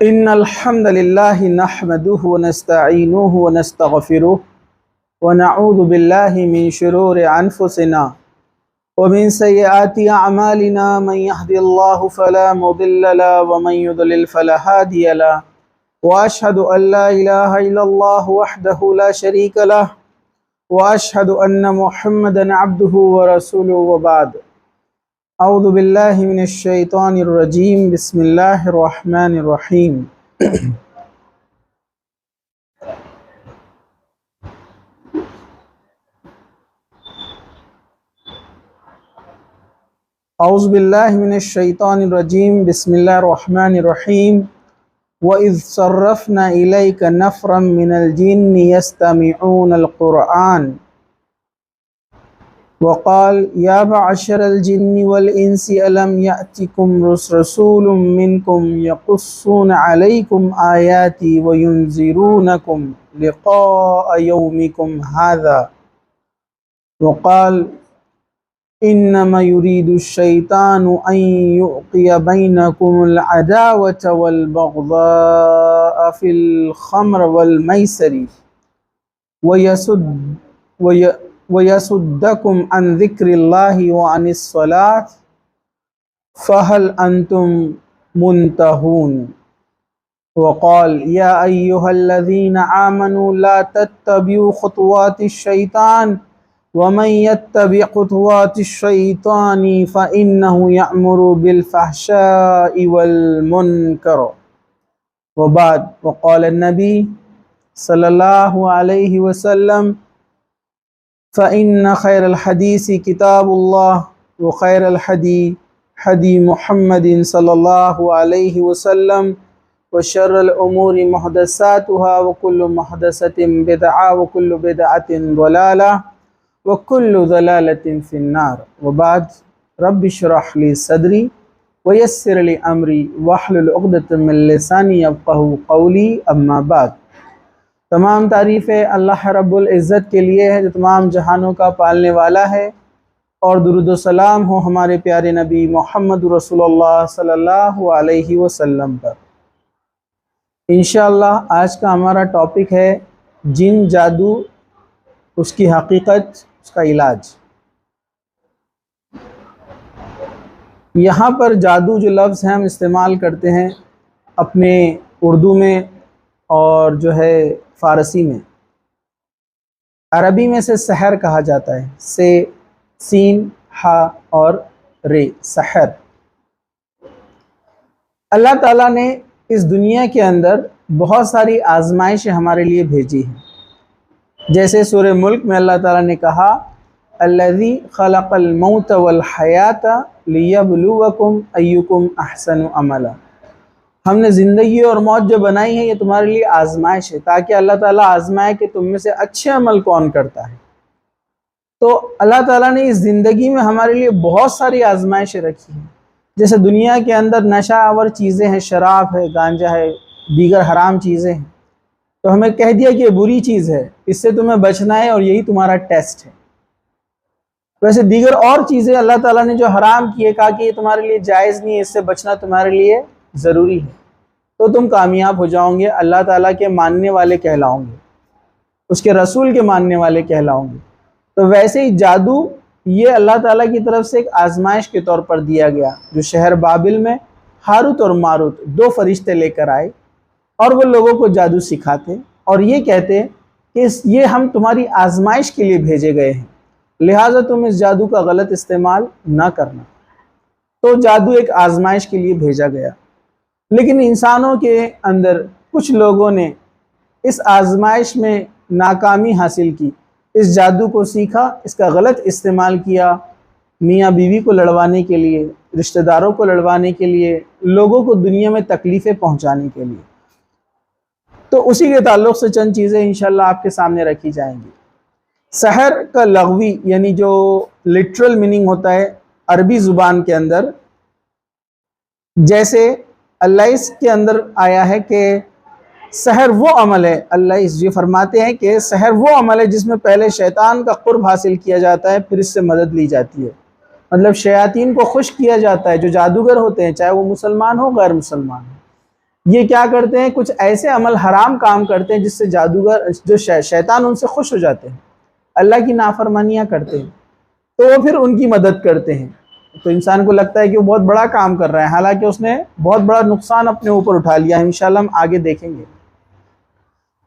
إن الحمد لله نحمده ونستعينه ونستغفره ونعوذ بالله من شرور أنفسنا ومن سيئات أعمالنا من يهد الله فلا مضل له ومن يضلل فلا هادي له وأشهد أن لا إله إلا الله وحده لا شريك له وأشهد أن محمدا عبده ورسوله وبعد اعوذ باللہ من الشیطان الرجیم بسم اللہ الرحمن الرحیم اعوذ باللہ من الشیطان الرجیم بسم اللہ الرحمن الرحیم وَإِذْ صَرَّفْنَا إِلَيْكَ نَفْرًا مِنَ الْجِنِّ يَسْتَمِعُونَ الْقُرْآنَ وقال يا معشر الجن والإنس ألم يأتكم رسول منكم يقصون عليكم آياتي وينذرونكم لقاء يومكم هذا وقال إنما يريد الشيطان أن يوقع بينكم العداوة والبغضاء في الخمر والميسر ويصدكم عن ذكر الله وعن الصلاة فهل أنتم منتهون وقال يا أيها الذين آمنوا لا تتبعوا خطوات الشيطان ومن يتبع خطوات الشيطان فإنه يأمر بالفحشاء والمنكر وبعد وقال النبي صلى الله عليه وسلم فإن خير الحديث كتاب الله وخير الحدي حدي محمد صلى الله عليه وسلم وشر الأمور محدثاتها وكل محدثة بدعة وكل بدعة ضلالة وكل ضلالة في النار وبعد رب اشرح لي صدري ويسر لي أمري واحلل عقدة من لساني يفقهوا قولي أما بعد. تمام تعریفیں اللہ رب العزت کے لیے ہے جو تمام جہانوں کا پالنے والا ہے، اور درود و سلام ہو ہمارے پیارے نبی محمد رسول اللہ صلی اللہ علیہ وسلم پر. انشاءاللہ آج کا ہمارا ٹاپک ہے جن جادو، اس کی حقیقت، اس کا علاج. یہاں پر جادو جو لفظ ہے ہم استعمال کرتے ہیں اپنے اردو میں اور جو ہے فارسی میں. عربی میں سے سحر کہا جاتا ہے، سے سین ہا اور رے، سحر. اللہ تعالیٰ نے اس دنیا کے اندر بہت ساری آزمائشیں ہمارے لیے بھیجی ہیں. جیسے سورہ ملک میں اللہ تعالیٰ نے کہا الذی خلق الموت والحیات لیبلوکم ایکم احسن عملا. ہم نے زندگی اور موت جو بنائی ہے یہ تمہارے لیے آزمائش ہے، تاکہ اللہ تعالیٰ آزمائے کہ تم میں سے اچھے عمل کون کرتا ہے. تو اللہ تعالیٰ نے اس زندگی میں ہمارے لیے بہت ساری آزمائشیں رکھی ہیں. جیسے دنیا کے اندر نشہ آور چیزیں ہیں، شراب ہے، گانجا ہے، دیگر حرام چیزیں ہیں، تو ہمیں کہہ دیا کہ یہ بری چیز ہے، اس سے تمہیں بچنا ہے اور یہی تمہارا ٹیسٹ ہے. ویسے دیگر اور چیزیں اللہ تعالیٰ نے جو حرام کیے، کہا کہ یہ تمہارے لیے جائز نہیں ہے، اس سے بچنا تمہارے لیے ضروری ہے، تو تم کامیاب ہو جاؤ گے، اللہ تعالیٰ کے ماننے والے کہلاؤ گے، اس کے رسول کے ماننے والے کہلاؤ گے. تو ویسے ہی جادو یہ اللہ تعالیٰ کی طرف سے ایک آزمائش کے طور پر دیا گیا، جو شہر بابل میں ہاروت اور ماروت دو فرشتے لے کر آئے اور وہ لوگوں کو جادو سکھاتے اور یہ کہتے کہ یہ ہم تمہاری آزمائش کے لیے بھیجے گئے ہیں، لہٰذا تم اس جادو کا غلط استعمال نہ کرنا. تو جادو ایک آزمائش کے لیے بھیجا گیا. لیکن انسانوں کے اندر کچھ لوگوں نے اس آزمائش میں ناکامی حاصل کی، اس جادو کو سیکھا، اس کا غلط استعمال کیا، میاں بیوی کو لڑوانے کے لیے، رشتہ داروں کو لڑوانے کے لیے، لوگوں کو دنیا میں تکلیفیں پہنچانے کے لیے. تو اسی کے تعلق سے چند چیزیں انشاءاللہ آپ کے سامنے رکھی جائیں گی. سحر کا لغوی یعنی جو لٹرل میننگ ہوتا ہے عربی زبان کے اندر، جیسے اللہ کے اندر آیا ہے کہ سحر وہ عمل ہے، اللہ یہ فرماتے ہیں کہ سحر وہ عمل ہے جس میں پہلے شیطان کا قرب حاصل کیا جاتا ہے، پھر اس سے مدد لی جاتی ہے. مطلب شیاطین کو خوش کیا جاتا ہے جو جادوگر ہوتے ہیں، چاہے وہ مسلمان ہو غیر مسلمان ہو. یہ کیا کرتے ہیں؟ کچھ ایسے عمل حرام کام کرتے ہیں جس سے جادوگر جو شیطان ان سے خوش ہو جاتے ہیں، اللہ کی نافرمانیاں کرتے ہیں، تو وہ پھر ان کی مدد کرتے ہیں۔ تو انسان کو لگتا ہے کہ وہ بہت بڑا کام کر رہا ہے، حالانکہ اس نے بہت بڑا نقصان اپنے اوپر اٹھا لیا ہے۔ انشاءاللہ ہم آگے دیکھیں گے۔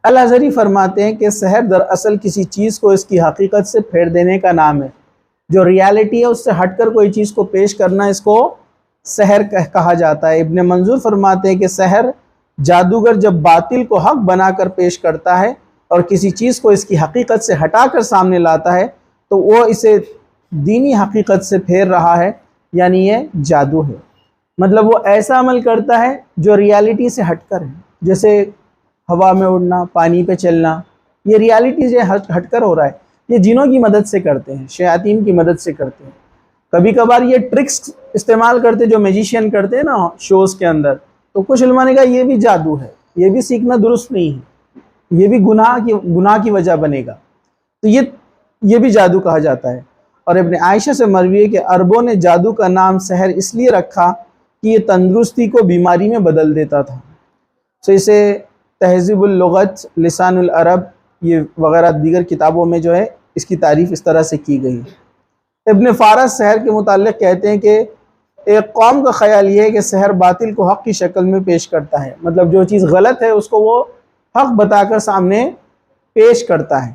الازہری فرماتے ہیں کہ سحر دراصل کسی چیز کو اس کی حقیقت سے پھیر دینے کا نام ہے۔ جو ریالٹی ہے اس سے ہٹ کر کوئی چیز کو پیش کرنا، اس کو سحر کہا جاتا ہے۔ ابن منظور فرماتے ہیں کہ سحر جادوگر جب باطل کو حق بنا کر پیش کرتا ہے اور کسی چیز کو اس کی حقیقت سے ہٹا کر سامنے لاتا ہے تو وہ اسے دینی حقیقت سے پھیر رہا ہے، یعنی یہ جادو ہے۔ مطلب وہ ایسا عمل کرتا ہے جو ریالٹی سے ہٹ کر ہے، جیسے ہوا میں اڑنا، پانی پہ چلنا، یہ ریالٹی سے ہٹ کر ہو رہا ہے۔ یہ جنوں کی مدد سے کرتے ہیں، شیاطین کی مدد سے کرتے ہیں۔ کبھی کبھار یہ ٹرکس استعمال کرتے جو میجیشین کرتے ہیں نا شوز کے اندر، تو کچھ علماء نے کہا یہ بھی جادو ہے، یہ بھی سیکھنا درست نہیں ہے، یہ بھی گناہ کی وجہ بنے گا، تو یہ بھی جادو کہا جاتا ہے۔ اور ابن عائشہ سے مروی ہے کہ عربوں نے جادو کا نام سحر اس لیے رکھا کہ یہ تندرستی کو بیماری میں بدل دیتا تھا۔ تو اسے تہذیب اللغت، لسان العرب، یہ وغیرہ دیگر کتابوں میں جو ہے اس کی تعریف اس طرح سے کی گئی۔ ابن فارس سحر کے متعلق کہتے ہیں کہ ایک قوم کا خیال یہ ہے کہ سحر باطل کو حق کی شکل میں پیش کرتا ہے، مطلب جو چیز غلط ہے اس کو وہ حق بتا کر سامنے پیش کرتا ہے۔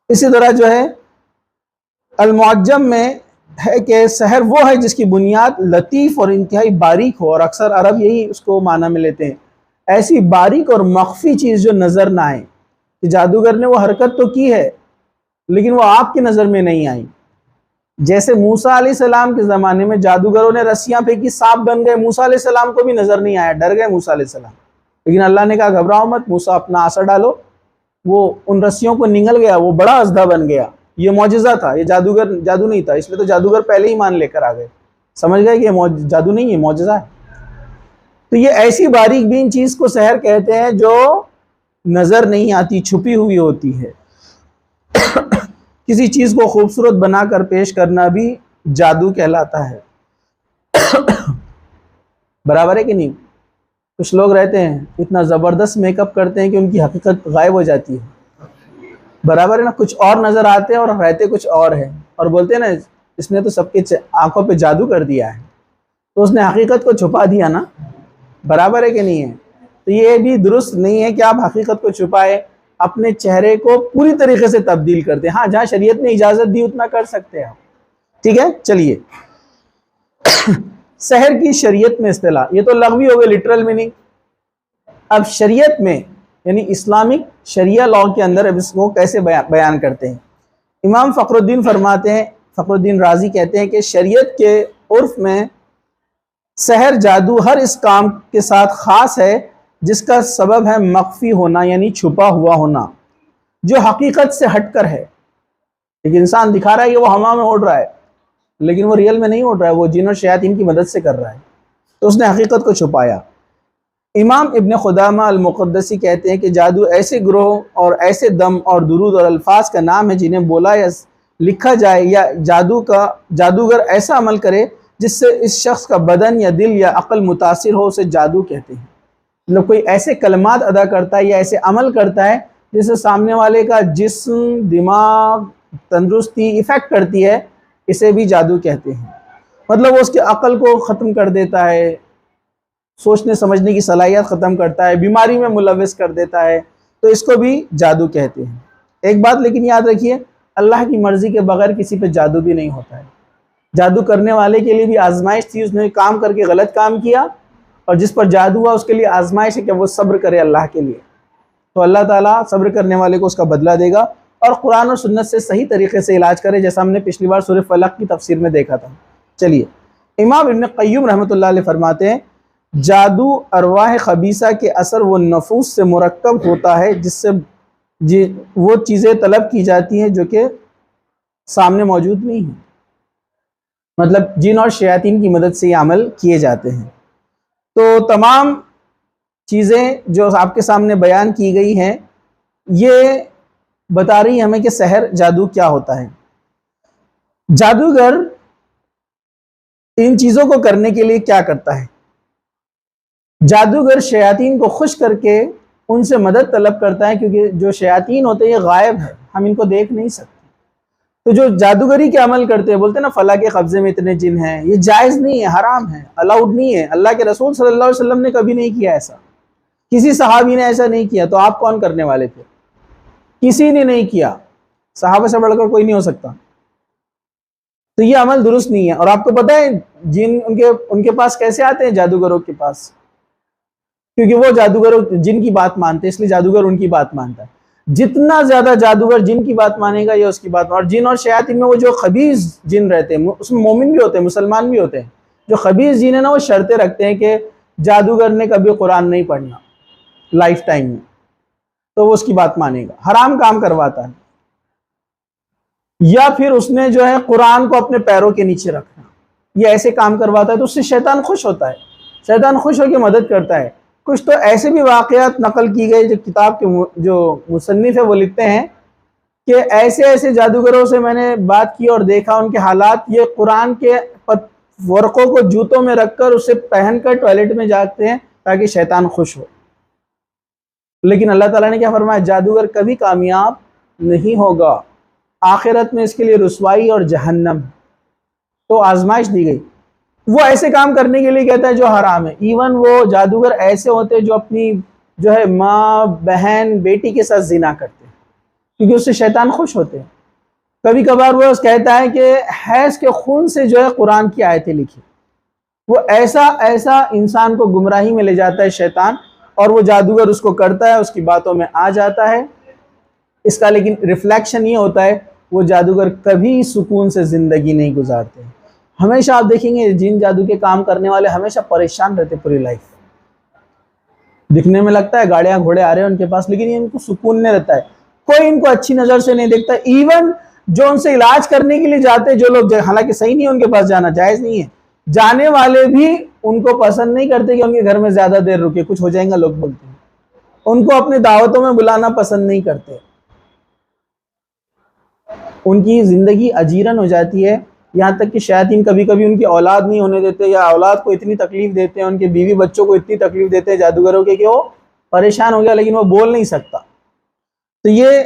اسی طرح جو ہے المعجم میں ہے کہ سحر وہ ہے جس کی بنیاد لطیف اور انتہائی باریک ہو، اور اکثر عرب یہی اس کو معنی میں لیتے ہیں، ایسی باریک اور مخفی چیز جو نظر نہ آئے، کہ جادوگر نے وہ حرکت تو کی ہے لیکن وہ آپ کی نظر میں نہیں آئی۔ جیسے موسیٰ علیہ السلام کے زمانے میں جادوگروں نے رسیاں پھینکی، سانپ بن گئے، موسیٰ علیہ السلام کو بھی نظر نہیں آیا، ڈر گئے موسیٰ علیہ السلام، لیکن اللہ نے کہا گھبراؤ مت، موسیٰ اپنا عصا ڈالو، وہ ان رسیوں کو نگل گیا، وہ بڑا اژدھا بن گیا۔ یہ معجزہ تھا، یہ جادو نہیں تھا، اس میں تو جادوگر پہلے ہی مان لے کر آ گئے، سمجھ گئے کہ یہ جادو نہیں ہے، معجزہ ہے۔ تو یہ ایسی باریک بین چیز کو سحر کہتے ہیں جو نظر نہیں آتی، چھپی ہوئی ہوتی ہے۔ کسی چیز کو خوبصورت بنا کر پیش کرنا بھی جادو کہلاتا ہے۔ برابر ہے کہ نہیں؟ کچھ لوگ رہتے ہیں اتنا زبردست میک اپ کرتے ہیں کہ ان کی حقیقت غائب ہو جاتی ہے، برابر ہے نا؟ کچھ اور نظر آتے ہیں اور رہتے کچھ اور ہیں، اور بولتے ہیں نا اس نے تو سب کے آنکھوں پہ جادو کر دیا ہے، تو اس نے حقیقت کو چھپا دیا نا، برابر ہے کہ نہیں ہے؟ تو یہ بھی درست نہیں ہے کہ آپ حقیقت کو چھپائے، اپنے چہرے کو پوری طریقے سے تبدیل کرتے ہیں۔ ہاں جہاں شریعت نے اجازت دی اتنا کر سکتے ہیں آپ، ٹھیک ہے؟ چلیے سحر کی شریعت میں اصطلاح، یہ تو لغوی ہو گئے، لٹرل میں نہیں۔ اب شریعت میں یعنی اسلامک شریعہ لاء کے اندر اب اس کو کیسے بیان کرتے ہیں؟ امام فخر الدین فرماتے ہیں، فخر الدین رازی کہتے ہیں کہ شریعت کے عرف میں سحر جادو ہر اس کام کے ساتھ خاص ہے جس کا سبب ہے مخفی ہونا، یعنی چھپا ہوا ہونا، جو حقیقت سے ہٹ کر ہے۔ ایک انسان دکھا رہا ہے کہ وہ ہوا میں اڑ رہا ہے لیکن وہ ریئل میں نہیں اڑ رہا ہے، وہ جن اور شیاطین کی مدد سے کر رہا ہے، تو اس نے حقیقت کو چھپایا۔ امام ابن خدامہ المقدسی کہتے ہیں کہ جادو ایسے گروہ اور ایسے دم اور درود اور الفاظ کا نام ہے جنہیں بولا یا لکھا جائے یا جادوگر ایسا عمل کرے جس سے اس شخص کا بدن یا دل یا عقل متاثر ہو، اسے جادو کہتے ہیں۔ مطلب کوئی ایسے کلمات ادا کرتا ہے یا ایسے عمل کرتا ہے جس سے سامنے والے کا جسم، دماغ، تندرستی ایفیکٹ کرتی ہے، اسے بھی جادو کہتے ہیں۔ مطلب وہ اس کے عقل کو ختم کر دیتا ہے، سوچنے سمجھنے کی صلاحیت ختم کرتا ہے، بیماری میں ملوث کر دیتا ہے، تو اس کو بھی جادو کہتے ہیں۔ ایک بات لیکن یاد رکھیے، اللہ کی مرضی کے بغیر کسی پہ جادو بھی نہیں ہوتا ہے۔ جادو کرنے والے کے لیے بھی آزمائش تھی، اس نے کام کر کے غلط کام کیا، اور جس پر جادو ہوا اس کے لیے آزمائش ہے کہ وہ صبر کرے اللہ کے لیے، تو اللہ تعالیٰ صبر کرنے والے کو اس کا بدلہ دے گا، اور قرآن اور سنت سے صحیح طریقے سے علاج کرے، جیسا ہم نے پچھلی بار سورہ فلق کی تفسیر میں دیکھا تھا۔ چلیے، امام ابن قیم رحمۃ اللہ علیہ فرماتے ہیں جادو ارواح خبیثہ کے اثر و نفوس سے مرکب ہوتا ہے جس سے وہ چیزیں طلب کی جاتی ہیں جو کہ سامنے موجود نہیں ہیں، مطلب جن اور شیاطین کی مدد سے یہ عمل کیے جاتے ہیں۔ تو تمام چیزیں جو آپ کے سامنے بیان کی گئی ہیں یہ بتا رہی ہمیں کہ سحر جادو کیا ہوتا ہے۔ جادوگر ان چیزوں کو کرنے کے لیے کیا کرتا ہے؟ جادوگر شیاطین کو خوش کر کے ان سے مدد طلب کرتا ہے، کیونکہ جو شیاطین ہوتے ہیں یہ غائب ہے، ہم ان کو دیکھ نہیں سکتے۔ تو جو جادوگری کے عمل کرتے ہیں، بولتے ہیں نا فلاں کے قبضے میں اتنے جن ہیں، یہ جائز نہیں ہے، حرام ہے، الاؤڈ نہیں ہے۔ اللہ کے رسول صلی اللہ علیہ وسلم نے کبھی نہیں کیا ایسا، کسی صحابی نے ایسا نہیں کیا، تو آپ کون کرنے والے تھے؟ کسی نے نہیں کیا، صحابہ سے بڑھ کر کوئی نہیں ہو سکتا۔ تو یہ عمل درست نہیں ہے۔ اور آپ کو پتہ ہے جن ان کے پاس کیسے آتے ہیں؟ جادوگروں کے پاس، کیونکہ وہ جادوگر جن کی بات مانتے ہیں، اس لیے جادوگر ان کی بات مانتا ہے۔ جتنا زیادہ جادوگر جن کی بات مانے گا، یہ اس کی بات اور جن اور شیاطین میں وہ جو خبیث جن رہتے ہیں، اس میں مومن بھی ہوتے ہیں، مسلمان بھی ہوتے ہیں۔ جو خبیث جن ہیں نا، وہ شرطیں رکھتے ہیں کہ جادوگر نے کبھی قرآن نہیں پڑھنا لائف ٹائم میں، تو وہ اس کی بات مانے گا۔ حرام کام کرواتا ہے، یا پھر اس نے جو ہے قرآن کو اپنے پیروں کے نیچے رکھنا، یہ ایسے کام کرواتا ہے، تو اس سے شیطان خوش ہوتا ہے، شیطان خوش ہو کے مدد کرتا ہے۔ کچھ تو ایسے بھی واقعات نقل کی گئی، جو کتاب کے جو مصنف ہے وہ لکھتے ہیں کہ ایسے ایسے جادوگروں سے میں نے بات کی اور دیکھا ان کے حالات، یہ قرآن کے ورقوں کو جوتوں میں رکھ کر اسے پہن کر ٹوائلٹ میں جاتے ہیں تاکہ شیطان خوش ہو۔ لیکن اللہ تعالیٰ نے کیا فرمایا؟ جادوگر کبھی کامیاب نہیں ہوگا، آخرت میں اس کے لیے رسوائی اور جہنم۔ تو آزمائش دی گئی۔ وہ ایسے کام کرنے کے لیے کہتا ہے جو حرام ہے۔ ایون وہ جادوگر ایسے ہوتے جو اپنی جو ہے ماں، بہن، بیٹی کے ساتھ زنا کرتے ہیں، کیونکہ اس سے شیطان خوش ہوتے ہیں۔ کبھی کبھار وہ کہتا ہے کہ حیض کے خون سے جو ہے قرآن کی آیتیں لکھی۔ وہ ایسا انسان کو گمراہی میں لے جاتا ہے شیطان، اور وہ جادوگر اس کو کرتا ہے، اس کی باتوں میں آ جاتا ہے۔ اس کا لیکن ریفلیکشن یہ ہوتا ہے وہ جادوگر کبھی سکون سے زندگی نہیں گزارتے۔ ہمیشہ آپ دیکھیں گے جن جادو کے کام کرنے والے ہمیشہ پریشان رہتے پوری لائف۔ دکھنے میں لگتا ہے گاڑیاں گھوڑے آ رہے ہیں ان کے پاس، لیکن ان کو سکون نہیں رہتا ہے، کوئی ان کو اچھی نظر سے نہیں دیکھتا۔ ایون جو ان سے علاج کرنے کے لیے جاتے جو لوگ، حالانکہ صحیح نہیں ہے ان کے پاس جانا، جائز نہیں ہے، جانے والے بھی ان کو پسند نہیں کرتے کہ ان کے گھر میں زیادہ دیر رکے، کچھ ہو جائیں گا، لوگ بولتے ہیں۔ ان کو اپنے دعوتوں میں بلانا پسند نہیں کرتے۔ ان کی زندگی اجیرن ہو جاتی ہے، یہاں تک کہ شیاطین کبھی کبھی ان کی اولاد نہیں ہونے دیتے، یا اولاد کو اتنی تکلیف دیتے ہیں، ان کے بیوی بچوں کو اتنی تکلیف دیتے ہیں جادوگروں کے کہ وہ پریشان ہو گیا لیکن وہ بول نہیں سکتا۔ تو یہ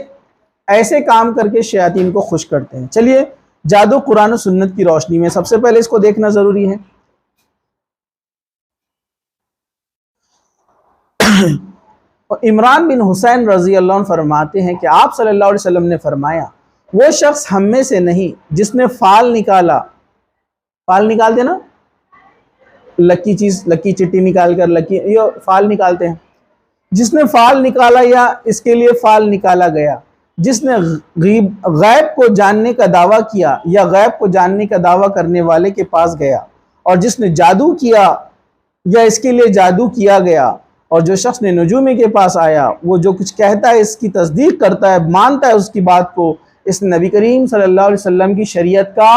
ایسے کام کر کے شیاطین کو خوش کرتے ہیں۔ چلیے، جادو قرآن و سنت کی روشنی میں سب سے پہلے اس کو دیکھنا ضروری ہے۔ عمران بن حسین رضی اللہ عنہ فرماتے ہیں کہ آپ صلی اللہ علیہ وسلم نے فرمایا، وہ شخص ہم میں سے نہیں جس نے فال نکالا، فال نکالتے نا، لکی چیز، لکی چٹی نکال کر یہ فال نکالتے ہیں، جس نے فال نکالا یا اس کے لیے فال نکالا گیا، جس نے غیب کو جاننے کا دعویٰ کیا یا غیب کو جاننے کا دعویٰ کرنے والے کے پاس گیا، اور جس نے جادو کیا یا اس کے لیے جادو کیا گیا، اور جو شخص نے نجومی کے پاس آیا، وہ جو کچھ کہتا ہے اس کی تصدیق کرتا ہے، مانتا ہے اس کی بات کو، اس نے نبی کریم صلی اللہ علیہ وسلم کی شریعت کا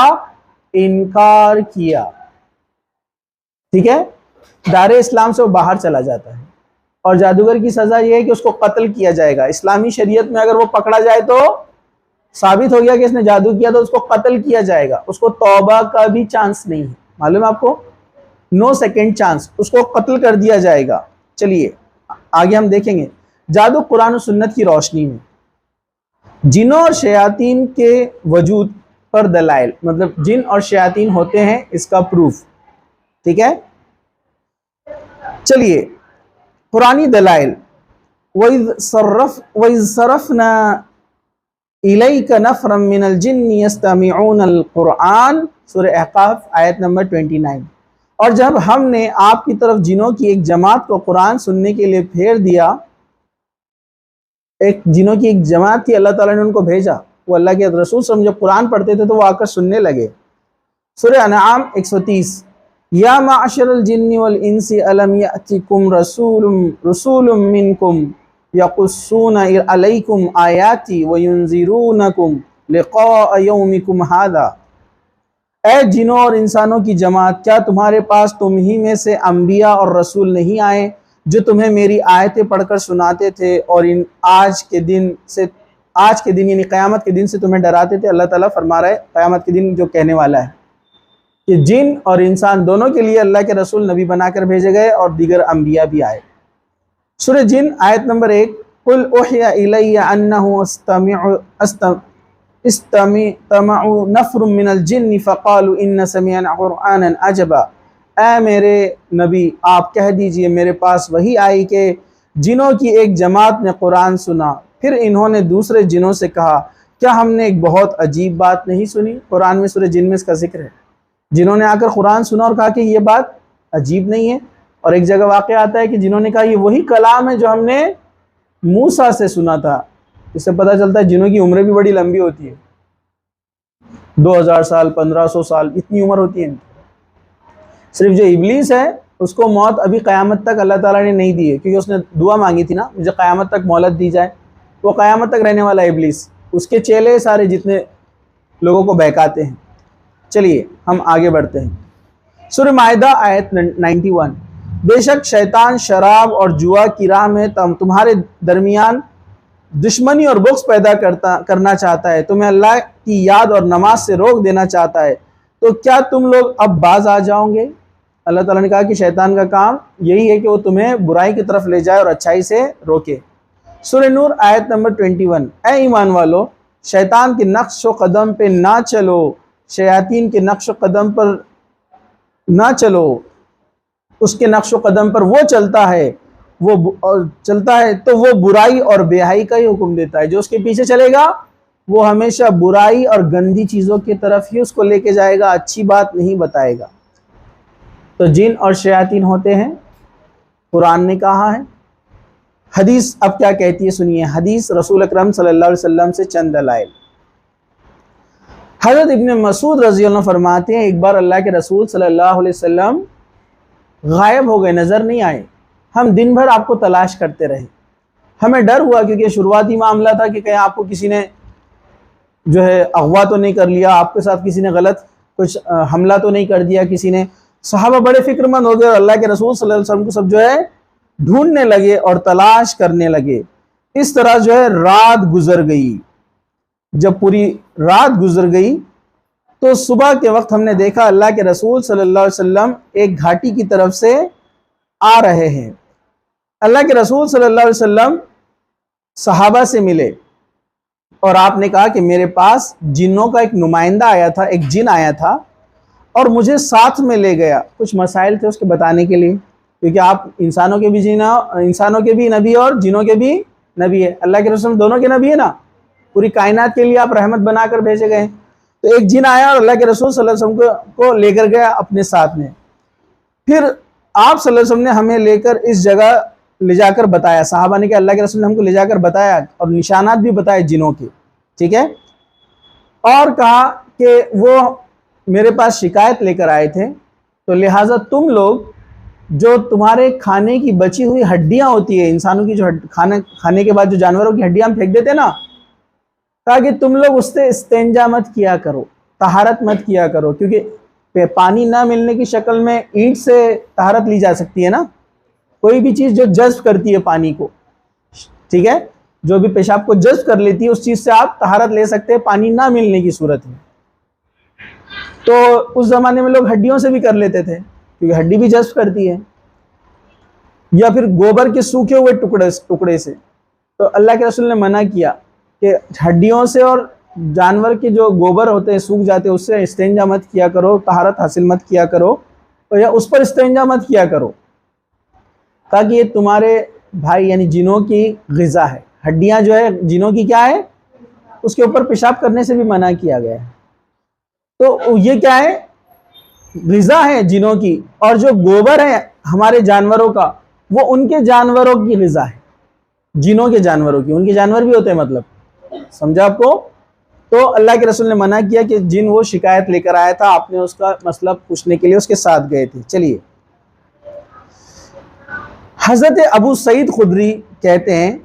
انکار کیا۔ ٹھیک ہے، دائرہ اسلام سے وہ باہر چلا جاتا ہے۔ اور جادوگر کی سزا یہ ہے کہ اس کو قتل کیا جائے گا۔ اسلامی شریعت میں اگر وہ پکڑا جائے تو ثابت ہو گیا کہ اس نے جادو کیا، تو اس کو قتل کیا جائے گا، اس کو توبہ کا بھی چانس نہیں ہے، معلوم ہے آپ کو، نو سیکنڈ چانس، اس کو قتل کر دیا جائے گا۔ چلیے آگے ہم دیکھیں گے جادو قرآن و سنت کی روشنی میں جنوں اور شیاطین کے وجود پر دلائل، مطلب جن اور شیاطین ہوتے ہیں اس کا پروف۔ ٹھیک ہے، چلیے قرآنی دلائل، وَإِذْ صَرَفْنَا إِلَيْكَ نَفْرًا مِّنَ الْجِنِّ يَسْتَمِعُونَ الْقُرْآنَ، سورہ احقاف آیت نمبر 29۔ اور جب ہم نے آپ کی طرف جنوں کی ایک جماعت کو قرآن سننے کے لیے پھیر دیا، ایک جنوں کی ایک جماعت تھی، اللہ تعالیٰ نے ان کو بھیجا، وہ اللہ کے رسول صلی اللہ علیہ وسلم جب قرآن پڑھتے تھے تو وہ آ کر سننے لگے۔ سورہ انعام 130، یا معشر الجن والانس الم یأتکم رسول منکم یقصون علیکم آیاتی وینذرونکم لقاء یومکم ھذا، اے جنوں اور انسانوں کی جماعت، کیا تمہارے پاس تم ہی میں سے انبیاء اور رسول نہیں آئے جو تمہیں میری آیتیں پڑھ کر سناتے تھے اور آج کے دن یعنی قیامت کے دن سے تمہیں ڈراتے تھے؟ اللہ تعالیٰ فرما رہا ہے قیامت کے دن جو کہنے والا ہے کہ جن اور انسان دونوں کے لیے اللہ کے رسول نبی بنا کر بھیجے گئے اور دیگر انبیاء بھی آئے۔ سورہ جن آیت نمبر 1، قُلْ أُوحِيَ إِلَيَّ أَنَّهُ استمع نفر من الجن فقالوا إِنَّ سَمِعْنَا قُرْآنًا عَجَبًا۔ اے میرے نبی آپ کہہ دیجئے میرے پاس وحی آئی کہ جنوں کی ایک جماعت نے قرآن سنا، پھر انہوں نے دوسرے جنوں سے کہا کیا ہم نے ایک بہت عجیب بات نہیں سنی؟ قرآن میں سورہ جن میں اس کا ذکر ہے۔ جنہوں نے آ کر قرآن سنا اور کہا کہ یہ بات عجیب نہیں ہے، اور ایک جگہ واقع آتا ہے کہ جنہوں نے کہا یہ وہی کلام ہے جو ہم نے موسیٰ سے سنا تھا۔ اس سے پتہ چلتا ہے جنوں کی عمریں بھی بڑی لمبی ہوتی ہے، 2000 سال 1500 سال اتنی عمر ہوتی ہے۔ صرف جو ابلیس ہے اس کو موت ابھی قیامت تک اللہ تعالیٰ نے نہیں دی ہے، کیونکہ اس نے دعا مانگی تھی نا مجھے قیامت تک مہلت دی جائے، وہ قیامت تک رہنے والا ابلیس، اس کے چیلے سارے جتنے لوگوں کو بہکاتے ہیں۔ چلیے ہم آگے بڑھتے ہیں۔ سورہ مائدہ آیت 91، بے شک شیطان شراب اور جوا کی راہ میں تمہارے درمیان دشمنی اور بغض پیدا کرنا چاہتا ہے، تمہیں اللہ کی یاد اور نماز سے روک دینا چاہتا ہے، تو کیا تم لوگ اب باز آ جاؤ گے؟ اللہ تعالیٰ نے کہا کہ شیطان کا کام یہی ہے کہ وہ تمہیں برائی کی طرف لے جائے اور اچھائی سے روکے۔ سورہ نور آیت نمبر 21، اے ایمان والو شیطان کے نقش و قدم پہ نہ چلو، شیاطین کے نقش و قدم پر نہ چلو، اس کے نقش و قدم پر وہ چلتا ہے تو وہ برائی اور بے حیائی کا ہی حکم دیتا ہے۔ جو اس کے پیچھے چلے گا وہ ہمیشہ برائی اور گندی چیزوں کی طرف ہی اس کو لے کے جائے گا، اچھی بات نہیں بتائے گا۔ تو جن اور شیاطین ہوتے ہیں، قرآن نے کہا ہے۔ حدیث اب کیا کہتی ہے سنیے، حدیث رسول اکرم صلی اللہ علیہ وسلم سے چند دلائل۔ حضرت ابن مسعود رضی اللہ عنہ فرماتے ہیں ایک بار اللہ کے رسول صلی اللہ علیہ وسلم غائب ہو گئے، نظر نہیں آئے، ہم دن بھر آپ کو تلاش کرتے رہے، ہمیں ڈر ہوا کیونکہ شروعاتی معاملہ تھا کہ کہیں آپ کو کسی نے جو ہے اغوا تو نہیں کر لیا، آپ کے ساتھ کسی نے غلط کچھ حملہ تو نہیں کر دیا کسی نے۔ صحابہ بڑے فکر مند ہو گئے اور اللہ کے رسول صلی اللہ علیہ وسلم کو سب جو ہے ڈھونڈنے لگے اور تلاش کرنے لگے۔ اس طرح جو ہے رات گزر گئی۔ جب پوری رات گزر گئی تو صبح کے وقت ہم نے دیکھا اللہ کے رسول صلی اللہ علیہ وسلم ایک گھاٹی کی طرف سے آ رہے ہیں۔ اللہ کے رسول صلی اللہ علیہ وسلم صحابہ سے ملے اور آپ نے کہا کہ میرے پاس جنوں کا ایک نمائندہ آیا تھا، ایک جن آیا تھا اور مجھے ساتھ میں لے گیا، کچھ مسائل تھے اس کے بتانے کے لیے، کیونکہ آپ انسانوں کے بھی نبی اور جنوں کے بھی نبی ہے، اللہ کے رسول دونوں کے نبی ہے نا، پوری کائنات کے لیے آپ رحمت بنا کر بھیجے گئے۔ تو ایک جن آیا اور اللہ کے رسول صلی اللہ علیہ وسلم کو لے کر گیا اپنے ساتھ میں۔ پھر آپ صلی اللہ علیہ وسلم نے ہمیں لے کر اس جگہ لے جا کر بتایا، صحابہ نے کہ اللہ کے رسول نے ہم کو لے جا کر بتایا اور نشانات بھی بتائے جنوں کے، ٹھیک ہے، اور کہا کہ وہ میرے پاس شکایت لے کر آئے تھے، تو لہٰذا تم لوگ جو تمہارے کھانے کی بچی ہوئی ہڈیاں ہوتی ہیں، انسانوں کی جو کھانے کے بعد جو جانوروں کی ہڈیاں ہم پھینک دیتے نا، کہا کہ تم لوگ اس سے استنجا مت کیا کرو، طہارت مت کیا کرو، کیونکہ پانی نہ ملنے کی شکل میں اینٹ سے طہارت لی جا سکتی ہے نا، کوئی بھی چیز جو جذب کرتی ہے پانی کو، ٹھیک ہے، جو بھی پیشاب کو جذب کر لیتی ہے اس چیز سے آپ طہارت لے سکتے ہیں پانی نہ ملنے کی صورت میں۔ تو اس زمانے میں لوگ ہڈیوں سے بھی کر لیتے تھے کیونکہ ہڈی بھی جذب کرتی ہے، یا پھر گوبر کے سوکھے ہوئے ٹکڑے سے۔ تو اللہ کے رسول نے منع کیا کہ ہڈیوں سے اور جانور کے جو گوبر ہوتے ہیں سوکھ جاتے ہیں اس سے استنجا مت کیا کرو، طہارت حاصل مت کیا کرو، یا اس پر استنجا مت کیا کرو، تاکہ یہ تمہارے بھائی یعنی جنوں کی غذا ہے۔ ہڈیاں جو ہے جنوں کی کیا ہے، اس کے اوپر پیشاب کرنے سے بھی منع کیا گیا ہے۔ تو یہ کیا ہے، غذا ہے جنوں کی، اور جو گوبر ہے ہمارے جانوروں کا وہ ان کے جانوروں کی غذا ہے، جنوں کے جانوروں کی، ان کے جانور بھی ہوتے ہیں، مطلب سمجھا آپ کو؟ تو اللہ کے رسول نے منع کیا کہ جن وہ شکایت لے کر آیا تھا، آپ نے اس کا مسئلہ پوچھنے کے لیے اس کے ساتھ گئے تھے۔ چلیے، حضرت ابو سعید خدری کہتے ہیں،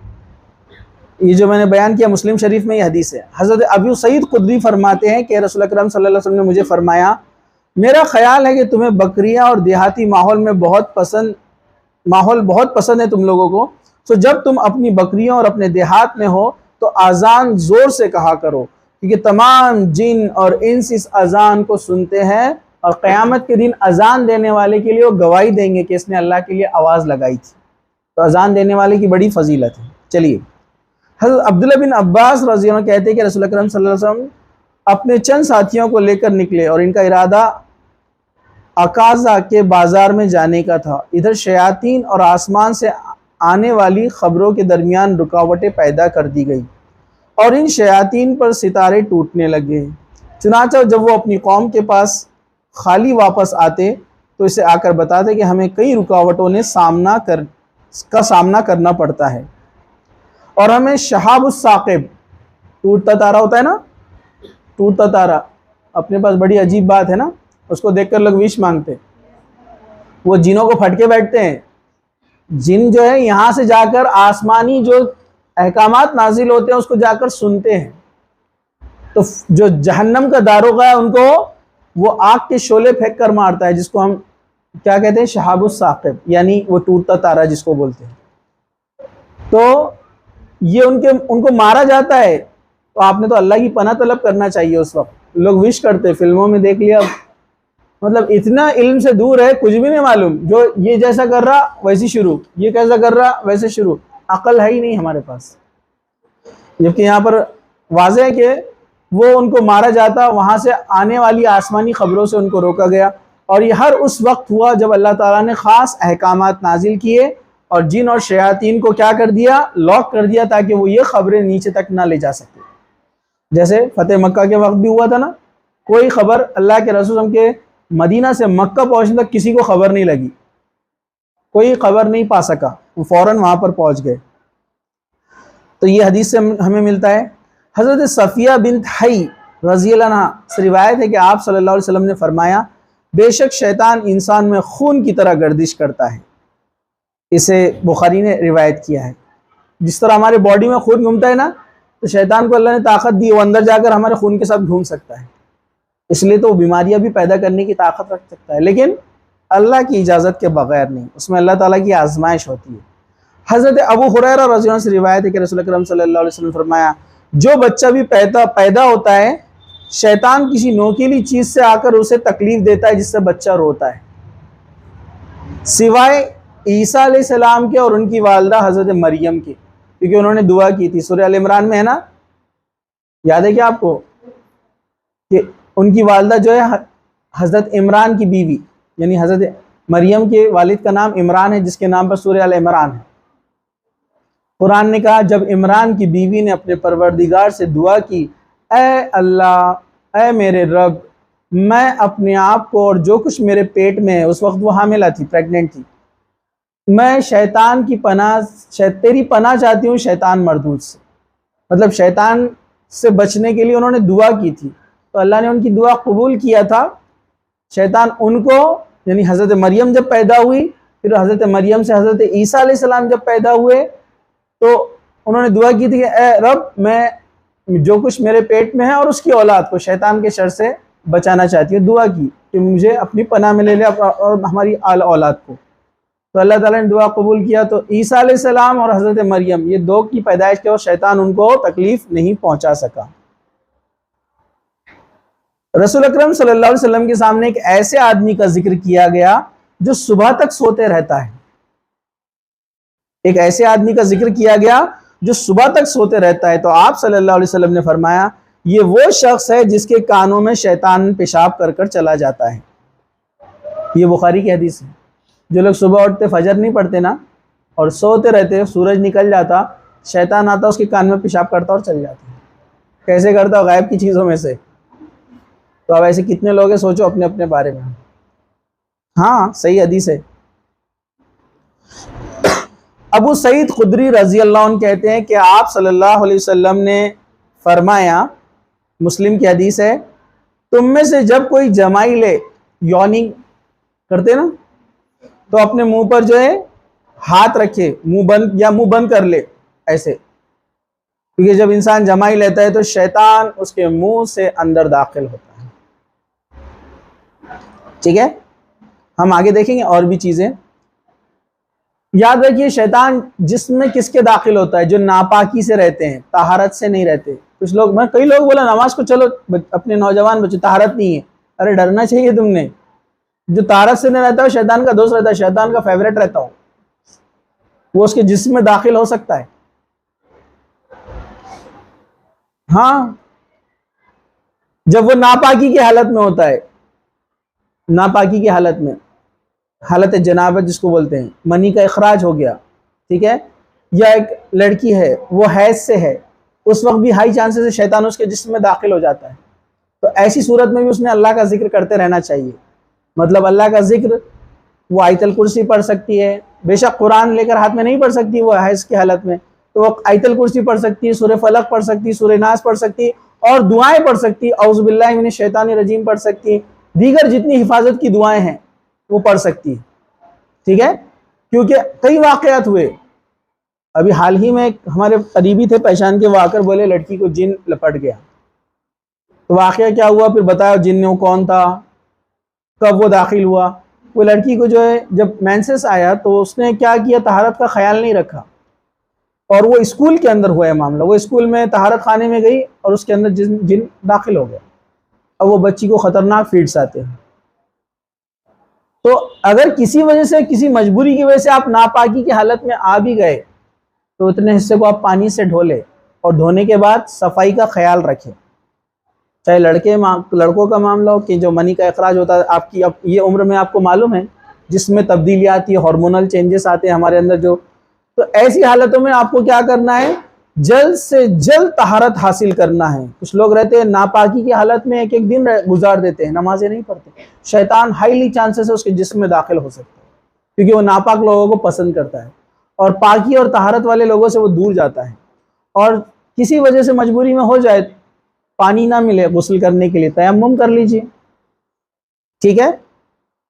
یہ جو میں نے بیان کیا مسلم شریف میں یہ حدیث ہے، حضرت ابو سعید خدری فرماتے ہیں کہ رسول اکرم صلی اللہ علیہ وسلم نے مجھے فرمایا، میرا خیال ہے کہ تمہیں بکریاں اور دیہاتی ماحول بہت پسند ہے تم لوگوں کو، تو جب تم اپنی بکریوں اور اپنے دیہات میں ہو تو اذان زور سے کہا کرو، کیونکہ تمام جن اور انس اس اذان کو سنتے ہیں اور قیامت کے دن اذان دینے والے کے لیے وہ گواہی دیں گے کہ اس نے اللہ کے لیے آواز لگائی تھی. تو اذان دینے والے کی بڑی فضیلت ہے. چلیے، حضرت عبداللہ بن عباس رضی اللہ عنہ کہتے ہیں کہ رسول اکرم صلی اللہ علیہ وسلم اپنے چند ساتھیوں کو لے کر نکلے اور ان کا ارادہ عکازہ کے بازار میں جانے کا تھا. ادھر شیاطین اور آسمان سے آنے والی خبروں کے درمیان رکاوٹیں پیدا کر دی گئی اور ان شیاطین پر ستارے ٹوٹنے لگے. چنانچہ جب وہ اپنی قوم کے پاس خالی واپس آتے تو اسے آ کر بتاتے کہ ہمیں کئی رکاوٹوں نے سامنا کرنا پڑتا ہے اور ہمیں شہاب الثاقب، ٹوٹتا تارا ہوتا ہے نا، ٹوٹتا تارا اپنے پاس بڑی عجیب بات ہے نا، اس کو دیکھ کر لوگ وش مانگتے. وہ جنوں کو پھٹ کے بیٹھتے ہیں. جن جو ہے یہاں سے جا کر آسمانی جو احکامات نازل ہوتے ہیں اس کو جا کر سنتے ہیں. تو جو جہنم کا داروغہ ہے ان کو وہ آگ کے شعلے پھینک کر مارتا ہے، جس کو ہم کیا کہتے ہیں، شہاب الثاقب، یعنی وہ ٹوٹتا تارا جس کو بولتے ہیں. تو یہ ان کو مارا جاتا ہے. تو آپ نے تو اللہ کی پناہ طلب کرنا چاہیے. اس وقت لوگ وش کرتے، فلموں میں دیکھ لیا، مطلب اتنا علم سے دور ہے، کچھ بھی نہیں معلوم، جو یہ جیسا کر رہا ویسی شروع، یہ کیسا کر رہا ویسے شروع. عقل ہے ہی نہیں ہمارے پاس. جبکہ یہاں پر واضح ہے کہ وہ ان کو مارا جاتا، وہاں سے آنے والی آسمانی خبروں سے ان کو روکا گیا. اور یہ ہر اس وقت ہوا جب اللہ تعالیٰ نے خاص احکامات نازل کیے اور جن اور شیاطین کو کیا کر دیا، لاک کر دیا، تاکہ وہ یہ خبریں نیچے تک نہ لے جا سکے. جیسے فتح مکہ کے وقت بھی ہوا تھا نا، کوئی خبر اللہ کے رسول صلی اللہ علیہ وسلم کے مدینہ سے مکہ پہنچنے تک کسی کو خبر نہیں لگی، کوئی خبر نہیں پا سکا، وہ فوراً وہاں پر پہنچ گئے. تو یہ حدیث سے ہمیں ملتا ہے. حضرت صفیہ بنت حی رضی اللہ عنہ سے روایت ہے کہ آپ صلی اللہ علیہ وسلم نے فرمایا، بے شک شیطان انسان میں خون کی طرح گردش کرتا ہے. اسے بخاری نے روایت کیا ہے. جس طرح ہمارے باڈی میں خون گھومتا ہے نا، تو شیطان کو اللہ نے طاقت دی، وہ اندر جا کر ہمارے خون کے ساتھ گھوم سکتا ہے. اس لیے تو وہ بیماریاں بھی پیدا کرنے کی طاقت رکھ سکتا ہے، لیکن اللہ کی اجازت کے بغیر نہیں. اس میں اللہ تعالیٰ کی آزمائش ہوتی ہے. حضرت ابو ہریرہ رضی اللہ عنہ سے روایت ہے کہ رسول اکرم صلی اللہ علیہ وسلم نے فرمایا، جو بچہ بھی پیدا ہوتا ہے، شیطان کسی نوکیلی چیز سے آ کر اسے تکلیف دیتا ہے جس سے بچہ روتا ہے، سوائے عیسیٰ علیہ السلام کے اور ان کی والدہ حضرت مریم کے، کیونکہ انہوں نے دعا کی تھی. سورہ ال عمران میں ہے نا، یاد ہے کیا آپ کو، کہ ان کی والدہ جو ہے حضرت عمران کی بیوی، یعنی حضرت مریم کے والد کا نام عمران ہے، جس کے نام پر سورہ ال عمران ہے. قرآن نے کہا جب عمران کی بیوی نے اپنے پروردگار سے دعا کی، اے اللہ، اے میرے رب، میں اپنے آپ کو اور جو کچھ میرے پیٹ میں ہے، اس وقت وہ حاملہ تھی، پریگننٹ تھی، میں شیطان کی تیری پناہ چاہتی ہوں شیطان مردود سے. مطلب شیطان سے بچنے کے لیے انہوں نے دعا کی تھی، تو اللہ نے ان کی دعا قبول کیا تھا. شیطان ان کو، یعنی حضرت مریم جب پیدا ہوئی، پھر حضرت مریم سے حضرت عیسیٰ علیہ السلام جب پیدا ہوئے، تو انہوں نے دعا کی تھی کہ اے رب، میں جو کچھ میرے پیٹ میں ہے اور اس کی اولاد کو شیطان کے شر سے بچانا چاہتی ہوں. دعا کی کہ مجھے اپنی پناہ میں لے لے اور ہماری اولاد کو. تو اللہ تعالیٰ نے دعا قبول کیا. تو عیسیٰ علیہ السلام اور حضرت مریم، یہ دو کی پیدائش کے اور شیطان ان کو تکلیف نہیں پہنچا سکا. رسول اکرم صلی اللہ علیہ وسلم کے سامنے ایک ایسے آدمی کا ذکر کیا گیا جو صبح تک سوتے رہتا ہے. ایک ایسے آدمی کا ذکر کیا گیا جو صبح تک سوتے رہتا ہے. تو آپ صلی اللہ علیہ وسلم نے فرمایا، یہ وہ شخص ہے جس کے کانوں میں شیطان پیشاب کر کر چلا جاتا ہے. یہ بخاری کی حدیث ہے. جو لوگ صبح اٹھتے فجر نہیں پڑھتے نا اور سوتے رہتے، سورج نکل جاتا، شیطان آتا اس کے کان میں پیشاب کرتا اور چل جاتا. کیسے کرتا؟ غائب کی چیزوں میں سے. تو اب ایسے کتنے لوگ ہیں، سوچو اپنے اپنے بارے میں. ہاں صحیح حدیث ہے. ابو سعید خدری رضی اللہ عنہ کہتے ہیں کہ آپ صلی اللہ علیہ وسلم نے فرمایا، مسلم کی حدیث ہے، تم میں سے جب کوئی جمائی لے، یونی کرتے نا، تو اپنے منہ پر جو ہے ہاتھ رکھے، منہ بند کر لے ایسے، کیونکہ جب انسان جمائی لیتا ہے تو شیطان اس کے منہ سے اندر داخل ہوتا ہے. ٹھیک ہے، ہم آگے دیکھیں گے اور بھی چیزیں. یاد رکھیے شیطان جسم میں کس کے داخل ہوتا ہے؟ جو ناپاکی سے رہتے ہیں، طہارت سے نہیں رہتے. کئی لوگ بولا نماز کو چلو، اپنے نوجوان بچے طہارت نہیں ہے، ارے ڈرنا چاہیے تم نے. جو طارت سے نہ رہتا ہو شیطان کا دوست رہتا ہے, شیطان کا فیوریٹ رہتا ہو, وہ اس کے جسم میں داخل ہو سکتا ہے. ہاں, جب وہ ناپاکی کی حالت میں ہوتا ہے, ناپاکی کی حالت میں, حالت جنابت جس کو بولتے ہیں, منی کا اخراج ہو گیا, ٹھیک ہے, یا ایک لڑکی ہے وہ حیض سے ہے, اس وقت بھی ہائی چانسز ہے شیطان اس کے جسم میں داخل ہو جاتا ہے. تو ایسی صورت میں بھی اس نے اللہ کا ذکر کرتے رہنا چاہیے. مطلب اللہ کا ذکر, وہ آیت الکرسی پڑھ سکتی ہے, بے شک قرآن لے کر ہاتھ میں نہیں پڑھ سکتی وہ حیض کی حالت میں, تو وہ آیت الکرسی پڑھ سکتی ہے, سورہ فلق پڑھ سکتی ہے, سورہ ناس پڑھ سکتی ہے, اور دعائیں پڑھ سکتی ہے, اعوذ باللہ من الشیطان الرجیم پڑھ سکتی ہے, دیگر جتنی حفاظت کی دعائیں ہیں وہ پڑھ سکتی ہے. ٹھیک ہے, کیونکہ کئی واقعات ہوئے. ابھی حال ہی میں ہمارے قریبی تھے پہچان کے, وہ آ کر بولے لڑکی کو جن لپٹ گیا. تو واقعہ کیا ہوا پھر بتایا, جن وہ کون تھا, کب وہ داخل ہوا. وہ لڑکی کو جو ہے جب مینسس آیا تو اس نے کیا کیا, طہارت کا خیال نہیں رکھا, اور وہ اسکول کے اندر ہوا ہے معاملہ. وہ اسکول میں طہارت خانے میں گئی اور اس کے اندر جن داخل ہو گیا. اب وہ بچی کو خطرناک فیڈس آتے ہیں. تو اگر کسی وجہ سے, کسی مجبوری کی وجہ سے آپ ناپاکی کی حالت میں آ بھی گئے تو اتنے حصے کو آپ پانی سے دھو لیں, اور دھونے کے بعد صفائی کا خیال رکھیں. چاہے لڑکوں کا معاملہ ہو کہ جو منی کا اخراج ہوتا ہے, آپ کی اب یہ عمر میں آپ کو معلوم ہے جس میں تبدیلی آتی ہے, ہارمونل چینجز آتے ہیں ہمارے اندر جو, تو ایسی حالتوں میں آپ کو کیا کرنا ہے, جلد سے جلد طہارت حاصل کرنا ہے. کچھ لوگ رہتے ہیں ناپاکی کی حالت میں ایک ایک دن گزار دیتے ہیں, نمازیں نہیں پڑھتے. شیطان ہائیلی چانسز ہے اس کے جسم میں داخل ہو سکتا ہے, کیونکہ وہ ناپاک لوگوں کو پسند کرتا ہے, اور پاکی اور طہارت والے لوگوں سے وہ دور جاتا ہے. اور کسی وجہ سے مجبوری میں ہو جائے, پانی نہ ملے غسل کرنے کے لیے, تیمم کر لیجئے, ٹھیک ہے.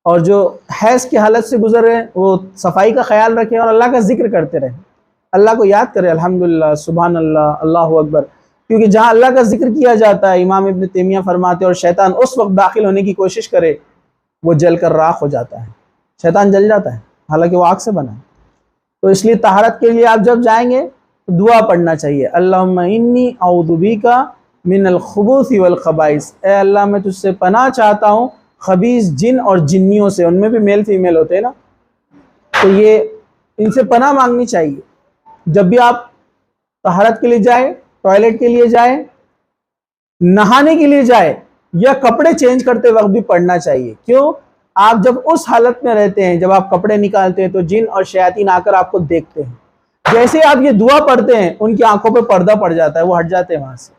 اور جو حیض کی حالت سے گزر رہے ہیں وہ صفائی کا خیال رکھیں اور اللہ کا ذکر کرتے رہیں, اللہ کو یاد کرے, الحمدللہ, سبحان اللہ, اللہ اکبر. کیونکہ جہاں اللہ کا ذکر کیا جاتا ہے, امام ابن تیمیہ فرماتے ہیں, اور شیطان اس وقت داخل ہونے کی کوشش کرے وہ جل کر راکھ ہو جاتا ہے. شیطان جل جاتا ہے حالانکہ وہ آگ سے بنا ہے. تو اس لیے طہارت کے لیے آپ جب جائیں گے تو دعا پڑھنا چاہیے, اللہم انی اعوذ بک من الخبث والخبائث, اے اللہ میں تجھ سے پناہ چاہتا ہوں خبیث جن اور جنیوں سے, ان میں بھی میل فیمیل ہوتے ہیں نا, تو یہ ان سے پناہ مانگنی چاہیے. جب بھی آپ طہارت کے لیے جائیں, ٹوائلٹ کے لیے جائیں, نہانے کے لیے جائیں, یا کپڑے چینج کرتے وقت بھی پڑھنا چاہیے. کیوں؟ آپ جب اس حالت میں رہتے ہیں, جب آپ کپڑے نکالتے ہیں تو جن اور شیاطین آ کر آپ کو دیکھتے ہیں. جیسے آپ یہ دعا پڑھتے ہیں ان کی آنکھوں پہ پردہ پڑ جاتا ہے, وہ ہٹ جاتے ہیں وہاں سے.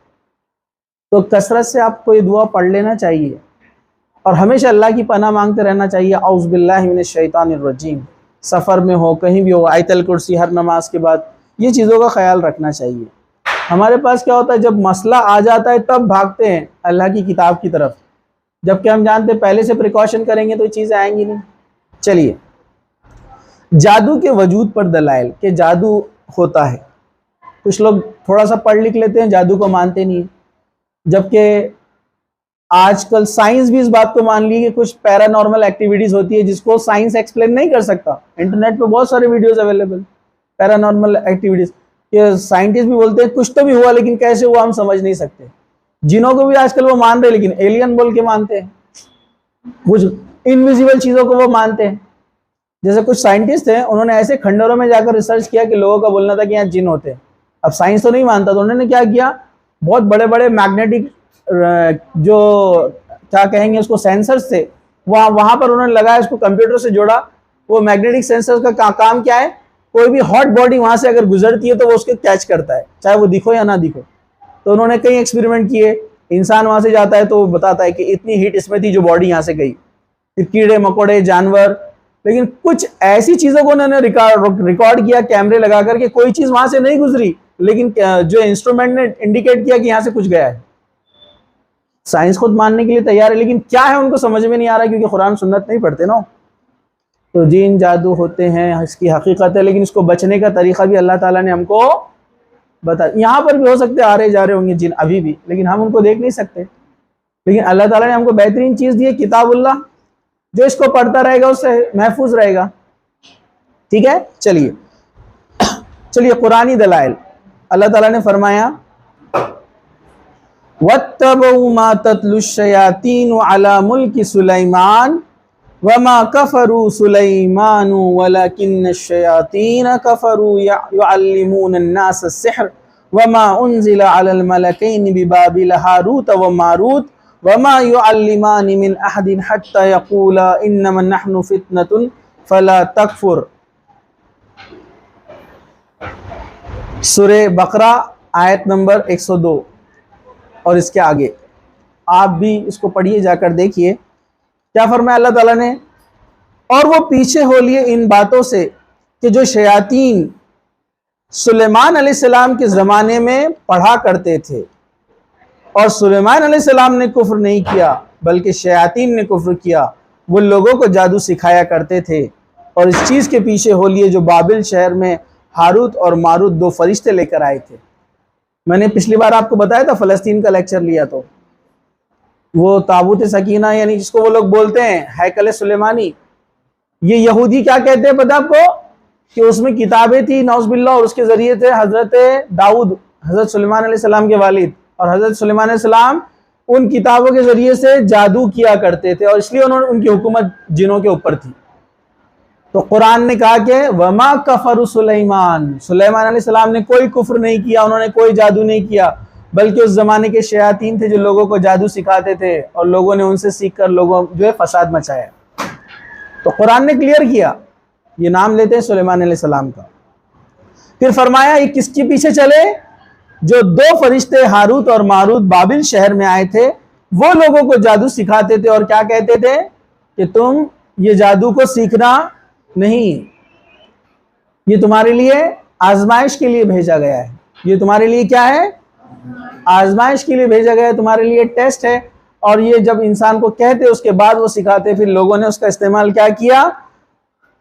تو کثرت سے آپ کو یہ دعا پڑھ لینا چاہیے, اور ہمیشہ اللہ کی پناہ مانگتے رہنا چاہیے. اعوذ باللہ من الشیطان الرجیم, سفر میں ہو, کہیں بھی ہو, آیت الکرسی ہر نماز کے بعد, یہ چیزوں کا خیال رکھنا چاہیے. ہمارے پاس کیا ہوتا ہے, جب مسئلہ آ جاتا ہے تب بھاگتے ہیں اللہ کی کتاب کی طرف, جبکہ ہم جانتے ہیں پہلے سے پریکاشن کریں گے تو یہ چیزیں آئیں گی نہیں. چلیے, جادو کے وجود پر دلائل کہ جادو ہوتا ہے. کچھ لوگ تھوڑا سا پڑھ لکھ لیتے ہیں, جادو کو مانتے نہیں ہیں, جبکہ آج کل سائنس بھی اس بات کو مان لی کہ کچھ پیرا نارمل ایکٹیویٹیز ہوتی ہے جس کو سائنس ایکسپلین نہیں کر سکتا. انٹرنیٹ پہ بہت سارے ویڈیوز اویلیبل پیرا نارمل ایکٹیویٹیز, کہ سائنٹسٹ بھی بولتے ہیں کچھ تو بھی ہوا لیکن کیسے ہوا ہم سمجھ نہیں سکتے. جنوں کو بھی آج کل وہ مان رہے لیکن ایلین بول کے مانتے ہیں, کچھ انویزیبل چیزوں کو وہ مانتے ہیں. جیسے کچھ سائنٹسٹ ہیں, انہوں نے ایسے کھنڈروں میں جا کر ریسرچ کیا کہ لوگوں کا بولنا تھا کہ یہاں جن ہوتے ہیں. اب سائنس تو نہیں مانتا, تو انہوں نے کیا کیا, بہت بڑے بڑے میگنیٹک جو کیا کہیں گے اس کو سینسرز تھے, وہاں پر انہوں نے لگایا, اس کو کمپیوٹر سے جوڑا. وہ میگنیٹک سینسرز کا کام کیا ہے, کوئی بھی ہاٹ باڈی وہاں سے اگر گزرتی ہے تو وہ اس کو کیچ کرتا ہے, چاہے وہ دکھو یا نہ دکھو. تو انہوں نے کئی ایکسپیریمنٹ کیے, انسان وہاں سے جاتا ہے تو وہ بتاتا ہے کہ اتنی ہیٹ اس میں تھی جو باڈی یہاں سے گئی. پھر کیڑے مکوڑے, جانور, لیکن کچھ ایسی چیزوں کو انہوں نے ریکارڈ کیا کیمرے لگا کر کہ کوئی چیز وہاں سے نہیں گزری, لیکن جو انسٹرومنٹ نے انڈیکیٹ کیا کہ یہاں سے کچھ گیا ہے. سائنس خود ماننے کے لیے تیار ہے, لیکن کیا ہے ان کو سمجھ میں نہیں آ رہا, کیونکہ قرآن سنت نہیں پڑھتے نا. تو جن جادو ہوتے ہیں, اس کی حقیقت ہے, لیکن اس کو بچنے کا طریقہ بھی اللہ تعالیٰ نے ہم کو بتا. یہاں پر بھی ہو سکتے آ رہے جا رہے ہوں گے جن ابھی بھی, لیکن ہم ان کو دیکھ نہیں سکتے. لیکن اللہ تعالیٰ نے ہم کو بہترین چیز دی ہے, کتاب اللہ, جو اس کو پڑھتا رہے گا اس سے محفوظ رہے گا. ٹھیک ہے, چلیے قرآنی دلائل. اللہ تعالیٰ نے فرمایا وَاتَّبَعُوا مَا تَتْلُو الشَّيَاطِينُ عَلَى مُلْكِ سُلَيْمَانَ وَمَا كَفَرُوا سُلَيْمَانُ وَلَكِنَّ الشَّيَاطِينَ كَفَرُوا يُعَلِّمُونَ النَّاسَ السِّحْرَ وَمَا أُنزِلَ عَلَى الملكين ببابل هاروت وماروت وما يعلمان من أحد حتى يقولا إنما نحن فتنة فلا تكفر. سورہ بقرہ آیت نمبر 102 اور اس کے آگے آپ بھی اس کو پڑھیے، جا کر دیکھیے کیا فرمایا اللہ تعالیٰ نے. اور وہ پیچھے ہو لیے ان باتوں سے کہ جو شیاطین سلیمان علیہ السلام کے زمانے میں پڑھا کرتے تھے، اور سلیمان علیہ السلام نے کفر نہیں کیا بلکہ شیاطین نے کفر کیا. وہ لوگوں کو جادو سکھایا کرتے تھے اور اس چیز کے پیچھے ہو لیے جو بابل شہر میں ہاروت اور ماروت دو فرشتے لے کر آئے تھے. میں نے پچھلی بار آپ کو بتایا تھا، فلسطین کا لیکچر لیا تو وہ تابوت سکینہ یعنی جس کو وہ لوگ بولتے ہیں ہیکل سلیمانی، یہ یہودی کیا کہتے ہیں پتہ آپ کو کہ اس میں کتابیں تھی نعوذ باللہ، اور اس کے ذریعے تھے حضرت داؤد حضرت سلیمان علیہ السلام کے والد، اور حضرت سلیمان علیہ السلام ان کتابوں کے ذریعے سے جادو کیا کرتے تھے اور اس لیے ان کی حکومت جنوں کے اوپر تھی. تو قرآن نے کہا کہ وما کفر سلیمان علیہ السلام نے کوئی کفر نہیں کیا، انہوں نے کوئی جادو نہیں کیا، بلکہ اس زمانے کے شیاطین تھے جو لوگوں کو جادو سکھاتے تھے اور لوگوں نے ان سے سیکھ کر لوگوں جو ہے فساد مچایا. تو قرآن نے کلیئر کیا، یہ نام لیتے ہیں سلیمان علیہ السلام کا. پھر فرمایا یہ کس کے پیچھے چلے؟ جو دو فرشتے ہاروت اور ماروت بابل شہر میں آئے تھے، وہ لوگوں کو جادو سکھاتے تھے اور کیا کہتے تھے کہ تم یہ جادو کو سیکھنا نہیں، یہ تمہارے لیے آزمائش کے لیے بھیجا گیا ہے. یہ تمہارے لیے کیا ہے؟ آزمائش کے لیے بھیجا گیا ہے، تمہارے لیے ٹیسٹ ہے. اور یہ جب انسان کو کہتے اس کے بعد وہ سکھاتے، پھر لوگوں نے اس کا استعمال کیا کیا؟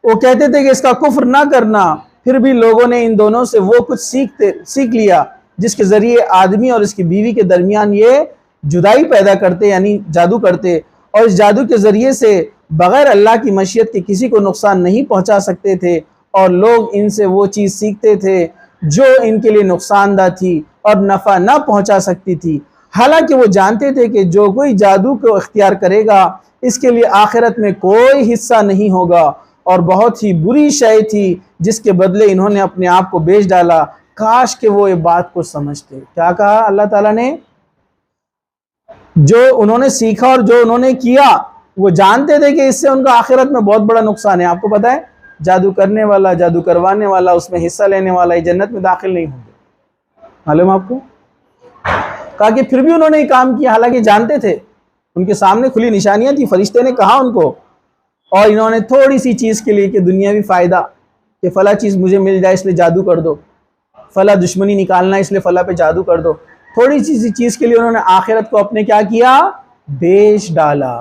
وہ کہتے تھے کہ اس کا کفر نہ کرنا، پھر بھی لوگوں نے ان دونوں سے وہ کچھ سیکھ لیا جس کے ذریعے آدمی اور اس کی بیوی کے درمیان یہ جدائی پیدا کرتے، یعنی جادو کرتے، اور اس جادو کے ذریعے سے بغیر اللہ کی مشیت کے کسی کو نقصان نہیں پہنچا سکتے تھے، اور لوگ ان سے وہ چیز سیکھتے تھے جو ان کے لیے نقصان دہ تھی اور نفع نہ پہنچا سکتی تھی. حالانکہ وہ جانتے تھے کہ جو کوئی جادو کو اختیار کرے گا اس کے لیے آخرت میں کوئی حصہ نہیں ہوگا، اور بہت ہی بری شے تھی جس کے بدلے انہوں نے اپنے آپ کو بیچ ڈالا. کاش کہ وہ یہ بات کو سمجھتے. کیا کہا اللہ تعالیٰ نے؟ جو انہوں نے سیکھا اور جو انہوں نے کیا، وہ جانتے تھے کہ اس سے ان کا آخرت میں بہت بڑا نقصان ہے. آپ کو پتہ ہے جادو کرنے والا، جادو کروانے والا، اس میں حصہ لینے والا یہ جنت میں داخل نہیں ہوں گے. معلوم آپ کو؟ کہا کہ پھر بھی انہوں نے یہ کام کیا، حالانکہ جانتے تھے، ان کے سامنے کھلی نشانیاں تھی، فرشتے نے کہا ان کو، اور انہوں نے تھوڑی سی چیز کے لیے کہ دنیاوی فائدہ، کہ فلاں چیز مجھے مل جائے اس لیے جادو کر دو، فلاں دشمنی نکالنا اس لیے فلاں پہ جادو کر دو، تھوڑی سی چیز کے لیے انہوں نے آخرت کو اپنے کیا کیا؟ بیچ ڈالا.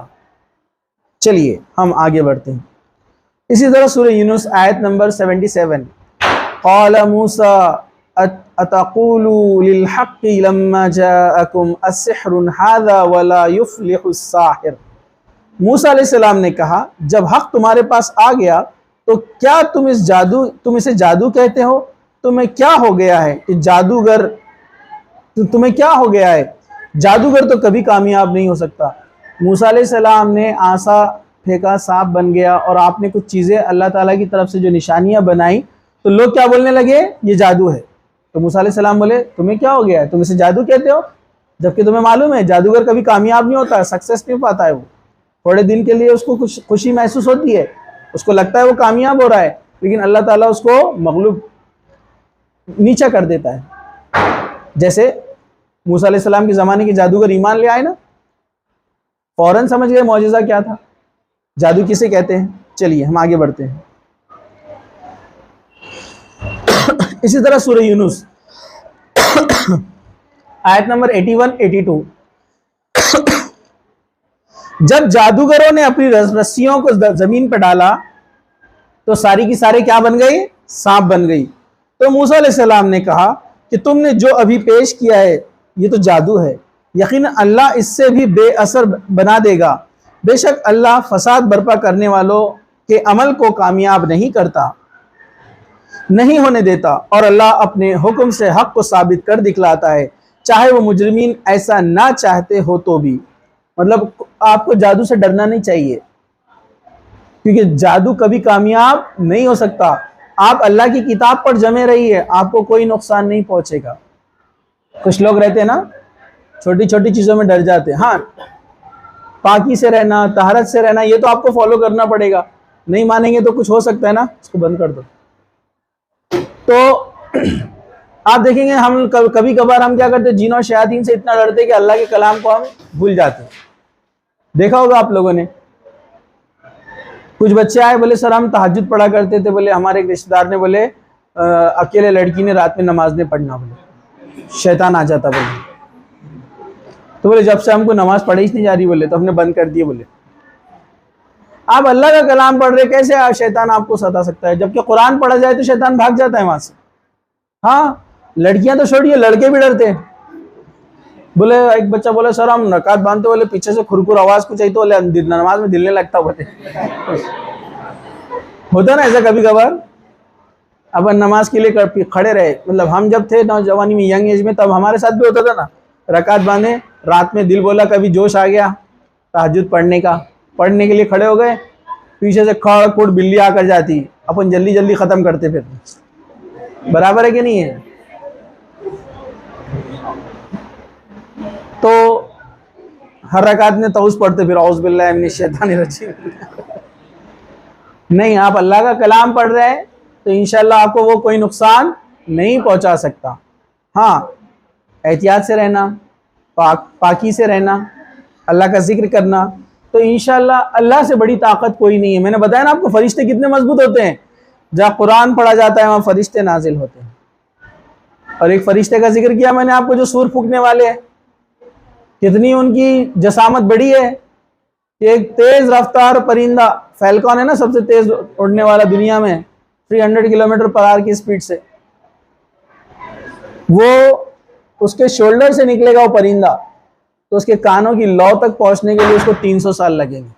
چلیے ہم آگے بڑھتے ہیں. اسی طرح سورہ یونس آیت نمبر 77، قال موسیٰ اتقولوا للحق لما جاءکم السحر هذا ولا يفلح الساحر. موسیٰ علیہ السلام نے کہا جب حق تمہارے پاس آ گیا تو کیا تم اسے جادو کہتے ہو؟ تمہیں کیا ہو گیا ہے کہ تمہیں کیا ہو گیا ہے؟ جادوگر تو کبھی کامیاب نہیں ہو سکتا. موسیٰ علیہ السلام نے عصا پھینکا، سانپ بن گیا، اور آپ نے کچھ چیزیں اللہ تعالیٰ کی طرف سے جو نشانیاں بنائیں تو لوگ کیا بولنے لگے؟ یہ جادو ہے. تو موسیٰ علیہ السلام بولے تمہیں کیا ہو گیا ہے؟ تم اسے جادو کہتے ہو؟ جبکہ تمہیں معلوم ہے جادوگر کبھی کامیاب نہیں ہوتا، سکسیس نہیں پاتا ہے. وہ تھوڑے دن کے لیے اس کو کچھ خوشی محسوس ہوتی ہے، اس کو لگتا ہے وہ کامیاب ہو رہا ہے، لیکن اللہ تعالیٰ اس کو مغلوب نیچا کر دیتا ہے. جیسے موسیٰ علیہ السلام کے زمانے کے جادوگر ایمان لے آئے نا، فوراً سمجھ گئے معجزہ کیا تھا، جادو کسے کہتے ہیں. چلیے ہم آگے بڑھتے ہیں. اسی طرح سورہ یونس آیت نمبر 81-82، جب جادوگروں نے اپنی رسیوں کو زمین پہ ڈالا تو ساری کی سارے کیا بن گئی؟ سانپ بن گئی. تو موسیٰ علیہ السلام نے کہا کہ تم نے جو ابھی پیش کیا ہے یہ تو جادو ہے، یقینا اللہ اس سے بھی بے اثر بنا دے گا. بے شک اللہ فساد برپا کرنے والوں کے عمل کو کامیاب نہیں کرتا، نہیں ہونے دیتا، اور اللہ اپنے حکم سے حق کو ثابت کر دکھلاتا ہے. چاہے وہ مجرمین ایسا نہ چاہتے ہو تو بھی. مطلب آپ کو جادو سے ڈرنا نہیں چاہیے، کیونکہ جادو کبھی کامیاب نہیں ہو سکتا. آپ اللہ کی کتاب پر جمے رہیے، آپ کو کوئی نقصان نہیں پہنچے گا. کچھ لوگ رہتے ہیں نا چھوٹی چھوٹی چیزوں میں ڈر جاتے ہیں. ہاں پاکی سے رہنا، طہارت سے رہنا، یہ تو آپ کو فالو کرنا پڑے گا. نہیں مانیں گے تو کچھ ہو سکتا ہے نا. اس کو بند کر دو. تو آپ دیکھیں گے ہم کبھی کبھار ہم کیا کرتے ہیں، جنوں اور شیاطین سے اتنا ڈرتے ہیں کہ اللہ کے کلام کو ہم بھول جاتے ہیں. دیکھا ہوگا آپ لوگوں نے. کچھ بچے آئے بولے سر ہم تہجد پڑھا کرتے تھے، بولے ہمارے ایک رشتہ دار نے بولے اکیلے لڑکی نے رات میں نماز نہیں پڑھنا، بولے شیطان آ جاتا بولے. تو بولے جب سے ہم کو نماز پڑھی نہیں جا رہی بولے تو ہم نے بند کر دیے. بولے آپ اللہ کا کلام پڑھ رہے، کیسے شیطان آپ کو ستا سکتا ہے؟ جبکہ قرآن پڑھا جائے تو شیطان بھاگ جاتا ہے وہاں سے. ہاں لڑکیاں تو چھوڑیے، لڑکے بھی ڈرتے ہیں. بولے ایک بچہ بولے سر ہم رکعت باندھتے بولے پیچھے سے کھرکھر آواز کچھ آئی تو بولے نماز میں دل نہیں لگتا. بولے ہوتا نا ایسا کبھی کبھار. اپن نماز کے لیے کھڑے رہے، مطلب ہم جب تھے نوجوانی میں، ینگ ایج میں، تب ہمارے ساتھ بھی ہوتا تھا نا. رکعت باندھے، رات میں دل بولا، کبھی جوش آ گیا تہجد پڑھنے کا، پڑھنے کے لیے کھڑے ہو گئے، پیچھے سے کھڑ کھڑ بلی آ کر جاتی، اپن جلدی جلدی ختم کرتے. پھر برابر ہے کہ نہیں ہے؟ تو ہر رکعت میں توس پڑھتے، پھر اعوذ باللہ من الشیطان الرجیم. نہیں، آپ اللہ کا کلام پڑھ رہے ہیں تو انشاءاللہ آپ کو وہ کوئی نقصان نہیں پہنچا سکتا. ہاں احتیاط سے رہنا، پاکی سے رہنا، اللہ کا ذکر کرنا، تو انشاءاللہ اللہ سے بڑی طاقت کوئی نہیں ہے. میں نے بتایا نا آپ کو فرشتے کتنے مضبوط ہوتے ہیں. جہاں قرآن پڑھا جاتا ہے وہاں فرشتے نازل ہوتے ہیں. اور ایک فرشتے کا ذکر کیا میں نے آپ کو جو سور پھونکنے والے ہیں، کتنی ان کی جسامت بڑی ہے کہ ایک تیز رفتار پرندہ، فیلکون ہے نا سب سے تیز اڑنے والا دنیا میں، 300 کلومیٹر پر آور کی سپیڈ سے، وہ اس کے شولڈر سے نکلے گا وہ پرندہ تو اس کے کانوں کی لو تک پہنچنے کے لیے اس کو 300 سال لگیں گے.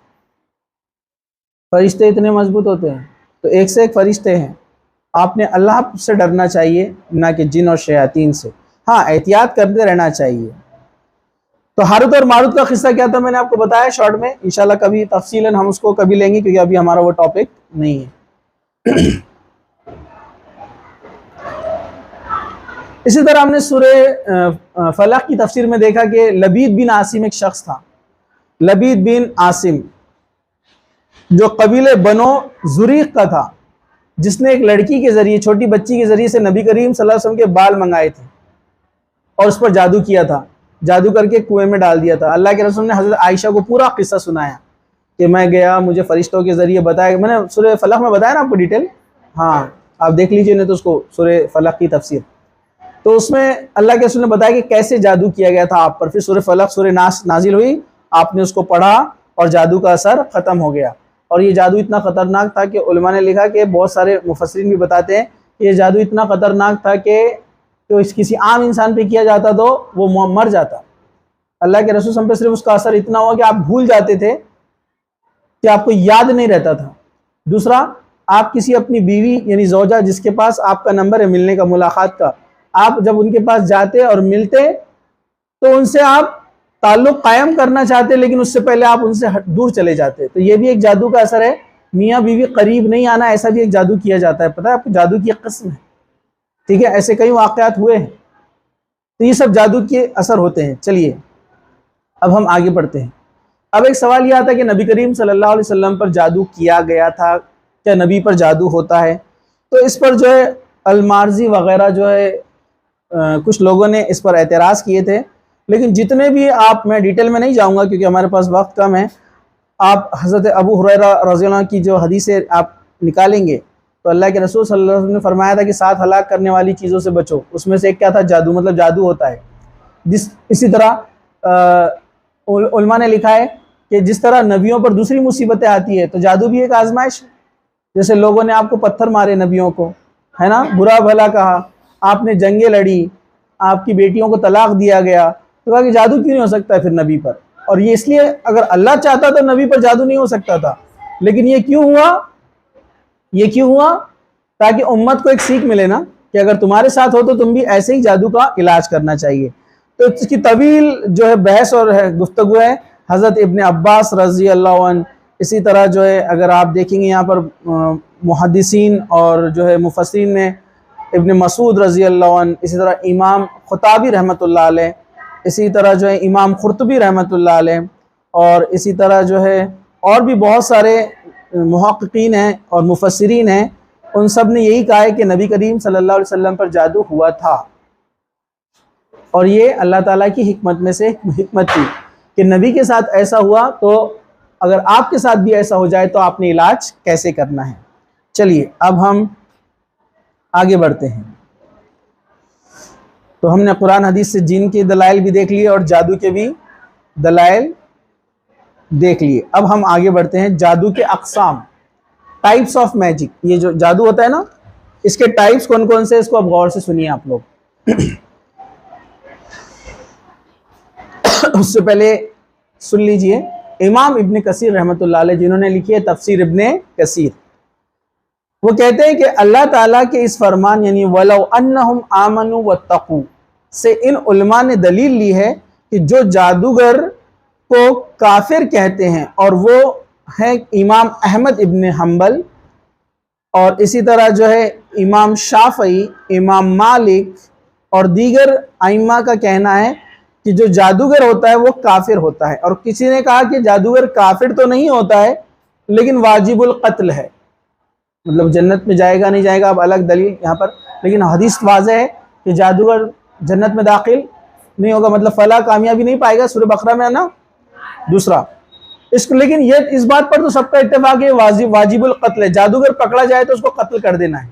فرشتے اتنے مضبوط ہوتے ہیں. تو ایک سے ایک فرشتے ہیں. آپ نے اللہ سے ڈرنا چاہیے، نہ کہ جن اور شیاطین سے. ہاں احتیاط کرتے رہنا چاہیے. تو ہاروت اور ماروت کا قصہ کیا تھا میں نے آپ کو بتایا شارٹ میں. انشاءاللہ کبھی تفصیلاً ہم اس کو کبھی لیں گے، کیونکہ ابھی ہمارا وہ ٹاپک نہیں ہے. اسی طرح ہم نے سورہ فلق کی تفسیر میں دیکھا کہ لبید بن عاصم ایک شخص تھا. لبید بن عاصم جو قبیلے بنو زریق کا تھا، جس نے ایک لڑکی کے ذریعے، چھوٹی بچی کے ذریعے سے نبی کریم صلی اللہ علیہ وسلم کے بال منگائے تھے اور اس پر جادو کیا تھا، جادو کر کے کنویں میں ڈال دیا تھا. اللہ کے رسول نے حضرت عائشہ کو پورا قصہ سنایا کہ میں گیا، مجھے فرشتوں کے ذریعے بتایا. میں نے سورہ فلق میں بتایا نا آپ کو ڈیٹیل. ہاں آپ دیکھ لیجئے نہیں تو اس کو، سورہ فلق کی تفسیر. تو اس میں اللہ کے رسول نے بتایا کہ کیسے جادو کیا گیا تھا آپ پر. پھر سورہ فلق، سورہ ناس نازل ہوئی، آپ نے اس کو پڑھا اور جادو کا اثر ختم ہو گیا. اور یہ جادو اتنا خطرناک تھا کہ علماء نے لکھا کہ بہت سارے مفسرین بھی بتاتے ہیں کہ یہ جادو اتنا خطرناک تھا کہ کسی عام انسان پہ کیا جاتا تو وہ مر جاتا. اللہ کے رسول صلی اللہ علیہ وسلم پہ صرف اس کا اثر اتنا ہوا کہ آپ بھول جاتے تھے، کہ آپ کو یاد نہیں رہتا تھا. دوسرا، آپ کسی اپنی بیوی یعنی زوجہ جس کے پاس آپ کا نمبر ہے ملنے کا، ملاقات کا، آپ جب ان کے پاس جاتے اور ملتے تو ان سے آپ تعلق قائم کرنا چاہتے، لیکن اس سے پہلے آپ ان سے دور چلے جاتے. تو یہ بھی ایک جادو کا اثر ہے. میاں بیوی قریب نہیں آنا، ایسا بھی ایک جادو کیا جاتا ہے. پتہ ہے آپ کو جادو کی ایک قسم ہے. ٹھیک ہے، ایسے کئی واقعات ہوئے ہیں. تو یہ سب جادو کے اثر ہوتے ہیں. چلیے اب ہم آگے بڑھتے ہیں. اب ایک سوال یہ آتا ہے کہ نبی کریم صلی اللہ علیہ وسلم پر جادو کیا گیا تھا، کیا نبی پر جادو ہوتا ہے؟ تو اس پر جو ہے المارزی وغیرہ جو ہے کچھ لوگوں نے اس پر اعتراض کیے تھے. لیکن جتنے بھی آپ، میں ڈیٹیل میں نہیں جاؤں گا کیونکہ ہمارے پاس وقت کم ہے. آپ حضرت ابو ہریرہ رضی اللہ عنہ کی جو حدیثیں آپ نکالیں گے تو اللہ کے رسول صلی اللہ علیہ وسلم نے فرمایا تھا کہ 7 ہلاک کرنے والی چیزوں سے بچو. اس میں سے ایک کیا تھا؟ جادو. مطلب جادو ہوتا ہے. اسی طرح علماء نے لکھا ہے کہ جس طرح نبیوں پر دوسری مصیبتیں آتی ہے تو جادو بھی ایک آزمائش ہے. جیسے لوگوں نے آپ کو پتھر مارے، نبیوں کو، ہے نا، برا بھلا کہا، آپ نے جنگیں لڑی، آپ کی بیٹیوں کو طلاق دیا گیا، تو کہا کہ جادو کیوں نہیں ہو سکتا ہے پھر نبی پر؟ اور یہ اس لیے اگر اللہ چاہتا تو نبی پر جادو نہیں ہو سکتا تھا. لیکن یہ کیوں ہوا؟ یہ کیوں ہوا؟ تاکہ امت کو ایک سیکھ ملے نا کہ اگر تمہارے ساتھ ہو تو تم بھی ایسے ہی جادو کا علاج کرنا چاہیے. تو اس کی طویل جو ہے بحث اور گفتگو ہے حضرت ابن عباس رضی اللہ عنہ. اسی طرح جو ہے اگر آپ دیکھیں گے یہاں پر محدثین اور جو ہے مفسرین میں ابن مسعود رضی اللہ عنہ، اسی طرح امام خطابی رحمۃ اللہ علیہ، اسی طرح جو ہے امام قرطبی رحمۃ اللہ علیہ، اور اسی طرح جو ہے اور بھی بہت سارے محققین ہیں اور مفسرین ہیں، ان سب نے یہی کہا ہے کہ نبی کریم صلی اللہ علیہ وسلم پر جادو ہوا تھا. اور یہ اللہ تعالیٰ کی حکمت میں سے حکمت تھی کہ نبی کے ساتھ ایسا ہوا، تو اگر آپ کے ساتھ بھی ایسا ہو جائے تو آپ نے علاج کیسے کرنا ہے. چلیے اب ہم آگے بڑھتے ہیں. تو ہم نے قرآن حدیث سے جن کے دلائل بھی دیکھ لیے اور جادو کے بھی دلائل دیکھ لیے. اب ہم آگے بڑھتے ہیں جادو کے اقسام، ٹائپس آف میجک. یہ جو جادو ہوتا ہے نا، اس کے ٹائپس کون کون سے، اس کو اب غور سے سنیے آپ لوگ. اس سے پہلے سن لیجئے امام ابن کثیر رحمۃ اللہ علیہ، جنہوں نے لکھی ہے تفسیر ابن کثیر، وہ کہتے ہیں کہ اللہ تعالیٰ کے اس فرمان یعنی وَلَوْ أَنَّهُمْ آمَنُوا وَاتَّقُوا سے ان علماء نے دلیل لی ہے کہ جو جادوگر کو کافر کہتے ہیں اور وہ ہیں امام احمد ابن حنبل، اور اسی طرح جو ہے امام شافعی، امام مالک اور دیگر ائمہ کا کہنا ہے کہ جو جادوگر ہوتا ہے وہ کافر ہوتا ہے. اور کسی نے کہا کہ جادوگر کافر تو نہیں ہوتا ہے لیکن واجب القتل ہے، مطلب جنت میں جائے گا نہیں جائے گا اب الگ دلیل یہاں پر، لیکن حدیث واضح ہے کہ جادوگر جنت میں داخل نہیں ہوگا، مطلب فلاح کامیابی نہیں پائے گا، سورہ بقرہ میں ہے نا دوسرا. لیکن یہ اس بات پر تو سب کا اتفاق ہے واجب القتل ہے، جادوگر پکڑا جائے تو اس کو قتل کر دینا ہے.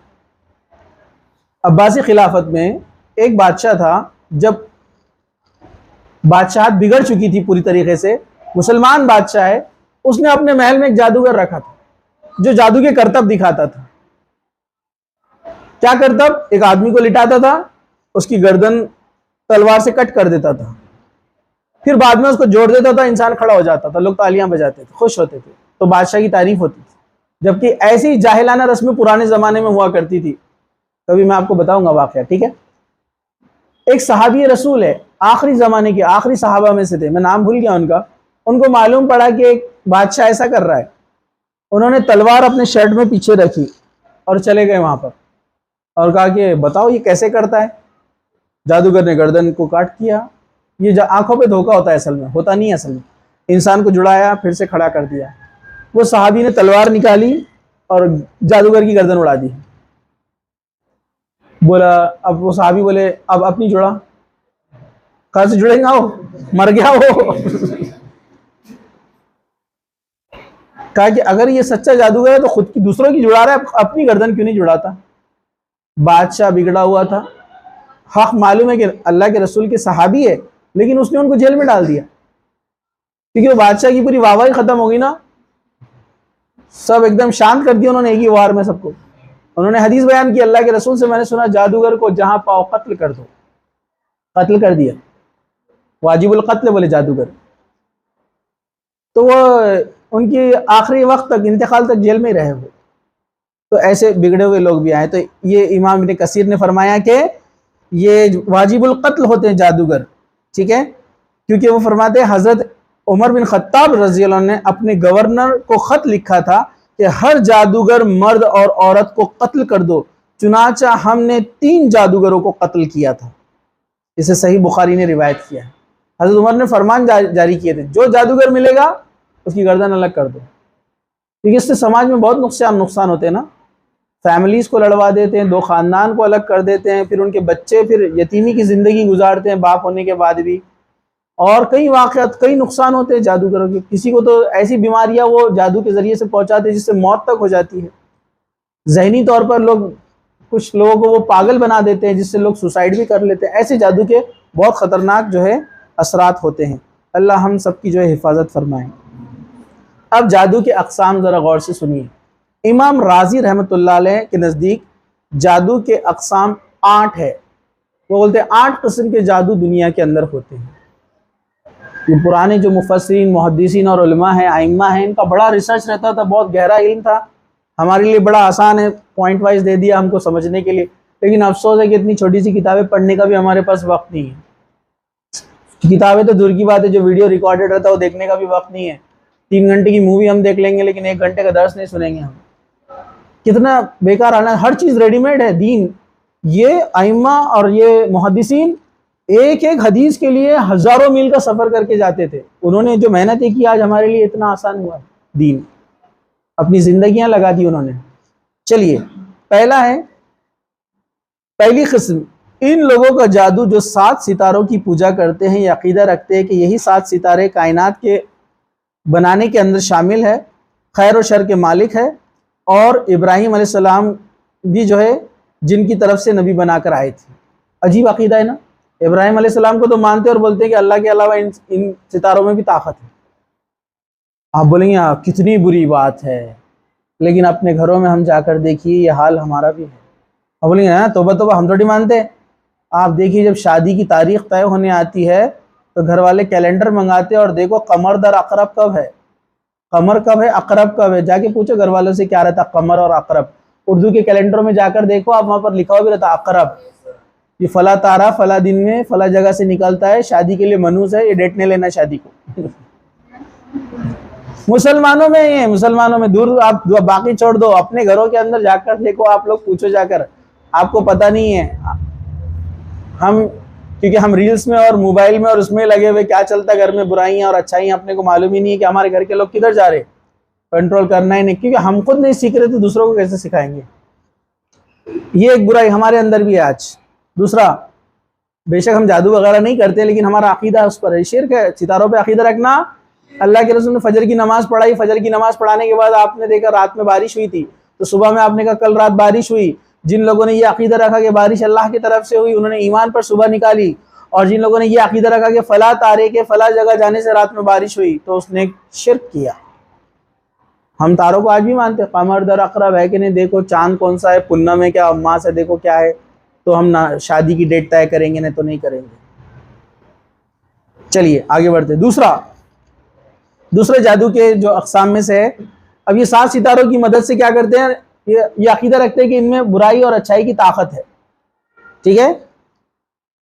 عباسی خلافت میں ایک بادشاہ تھا، جب بادشاہت بگڑ چکی تھی پوری طریقے سے، مسلمان بادشاہ ہے، اس نے اپنے محل میں ایک جادوگر رکھا تھا جو جادو کے کرتب دکھاتا تھا. کیا کرتب؟ ایک آدمی کو لٹاتا تھا، اس کی گردن تلوار سے کٹ کر دیتا تھا، پھر بعد میں اس کو جوڑ دیتا تھا، انسان کھڑا ہو جاتا تھا، لوگ تالیاں بجاتے تھے، خوش ہوتے تھے، تو بادشاہ کی تعریف ہوتی تھی. جبکہ ایسی جاہلانہ رسمیں پرانے زمانے میں ہوا کرتی تھی. کبھی میں آپ کو بتاؤں گا واقعہ، ٹھیک ہے. ایک صحابی رسول ہے، آخری زمانے کے آخری صحابہ میں سے تھے، میں نام بھول گیا ان کا. ان کو معلوم پڑا کہ ایک بادشاہ ایسا کر رہا ہے، انہوں نے تلوار اپنے شرٹ میں پیچھے رکھی اور چلے گئے وہاں پر اور کہا کہ بتاؤ یہ کیسے کرتا ہے. جادوگر نے گردن کو کاٹ کیا. یہ آنکھوں پہ دھوکا ہوتا ہے، اصل میں ہوتا نہیں ہے. اصل میں انسان کو جڑایا پھر سے کھڑا کر دیا. وہ صحابی نے تلوار نکالی اور جادوگر کی گردن اڑا دی. بولا، اب وہ صحابی بولے اب اپنی جڑا. کہاں سے جڑیں گا، وہ مر گیا. وہ کہا کہ اگر یہ سچا جادوگر ہے تو خود کی دوسروں کی جڑا رہا ہے، اپنی گردن کیوں نہیں جڑاتا. بادشاہ بگڑا ہوا تھا، حق معلوم ہے کہ اللہ کے رسول کے صحابی ہے، لیکن اس نے ان کو جیل میں ڈال دیا کیونکہ وہ بادشاہ کی پوری واہ واہی ختم ہو گئی نا. سب ایک دم شانت کر دیا انہوں نے ایک ہی وار میں سب کو. انہوں نے حدیث بیان کی اللہ کے رسول سے، میں نے سنا جادوگر کو جہاں پاؤ قتل کر دو. قتل کر دیا، واجب القتل بولے جادوگر. تو وہ ان کی آخری وقت تک، انتقال تک جیل میں ہی رہے ہوئے. تو ایسے بگڑے ہوئے لوگ بھی آئے. تو یہ امام ابن کثیر نے فرمایا کہ یہ واجب القتل ہوتے ہیں جادوگر، ٹھیک ہے. کیونکہ وہ فرماتے ہیں حضرت عمر بن خطاب رضی اللہ عنہ نے اپنے گورنر کو خط لکھا تھا کہ ہر جادوگر مرد اور عورت کو قتل کر دو، چنانچہ ہم نے 3 جادوگروں کو قتل کیا تھا. اسے صحیح بخاری نے روایت کیا ہے. حضرت عمر نے فرمان جاری کیے تھے جو جادوگر ملے گا اس کی گردن الگ کر دو. کیونکہ اس سے سماج میں بہت نقصان ہوتے ہیں نا. فیملیز کو لڑوا دیتے ہیں، 2 خاندان کو الگ کر دیتے ہیں، پھر ان کے بچے پھر یتیمی کی زندگی گزارتے ہیں باپ ہونے کے بعد بھی. اور کئی واقعات، کئی نقصان ہوتے ہیں جادوگروں کے. کسی کو تو ایسی بیماریاں وہ جادو کے ذریعے سے پہنچاتے ہیں جس سے موت تک ہو جاتی ہے. ذہنی طور پر کچھ لوگوں کو وہ پاگل بنا دیتے ہیں جس سے لوگ سوسائڈ بھی کر لیتے ہیں. ایسے جادو کے بہت خطرناک جو ہے اثرات ہوتے ہیں. اللہ ہم سب کی جو ہے حفاظت فرمائیں. اب جادو کے اقسام ذرا غور سے سنیے. امام رازی رحمۃ اللہ علیہ کے نزدیک جادو کے اقسام 8 ہے. وہ بولتے ہیں 8 قسم کے جادو دنیا کے اندر ہوتے ہیں. یہ پرانے جو مفسرین، محدثین اور علماء ہیں، ائمہ ہیں، ان کا بڑا ریسرچ رہتا تھا، بہت گہرا علم تھا. ہمارے لیے بڑا آسان ہے، پوائنٹ وائز دے دیا ہم کو سمجھنے کے لیے. لیکن افسوس ہے کہ اتنی چھوٹی سی کتابیں پڑھنے کا بھی ہمارے پاس وقت نہیں ہے. کتابیں تو دور کی بات ہے، جو ویڈیو ریکارڈڈ رہتا ہے وہ دیکھنے کا بھی وقت نہیں ہے. 3 گھنٹے کی مووی ہم دیکھ لیں گے لیکن 1 گھنٹے کا درس نہیں سنیں گے ہم. کتنا بیکار حالت، ہر چیز ریڈی میڈ ہے. دین، یہ ائمہ اور یہ محدثین ایک ایک حدیث کے لیے ہزاروں میل کا سفر کر کے جاتے تھے. انہوں نے جو محنتیں کی آج ہمارے لیے اتنا آسان ہوا. دین، اپنی زندگیاں لگا دی انہوں نے. چلیے، پہلی قسم، ان لوگوں کا جادو جو 7 ستاروں کی پوجا کرتے ہیں، یہ عقیدہ رکھتے ہیں کہ یہی 7 ستارے کائنات کے بنانے کے اندر شامل ہے، خیر و شر کے مالک ہے، اور ابراہیم علیہ السلام بھی جو ہے جن کی طرف سے نبی بنا کر آئے تھے. عجیب عقیدہ ہے نا. ابراہیم علیہ السلام کو تو مانتے اور بولتے ہیں کہ اللہ کے علاوہ ان ستاروں میں بھی طاقت ہے. آپ بولیں گے کتنی بری بات ہے، لیکن اپنے گھروں میں ہم جا کر دیکھیے یہ حال ہمارا بھی ہے. آپ بولیں گے توبہ توبہ، ہم تھوڑی مانتے. آپ دیکھیے جب شادی کی تاریخ طے ہونے آتی ہے تو گھر والے کیلنڈر منگاتے اور دیکھو قمر در اقرب کب ہے، قمر کب ہے، اقرب کب ہے. جا کے پوچھو گھر والوں سے کیا رہتا قمر اور اقرب. اردو کے کیلنڈروں میں جا کر دیکھو آپ، وہاں پر لکھا ہوا بھی رہتا اقرب. یہ فلاں تارہ فلاں دن میں فلاں جگہ سے نکلتا ہے، شادی کے لیے منوس ہے، یہ ڈیٹ نہیں لینا شادی کو. مسلمانوں میں یہ، مسلمانوں میں دور، آپ باقی چھوڑ دو، اپنے گھروں کے اندر جا کر دیکھو. آپ لوگ پوچھو جا کر، آپ کو پتہ نہیں ہے. کیونکہ ہم ریلز میں اور موبائل میں اور اس میں لگے ہوئے، کیا چلتا ہے گھر میں، برائیاں اور اچھائیاں اپنے کو معلوم ہی نہیں ہے کہ ہمارے گھر کے لوگ کدھر جا رہے. کنٹرول کرنا ہی نہیں، کیونکہ ہم خود نہیں سیکھ رہے تو دوسروں کو کیسے سکھائیں گے. یہ ایک برائی ہمارے اندر بھی ہے آج. دوسرا، بے شک ہم جادو وغیرہ نہیں کرتے لیکن ہمارا عقیدہ اس پر ہے. شرک ہے ستاروں پہ عقیدہ رکھنا. اللہ کے رسول نے فجر کی نماز پڑھائی، فجر کی نماز پڑھانے کے بعد آپ نے دیکھا رات میں بارش ہوئی تھی، تو صبح میں آپ نے کہا کل رات بارش ہوئی. جن لوگوں نے یہ عقیدہ رکھا کہ بارش اللہ کی طرف سے ہوئی، انہوں نے ایمان پر صبح نکالی. اور جن لوگوں نے یہ عقیدہ رکھا کہ فلاں تارے کے فلاں جگہ جانے سے رات میں بارش ہوئی، تو اس نے شرک کیا. ہم تاروں کو آج بھی مانتے ہیں، قمر در اقرب ہے کہ نہیں، دیکھو چاند کون سا ہے، پنم ہے کیا، اماس ہے، دیکھو کیا ہے، تو ہم شادی کی ڈیٹ طے کریں گے، نہیں تو نہیں کریں گے. چلیے آگے بڑھتے. دوسرے جادو کے جو اقسام میں سے ہے، اب یہ 7 ستاروں کی مدد سے کیا کرتے ہیں، یہ عقیدہ رکھتے ہیں کہ ان میں برائی اور اچھائی کی طاقت ہے. ٹھیک ہے،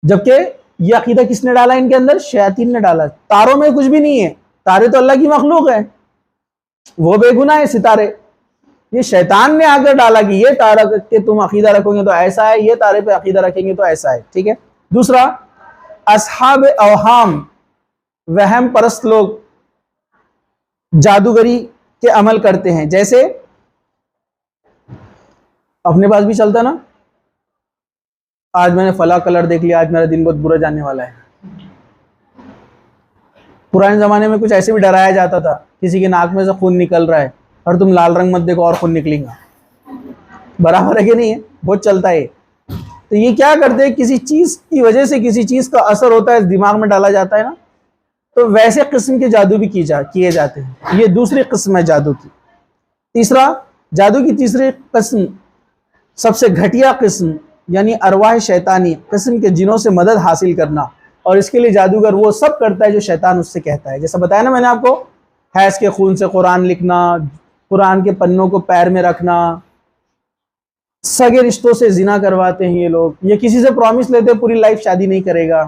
جبکہ یہ عقیدہ کس نے ڈالا ان کے اندر؟ شیاطین نے ڈالا. تاروں میں کچھ بھی نہیں ہے، تارے تو اللہ کی مخلوق ہے، وہ بے گناہ ہے ستارے. یہ شیطان نے آ کر ڈالا کہ یہ تارہ کہ تم عقیدہ رکھو گے تو ایسا ہے، یہ تارے پہ عقیدہ رکھیں گے تو ایسا ہے. ٹھیک ہے. دوسرا، اصحاب اوہام، وہم پرست لوگ جادوگری کے عمل کرتے ہیں. جیسے اپنے پاس بھی چلتا نا، آج میں نے فلاں کلر دیکھ لیا، آج میرا دن بہت برا جانے والا ہے. پرانے زمانے میں کچھ ایسے بھی ڈرایا جاتا تھا، کسی کے ناک میں سے خون نکل رہا ہے اور تم لال رنگ مت دیکھو اور خون نکلیں گا. برابر ہے کہ نہیں ہے؟ بہت چلتا ہے. تو یہ کیا کرتے ہیں، کسی چیز کی وجہ سے کسی چیز کا اثر ہوتا ہے، دماغ میں ڈالا جاتا ہے نا، تو ویسے قسم کے جادو بھی کیے جاتے ہیں. یہ دوسری قسم ہے جادو کی. تیسرا، جادو کی تیسری قسم، سب سے گھٹیا قسم، یعنی ارواح شیطانی قسم کے جنوں سے مدد حاصل کرنا. اور اس کے لیے جادوگر وہ سب کرتا ہے جو شیطان اس سے کہتا ہے. جیسا بتایا نا میں نے آپ کو، حیض کے خون سے قرآن لکھنا، قرآن کے پنوں کو پیر میں رکھنا، سگے رشتوں سے زنا کرواتے ہیں یہ لوگ. یہ کسی سے پرومس لیتے ہیں پوری لائف شادی نہیں کرے گا.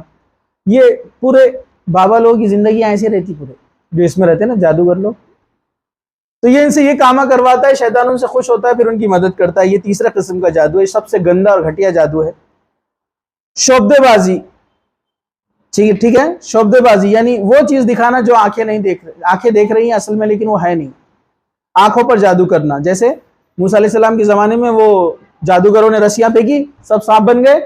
یہ پورے بابا لوگوں کی زندگیاں ایسے رہتی، پورے جو اس میں رہتے ہیں نا جادوگر لوگ. تو یہ ان سے یہ کامہ کرواتا ہے، شیطان ان سے خوش ہوتا ہے، پھر ان کی مدد کرتا ہے. یہ تیسرا قسم کا جادو ہے، سب سے گندا اور گھٹیا جادو ہے. شعبدے بازی. ٹھیک ہے، شعبدے بازی یعنی وہ چیز دکھانا جو آنکھیں دیکھ رہی ہیں اصل میں لیکن وہ ہے نہیں. آنکھوں پر جادو کرنا. جیسے موسیٰ علیہ السلام کے زمانے میں وہ جادوگروں نے رسیاں پھینکی، سب سانپ بن گئے.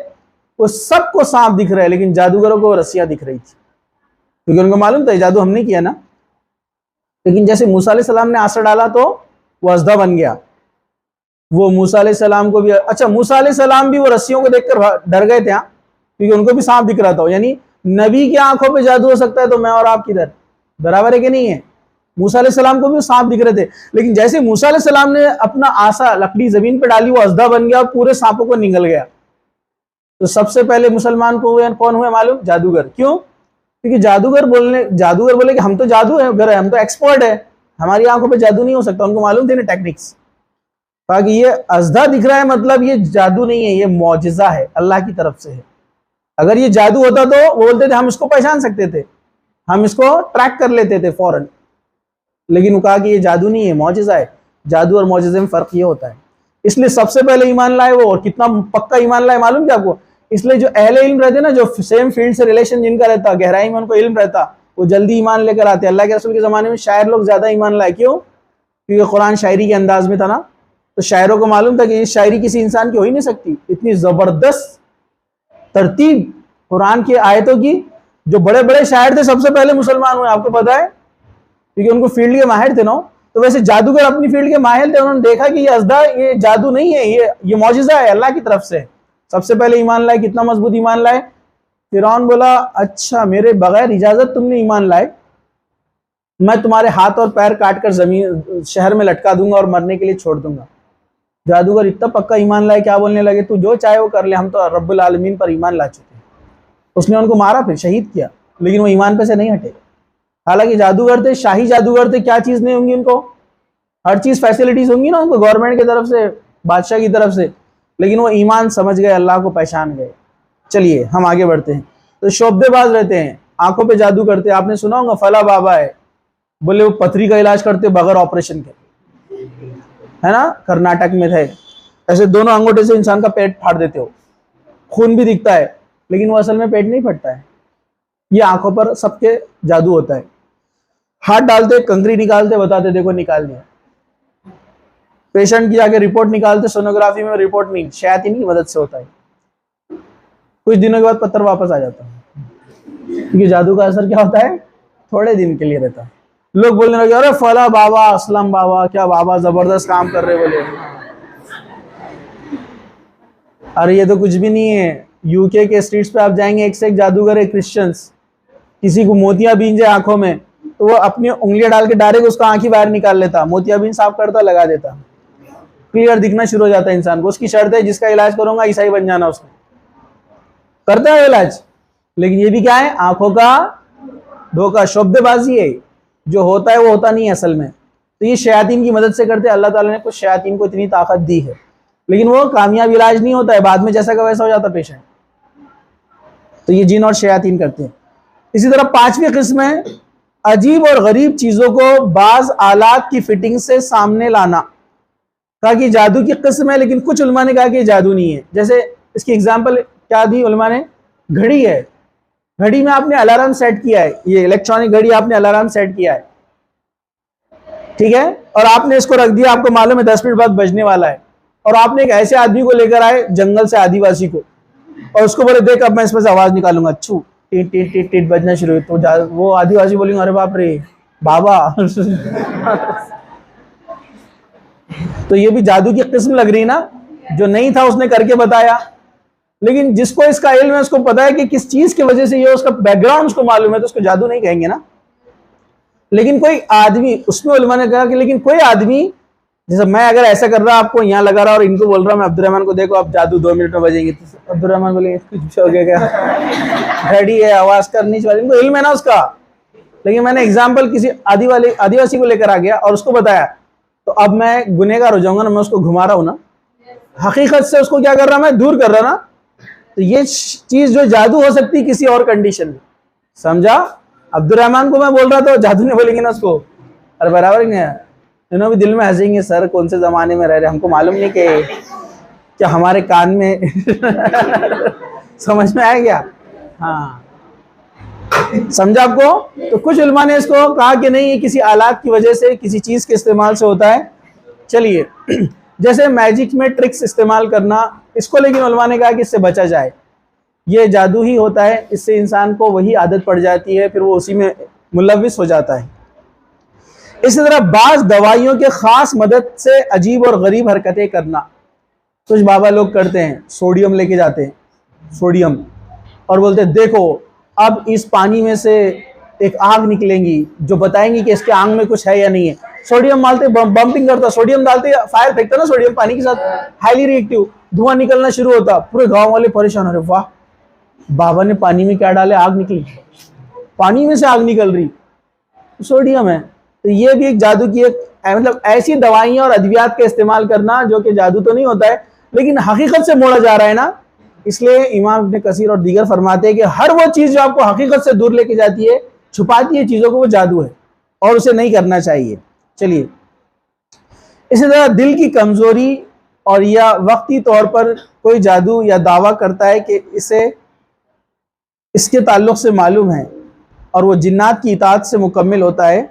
وہ سب کو سانپ دکھ رہے لیکن جادوگروں کو رسیاں دکھ رہی تھی، کیونکہ ان کو معلوم تھا جادو ہم نے کیا نا. لیکن جیسے موسیٰ علیہ السلام نے آسا ڈالا تو وہ اژدھا بن گیا. وہ موسیٰ علیہ السلام کو بھی، اچھا موسیٰ علیہ السلام بھی وہ رسیوں کو دیکھ کر ڈر گئے تھے، کیونکہ ان کو بھی سانپ دکھ رہا تھا. یعنی نبی کی آنکھوں پہ جادو ہو سکتا ہے تو میں اور آپ کدھر؟ برابر ہے کہ نہیں ہے؟ موسیٰ علیہ السلام کو بھی سانپ دکھ رہے تھے، لیکن جیسے موسیٰ علیہ السلام نے اپنا آسا لکڑی زمین پہ ڈالی، وہ اژدھا بن گیا، پورے سانپوں کو نگل گیا. تو سب سے پہلے مسلمان کو کون ہوئے معلوم؟ جادوگر. کیوں؟ کیونکہ جادوگر بولے کہ ہم تو جادو ہے، ہم تو ایکسپرٹ ہے، ہماری آنکھوں پہ جادو نہیں ہو سکتا. ان کو معلوم تھے نا ٹیکنکس. کہا کہ یہ اژدھا دکھ رہا ہے مطلب یہ جادو نہیں ہے، یہ معجزہ ہے، اللہ کی طرف سے ہے. اگر یہ جادو ہوتا تو وہ بولتے تھے ہم اس کو پہچان سکتے تھے، ہم اس کو ٹریک کر لیتے تھے فوراً، لیکن وہ کہا کہ یہ جادو نہیں ہے، معجزہ ہے. جادو اور معجزے میں فرق یہ ہوتا ہے. اس لیے سب سے پہلے ایمان لائے وہ، اور کتنا پکا ایمان لائے معلوم کیا آپ کو؟ اس لیے جو اہل علم رہتے نا، جو سیم فیلڈ سے ریلیشن جن کا رہتا، گہرائی میں ان کو علم رہتا، وہ جلدی ایمان لے کر آتے. اللہ کے رسول کے زمانے میں شاعر لوگ زیادہ ایمان لائے. کیوں؟ کیونکہ قرآن شاعری کے انداز میں تھا نا، تو شاعروں کو معلوم تھا کہ یہ شاعری کسی انسان کی ہو ہی نہیں سکتی. اتنی زبردست ترتیب قرآن کی آیتوں کی. جو بڑے بڑے شاعر تھے سب سے پہلے مسلمان ہوئے، آپ کو پتا ہے، کیونکہ ان کو فیلڈ کے ماہر تھے نا. تو ویسے جادوگر اپنی فیلڈ کے ماہر تھے، انہوں نے دیکھا کہ یہ ازدا، یہ جادو نہیں ہے، یہ معجزہ ہے اللہ کی طرف سے. سب سے پہلے ایمان لائے. کتنا مضبوط ایمان لائے. فرعون بولا اچھا میرے بغیر اجازت تم نے ایمان لائے، میں تمہارے ہاتھ اور پیر کاٹ کر زمین شہر میں لٹکا دوں گا اور مرنے کے لیے چھوڑ دوں گا. جادوگر اتنا پکا ایمان لائے، کیا بولنے لگے، تو جو چاہے وہ کر لے، ہم تو رب العالمین پر ایمان لا چکے ہیں. اس نے ان کو مارا، پھر شہید کیا، لیکن وہ ایمان پہ سے نہیں ہٹے. حالانکہ جادوگر تھے، شاہی جادوگر تھے، کیا چیز نہیں ہوں گی ان کو، ہر چیز فیسلٹیز ہوں گی نا ان کو گورنمنٹ کی طرف سے، بادشاہ کی طرف سے، لیکن وہ ایمان سمجھ گئے، اللہ کو پہچان گئے. چلیے ہم آگے بڑھتے ہیں. تو شعبدے باز رہتے ہیں، آنکھوں پہ جادو کرتے ہیں. آپ نے سنا ہوگا فلا بابا ہے، بولے وہ پتھری کا علاج کرتے بغیر آپریشن کے، ہے نا، کرناٹک میں تھے. ایسے دونوں انگوٹھے سے انسان کا پیٹ پھاڑ دیتے ہو، خون بھی دکھتا ہے، لیکن وہ اصل میں پیٹ نہیں پھٹتا ہے. یہ آنکھوں پر سب کے جادو ہوتا ہے. ہاتھ ڈالتے، کنکری نکالتے، بتاتے دیکھو نکال دیا. پیشنٹ کی آگے رپورٹ نکالتے، سونوگرافی میں رپورٹ نہیں، شیاطین کی مدد سے ہوتا ہے. کچھ دنوں کے بعد پتھر واپس آ جاتا ہے، کیونکہ جادو کا اثر کیا ہوتا ہے، تھوڑے دن کے لیے رہتا ہے. لوگ بولنے لگے ارے فلا بابا، اسلم بابا، کیا بابا زبردست کام کر رہے. بولے ارے یہ تو کچھ بھی نہیں ہے. یو کے اسٹریٹس پہ آپ جائیں گے، ایک سے ایک جادوگر ہے کرسچنس. کسی کو موتیاں بین جائے آنکھوں میں تو وہ اپنی انگلیاں ڈال کے ڈائریکٹ اس کا آنکھ ہی باہر نکال لیتا، موتیا بین صاف کرتا، لگا دیتا، کلیئر دکھنا شروع ہو جاتا ہے انسان کو. اس کی شرط ہے جس کا علاج کروں گا عیسائی بن جانا. اس میں کرتا ہے علاج، لیکن یہ بھی کیا ہے، آنکھوں کا دھوکہ، شعبدے بازی ہے. جو ہوتا ہے وہ ہوتا نہیں ہے اصل میں. تو یہ شیاطین کی مدد سے کرتے. اللہ تعالیٰ نے کچھ شیاطین کو اتنی طاقت دی ہے، لیکن وہ کامیاب علاج نہیں ہوتا ہے، بعد میں جیسا کا ویسا ہو جاتا پیشنٹ. تو یہ جن اور شیاطین کرتے ہیں. اسی طرح پانچویں قسم ہے عجیب اور غریب چیزوں کو بعض آلات کی فٹنگ سے سامنے لانا. کہا کہ جادو کی قسم ہے، لیکن کچھ علماء نے کہا کہ یہ جادو نہیں ہے. جیسے اس کی اگزامپل کیا دی علماء نے، گھڑی ہے. گھڑی میں آپ نے الارم سیٹ کیا ہے، یہ الیکٹرانک گھڑی آپ نے الارم سیٹ کیا ہے، ٹھیک ہے، اور آپ نے اس کو رکھ دیا، آپ کو معلوم ہے 10 منٹ بعد بجنے والا ہے. اور آپ نے ایک ایسے آدمی کو لے کر آئے جنگل سے، آدی واسی کو، اور اس کو بولے دیکھ اب میں اس میں سے آواز نکالوں گا، اچھو ٹیٹ ٹیٹ ٹیٹ ٹیٹ بجنا شروع. تو وہ آدی واسی بولیں گے ارے باپ رے بابا. تو یہ بھی جادو کی قسم لگ رہی نا، جو نہیں تھا اس نے کر کے بتایا. لیکن جس کو اس کا علم ہے، اس کو پتا ہے کہ کس چیز کی وجہ سے یہ، اس کا بیک گراؤنڈ اس کو معلوم ہے، تو اس کو جادو نہیں کہیں گے نا. لیکن کوئی آدمی، اس میں علماء نے کہا کہ لیکن کوئی آدمی، جیسے میں اگر ایسا کر رہا آپ کو یہاں لگا رہا اور ان کو بول رہا میں عبد الرحمن کو دیکھو اب جادو 2 منٹ میں بجیں گے، تو عبد الرحمن بولیں گے کچھ ہو گیا کیا، گھڑی ہے آواز کرنی چاہیے، ان کو علم ہے نا اس کا. لیکن میں نے اگزامپل کسی آدیواسی کو لے کر آ گیا اور اس کو بتایا، تو اب میں گنہگار ہو جاؤں گا نا، میں اس کو گھما رہا ہوں نا، حقیقت سے اس کو کیا کر رہا میں، دور کر رہا نا. تو یہ چیز جو جادو ہو سکتی کسی اور کنڈیشن میں، سمجھا. عبد الرحمن کو میں بول رہا تھا، جادو نہیں بولیں گے نا اس کو، ارے برابر نہیں ہے. انہوں بھی دل میں ہنسیں گے، سر کون سے زمانے میں رہ رہے، ہم کو معلوم نہیں کہ کیا ہمارے کان میں سمجھ میں آئے گیا. ہاں سمجھا آپ کو. تو کچھ علماء نے اس کو کہا کہ نہیں، یہ کسی آلات کی وجہ سے، کسی چیز کے استعمال سے ہوتا ہے. چلیے جیسے میجک میں ٹرکس استعمال کرنا، اس کو لیکن علماء نے کہا کہ اس سے بچا جائے، یہ جادو ہی ہوتا ہے، اس سے انسان کو وہی عادت پڑ جاتی ہے، پھر وہ اسی میں ملوث ہو جاتا ہے. اسی طرح بعض دوائیوں کے خاص مدد سے عجیب اور غریب حرکتیں کرنا. کچھ بابا لوگ کرتے ہیں، سوڈیم لے کے جاتے ہیں، سوڈیم، اور بولتے ہیں دیکھو اب اس پانی میں سے ایک آگ نکلیں گی جو بتائیں گی کہ اس کے آگ میں کچھ ہے یا نہیں ہے. سوڈیم ڈالتے، بمپنگ کرتا، سوڈیم ڈالتے، فائر پھینکتا نا سوڈیم پانی کے ساتھ، ہائیلی ری ایکٹیو، دھواں نکلنا شروع ہوتا. پورے گاؤں والے پریشان ہو رہے، واہ بابا نے پانی میں کیا ڈالے، آگ نکلی، پانی میں سے آگ نکل رہی، سوڈیم ہے. تو یہ بھی ایک جادو کی ایک، مطلب ایسی دوائیاں اور ادویات کا استعمال کرنا جو کہ جادو تو نہیں ہوتا ہے، لیکن حقیقت سے موڑا جا رہا ہے نا، اس لیے امام ابن کثیر اور دیگر فرماتے ہیں کہ ہر وہ چیز جو آپ کو حقیقت سے دور لے کے جاتی ہے، چھپاتی ہے چیزوں کو، وہ جادو ہے اور اسے نہیں کرنا چاہیے۔ چلیے، اسی طرح دل کی کمزوری اور یا وقتی طور پر کوئی جادو یا دعویٰ کرتا ہے کہ اسے اس کے تعلق سے معلوم ہے اور وہ جنات کی اطاعت سے مکمل ہوتا ہے،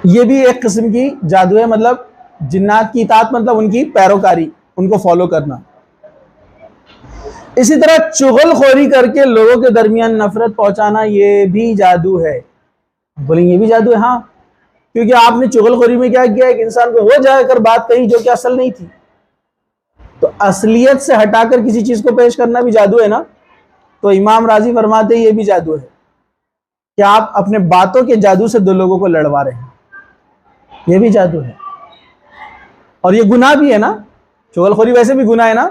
یہ بھی ایک قسم کی جادو ہے۔ مطلب جنات کی اطاعت مطلب ان کی پیروکاری، ان کو فالو کرنا۔ اسی طرح چغل خوری کر کے لوگوں کے درمیان نفرت پہنچانا، یہ بھی جادو ہے۔ بولیں یہ بھی جادو ہے؟ ہاں، کیونکہ آپ نے چغل خوری میں کیا کیا، ایک انسان کو وہ جا کر بات کہی جو کہ اصل نہیں تھی۔ تو اصلیت سے ہٹا کر کسی چیز کو پیش کرنا بھی جادو ہے نا۔ تو امام راضی فرماتے ہیں یہ بھی جادو ہے کہ آپ اپنے باتوں کے جادو سے دو لوگوں کو لڑوا رہے ہیں، یہ بھی جادو ہے۔ اور یہ گناہ بھی ہے نا، چغل خوری ویسے بھی گناہ ہے نا۔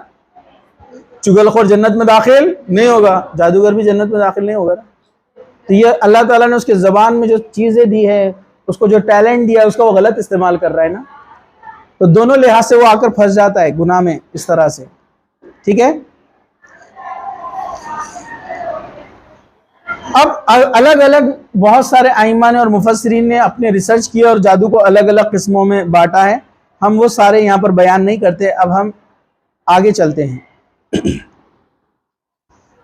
چغل خور جنت میں داخل نہیں ہوگا، جادوگر بھی جنت میں داخل نہیں ہوگا۔ تو یہ اللہ تعالیٰ نے اس کے زبان میں جو چیزیں دی ہے، اس کو جو ٹیلنٹ دیا ہے، اس کا وہ غلط استعمال کر رہا ہے نا۔ تو دونوں لحاظ سے وہ آ کر پھنس جاتا ہے گناہ میں اس طرح سے، ٹھیک ہے۔ اب الگ الگ بہت سارے ائمہ نے اور مفسرین نے اپنے ریسرچ کیا اور جادو کو الگ الگ قسموں میں بانٹا ہے، ہم وہ سارے یہاں پر بیان نہیں کرتے۔ اب ہم آگے چلتے ہیں۔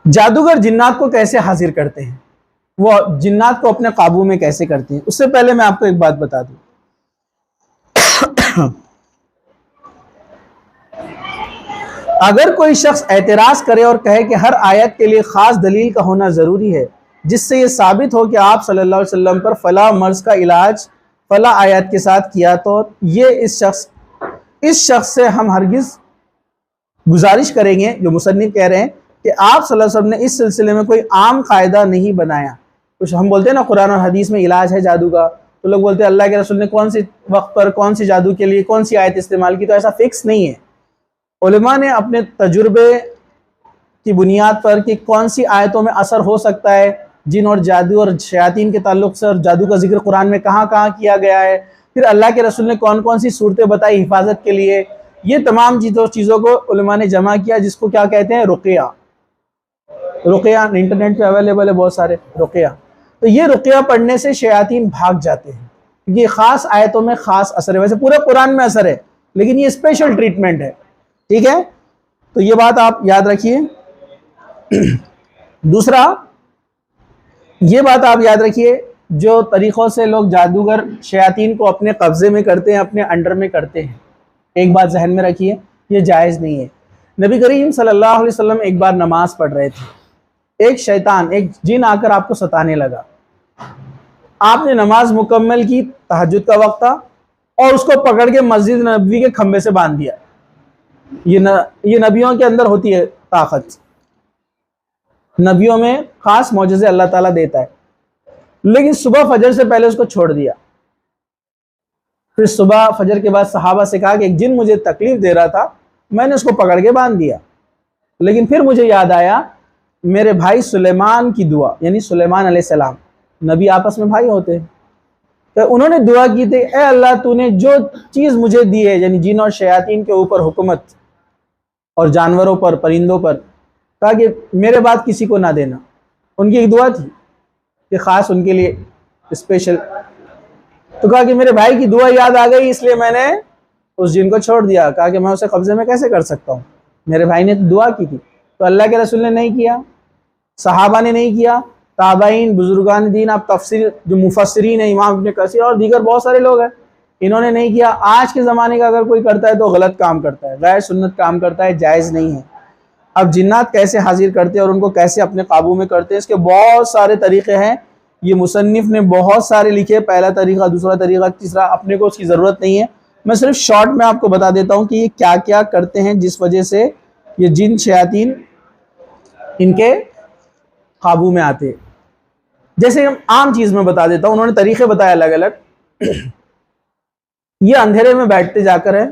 جادوگر جنات کو کیسے حاضر کرتے ہیں، وہ جنات کو اپنے قابو میں کیسے کرتے ہیں؟ اس سے پہلے میں آپ کو ایک بات بتا دوں۔ اگر کوئی شخص اعتراض کرے اور کہے کہ ہر آیت کے لیے خاص دلیل کا ہونا ضروری ہے جس سے یہ ثابت ہو کہ آپ صلی اللہ علیہ وسلم پر فلاں مرض کا علاج فلاں آیت کے ساتھ کیا، تو یہ اس شخص سے ہم ہرگز گزارش کریں گے، جو مصنف کہہ رہے ہیں، کہ آپ صلی اللہ علیہ وسلم نے اس سلسلے میں کوئی عام قاعدہ نہیں بنایا۔ کچھ ہم بولتے ہیں نا قرآن اور حدیث میں علاج ہے جادو کا، تو لوگ بولتے ہیں اللہ کے رسول نے کون سی وقت پر کون سی جادو کے لیے کون سی آیت استعمال کی، تو ایسا فکس نہیں ہے۔ علماء نے اپنے تجربے کی بنیاد پر کہ کون سی آیتوں میں اثر ہو سکتا ہے جن اور جادو اور شیاطین کے تعلق سے، اور جادو کا ذکر قرآن میں کہاں کہاں کیا گیا ہے، پھر اللہ کے رسول نے کون کون سی صورتیں بتائی حفاظت کے لیے، یہ تمام چیزوں کو علماء نے جمع کیا، جس کو کیا کہتے ہیں، رقیہ۔ رقیہ انٹرنیٹ پہ اویلیبل ہے بہت سارے رقیہ۔ تو یہ رقیہ پڑھنے سے شیاطین بھاگ جاتے ہیں، کیونکہ یہ خاص آیتوں میں خاص اثر ہے، ویسے پورے قرآن میں اثر ہے لیکن یہ اسپیشل ٹریٹمنٹ ہے، ٹھیک ہے۔ تو یہ بات آپ یاد رکھیے۔ دوسرا، یہ بات آپ یاد رکھیے، جو طریقوں سے لوگ جادوگر شیاطین کو اپنے قبضے میں کرتے ہیں، اپنے انڈر میں کرتے ہیں، ایک بات ذہن میں رکھیے، یہ جائز نہیں ہے۔ نبی کریم صلی اللہ علیہ وسلم ایک بار نماز پڑھ رہے تھے، ایک شیطان، ایک جن آ کر آپ کو ستانے لگا۔ آپ نے نماز مکمل کی، تہجد کا وقت تھا، اور اس کو پکڑ کے مسجد نبوی کے کھمبے سے باندھ دیا۔ یہ نبیوں کے اندر ہوتی ہے طاقت، نبیوں میں خاص معجزے اللہ تعالیٰ دیتا ہے۔ لیکن صبح فجر سے پہلے اس کو چھوڑ دیا۔ پھر صبح فجر کے بعد صحابہ سے کہا کہ ایک جن مجھے تکلیف دے رہا تھا، میں نے اس کو پکڑ کے باندھ دیا، لیکن پھر مجھے یاد آیا میرے بھائی سلیمان کی دعا، یعنی سلیمان علیہ السلام، نبی آپس میں بھائی ہوتے ہیں، تو انہوں نے دعا کی تھی، اے اللہ تو نے جو چیز مجھے دی ہے، یعنی جن اور شیاطین کے اوپر حکومت، اور جانوروں پر، پرندوں پر، کہا کہ میرے بعد کسی کو نہ دینا۔ ان کی ایک دعا تھی کہ خاص ان کے لیے اسپیشل، تو کہا کہ میرے بھائی کی دعا یاد آ گئی، اس لیے میں نے اس جن کو چھوڑ دیا۔ کہا کہ میں اسے قبضے میں کیسے کر سکتا ہوں، میرے بھائی نے دعا کی تھی۔ تو اللہ کے رسول نے نہیں کیا، صحابہ نے نہیں کیا، تابعین، بزرگان دین، آپ تفسیر جو مفسرین ہیں، امام ابن کثیر اور دیگر بہت سارے لوگ ہیں، انہوں نے نہیں کیا۔ آج کے زمانے کا اگر کوئی کرتا ہے تو غلط کام کرتا ہے، غیر سنت کام کرتا ہے، جائز نہیں ہے۔ اب جنات کیسے حاضر کرتے ہیں اور ان کو کیسے اپنے قابو میں کرتے ہیں، اس کے بہت سارے طریقے ہیں۔ یہ مصنف نے بہت سارے لکھے، پہلا طریقہ، دوسرا طریقہ، تیسرا، اپنے کو اس کی ضرورت نہیں ہے۔ میں صرف شارٹ میں آپ کو بتا دیتا ہوں کہ یہ کیا کیا کرتے ہیں جس وجہ سے یہ جن شیاطین ان کے قابو میں آتے ہیں۔ جیسے ہم عام چیز میں بتا دیتا ہوں، انہوں نے طریقے بتائے الگ الگ۔ یہ اندھیرے میں بیٹھتے جا کر ہے،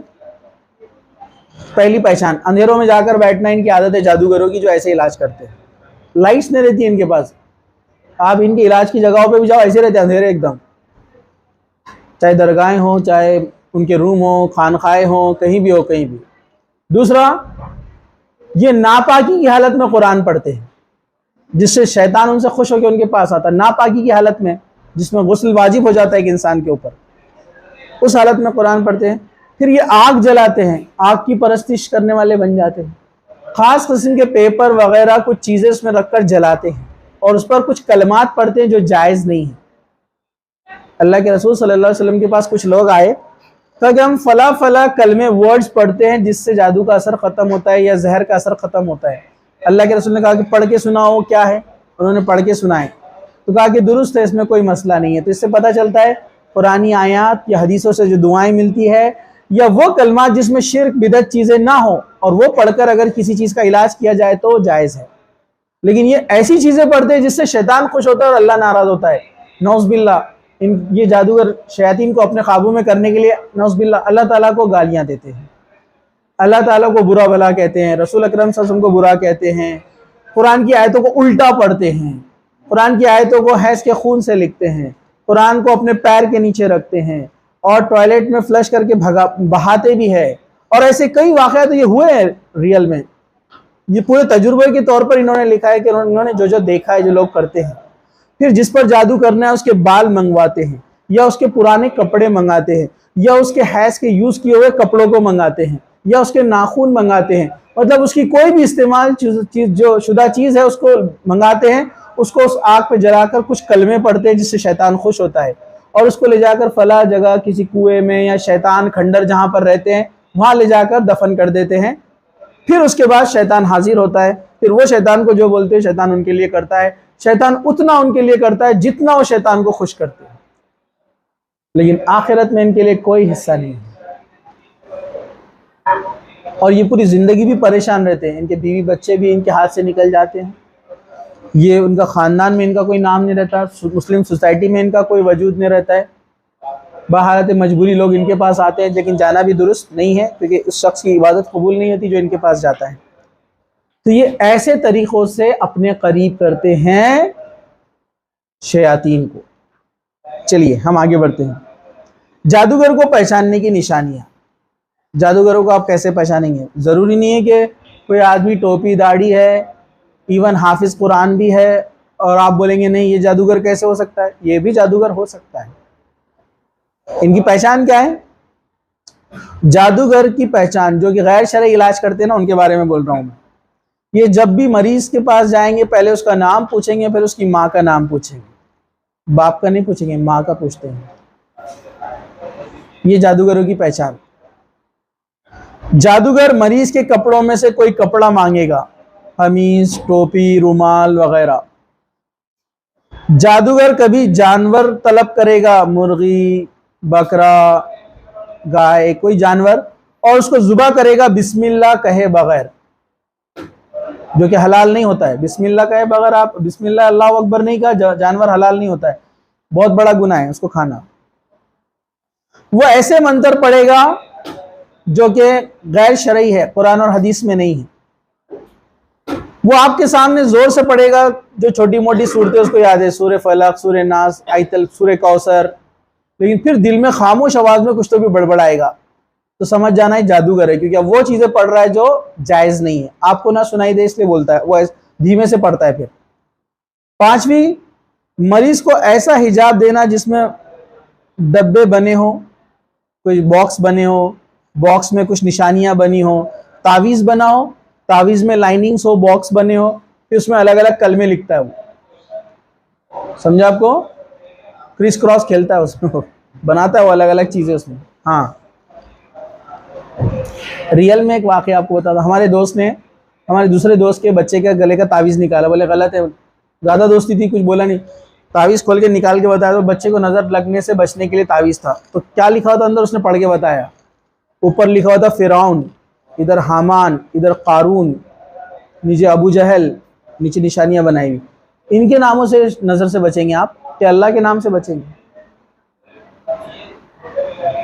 پہلی پہچان، اندھیروں میں جا کر بیٹھنا ان کی عادت ہے جادوگروں کی، جو ایسے علاج کرتے ہیں۔ لائٹس نہیں رہتی ان کے پاس، آپ ان کے علاج کی جگہوں پہ بھی جاؤ، ایسے رہتے اندھیرے ایک دم، چاہے درگاہیں ہوں، چاہے ان کے روم ہوں، خانقاہیں ہوں، کہیں بھی ہو، کہیں بھی۔ دوسرا، یہ ناپاکی کی حالت میں قرآن پڑھتے ہیں، جس سے شیطان ان سے خوش ہو کے ان کے پاس آتا ہے، ناپاکی کی حالت میں جس میں غسل واجب ہو جاتا ہے ایک انسان کے اوپر، اس حالت میں قرآن پڑھتے ہیں۔ پھر یہ آگ جلاتے ہیں، آگ کی پرستش کرنے والے بن جاتے ہیں، خاص قسم کے پیپر وغیرہ کچھ چیزیں اس میں رکھ کر جلاتے ہیں اور اس پر کچھ کلمات پڑھتے ہیں جو جائز نہیں ہیں۔ اللہ کے رسول صلی اللہ علیہ وسلم کے پاس کچھ لوگ آئے، کہا کہ ہم فلاں فلاں کلمے ورڈز پڑھتے ہیں جس سے جادو کا اثر ختم ہوتا ہے یا زہر کا اثر ختم ہوتا ہے۔ اللہ کے رسول نے کہا کہ پڑھ کے سناؤ کیا ہے، انہوں نے پڑھ کے سنائے تو کہا کہ درست ہے، اس میں کوئی مسئلہ نہیں ہے۔ تو اس سے پتہ چلتا ہے قرآنی آیات یا حدیثوں سے جو دعائیں ملتی ہے یا وہ کلمات جس میں شرک بدعت چیزیں نہ ہوں اور وہ پڑھ کر اگر کسی چیز کا علاج کیا جائے تو جائز ہے، لیکن یہ ایسی چیزیں پڑھتے ہیں جس سے شیطان خوش ہوتا ہے اور اللہ ناراض ہوتا ہے، نعوذ باللہ۔ یہ جادوگر شیاطین کو اپنے قابو میں کرنے کے لیے نعوذ باللہ اللہ تعالیٰ کو گالیاں دیتے ہیں، اللہ تعالیٰ کو برا بلا کہتے ہیں، رسول اکرم صلی اللہ علیہ وسلم کو برا کہتے ہیں، قرآن کی آیتوں کو الٹا پڑھتے ہیں، قرآن کی آیتوں کو حیض کے خون سے لکھتے ہیں، قرآن کو اپنے پیر کے نیچے رکھتے ہیں اور ٹوائلٹ میں فلش کر کے بہاتے بھی ہے۔ اور ایسے کئی واقعات یہ ہوئے ہیں ریئل میں، یہ پورے تجربے کے طور پر انہوں نے لکھا ہے کہ انہوں نے جو دیکھا ہے جو لوگ کرتے ہیں۔ پھر جس پر جادو کرنا ہے اس کے بال منگواتے ہیں یا اس کے پرانے کپڑے منگاتے ہیں یا اس کے حیض کے یوز کیے ہوئے کپڑوں کو منگاتے ہیں یا اس کے ناخن منگاتے ہیں، مطلب اس کی کوئی بھی استعمال جو شدہ چیز ہے اس کو منگاتے ہیں، اس کو اس آگ پہ جلا کر کچھ کلمے پڑھتے ہیں جس سے شیطان خوش ہوتا ہے اور اس کو لے جا کر فلاں جگہ کسی کنویں میں یا شیطان کھنڈر جہاں پر رہتے ہیں وہاں لے جا کر دفن کر دیتے ہیں۔ پھر اس کے بعد شیطان حاضر ہوتا ہے، پھر وہ شیطان کو جو بولتے ہیں شیطان ان کے لیے کرتا ہے، شیطان اتنا ان کے لیے کرتا ہے جتنا وہ شیطان کو خوش کرتے ہیں، لیکن آخرت میں ان کے لیے کوئی حصہ نہیں ہے اور یہ پوری زندگی بھی پریشان رہتے ہیں، ان کے بیوی بچے بھی ان کے ہاتھ سے نکل جاتے ہیں، یہ ان کا خاندان میں ان کا کوئی نام نہیں رہتا، مسلم سوسائٹی میں ان کا کوئی وجود نہیں رہتا ہے، بحالت مجبوری لوگ ان کے پاس آتے ہیں، لیکن جانا بھی درست نہیں ہے کیونکہ اس شخص کی عبادت قبول نہیں ہوتی جو ان کے پاس جاتا ہے۔ تو یہ ایسے طریقوں سے اپنے قریب کرتے ہیں شیاطین کو۔ چلیے ہم آگے بڑھتے ہیں، جادوگر کو پہچاننے کی نشانیاں۔ جادوگروں کو آپ کیسے پہچانیں گے؟ ضروری نہیں ہے کہ کوئی آدمی ٹوپی داڑھی ہے، ایون حافظ قرآن بھی ہے اور آپ بولیں گے نہیں یہ جادوگر کیسے ہو سکتا ہے؟ یہ بھی جادوگر ہو سکتا ہے۔ ان کی پہچان کیا ہے؟ جادوگر کی پہچان جو کہ غیر شرعی علاج کرتے ہیں نا، ان کے بارے میں بول رہا ہوں میں۔ یہ جب بھی مریض کے پاس جائیں گے پہلے اس کا نام پوچھیں گے، پھر اس کی ماں کا نام پوچھیں گے، باپ کا نہیں پوچھیں گے، ماں کا پوچھتے ہیں۔ یہ جادوگروں کی پہچان۔ جادوگر مریض کے کپڑوں میں سے کوئی کپڑا مانگے گا، قمیص، ٹوپی، رومال وغیرہ۔ جادوگر کبھی جانور طلب کرے گا، مرغی، بکرا، گائے، کوئی جانور، اور اس کو ذبح کرے گا بسم اللہ کہے بغیر، جو کہ حلال نہیں ہوتا ہے۔ بسم اللہ کہے بغیر آپ بسم اللہ اللہ اکبر نہیں کہا، جانور حلال نہیں ہوتا ہے، بہت بڑا گناہ ہے اس کو کھانا۔ وہ ایسے منتر پڑھے گا جو کہ غیر شرعی ہے، قرآن اور حدیث میں نہیں ہے۔ وہ آپ کے سامنے زور سے پڑھے گا، جو چھوٹی موٹی صورتیں اس کو یاد ہے، سورہ فلق، سورہ ناس، آیت سورہ کوثر، لیکن پھر دل میں خاموش آواز میں کچھ تو بھی بڑبڑائے گا، تو سمجھ جانا ہے جادوگر ہے، کیونکہ اب وہ چیزیں پڑھ رہا ہے جو جائز نہیں ہے، آپ کو نہ سنائی دے اس لیے بولتا ہے، وہ دھیمے سے پڑھتا ہے۔ پھر پانچویں، مریض کو ایسا حجاب دینا جس میں ڈبے بنے ہوں، کوئی باکس بنے ہو، باکس میں کچھ نشانیاں بنی ہو، تعویذ بنا ہو، تعویذ میں لائننگز ہو، باکس بنے ہو، پھر اس میں الگ الگ کلمے لکھتا ہے وہ، سمجھا آپ کو؟ کرس کراس کھیلتا ہے اس میں، بناتا ہے وہ الگ الگ چیزیں اس میں۔ ہاں، ریئل میں ایک واقعہ آپ کو بتا تھا، ہمارے دوست نے ہمارے دوسرے دوست کے بچے کے گلے کا تعویذ نکالا، بولے غلط ہے، زیادہ دوستی تھی کچھ بولا نہیں، تعویذ کھول کے نکال کے بتایا، تو بچے کو نظر لگنے سے بچنے کے لیے تعویذ تھا، تو کیا لکھا تھا اندر اس نے پڑھ کے بتایا، اوپر لکھا ہوا تھا فرعون، ادھر حامان، ادھر قارون، نیچے ابو جہل، نیچے نشانیاں بنائی ہوئی، ان کے ناموں سے نظر سے بچیں گے آپ کہ اللہ کے نام سے بچیں گے؟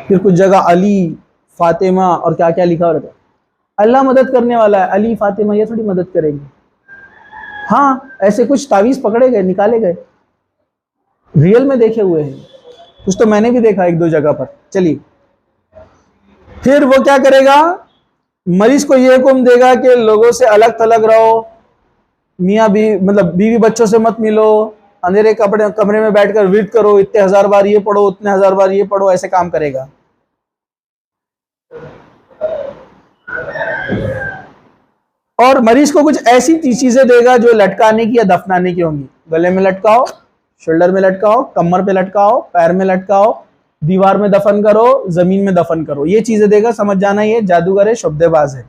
پھر کچھ جگہ علی، فاطمہ اور کیا کیا لکھا ہوا تھا، اللہ مدد کرنے والا ہے، علی فاطمہ یہ تھوڑی مدد کریں گے۔ ہاں، ایسے کچھ تعویذ پکڑے گئے، نکالے گئے، ریئل میں دیکھے ہوئے ہیں، کچھ تو میں نے بھی دیکھا ایک دو جگہ پر۔ چلیے، پھر وہ کیا کرے گا، مریض کو یہ حکم دے گا کہ لوگوں سے الگ تھلگ رہو، میاں مطلب بیوی بچوں سے مت ملو، اندھیرے کمرے میں بیٹھ کر ورد کرو، اتنے ہزار بار یہ پڑھو، اتنے ہزار بار یہ پڑھو، ایسے کام کرے گا۔ اور مریض کو کچھ ایسی چیزیں دے گا جو لٹکانے کی یا دفنانے کی ہوں گی، گلے میں لٹکاؤ، شولڈر میں لٹکاؤ، کمر پہ لٹکاؤ، پیر میں لٹکاؤ، دیوار میں دفن کرو، زمین میں دفن کرو، یہ چیزیں دے گا۔ سمجھ جانا یہ جادوگر ہے، شبدے باز ہے۔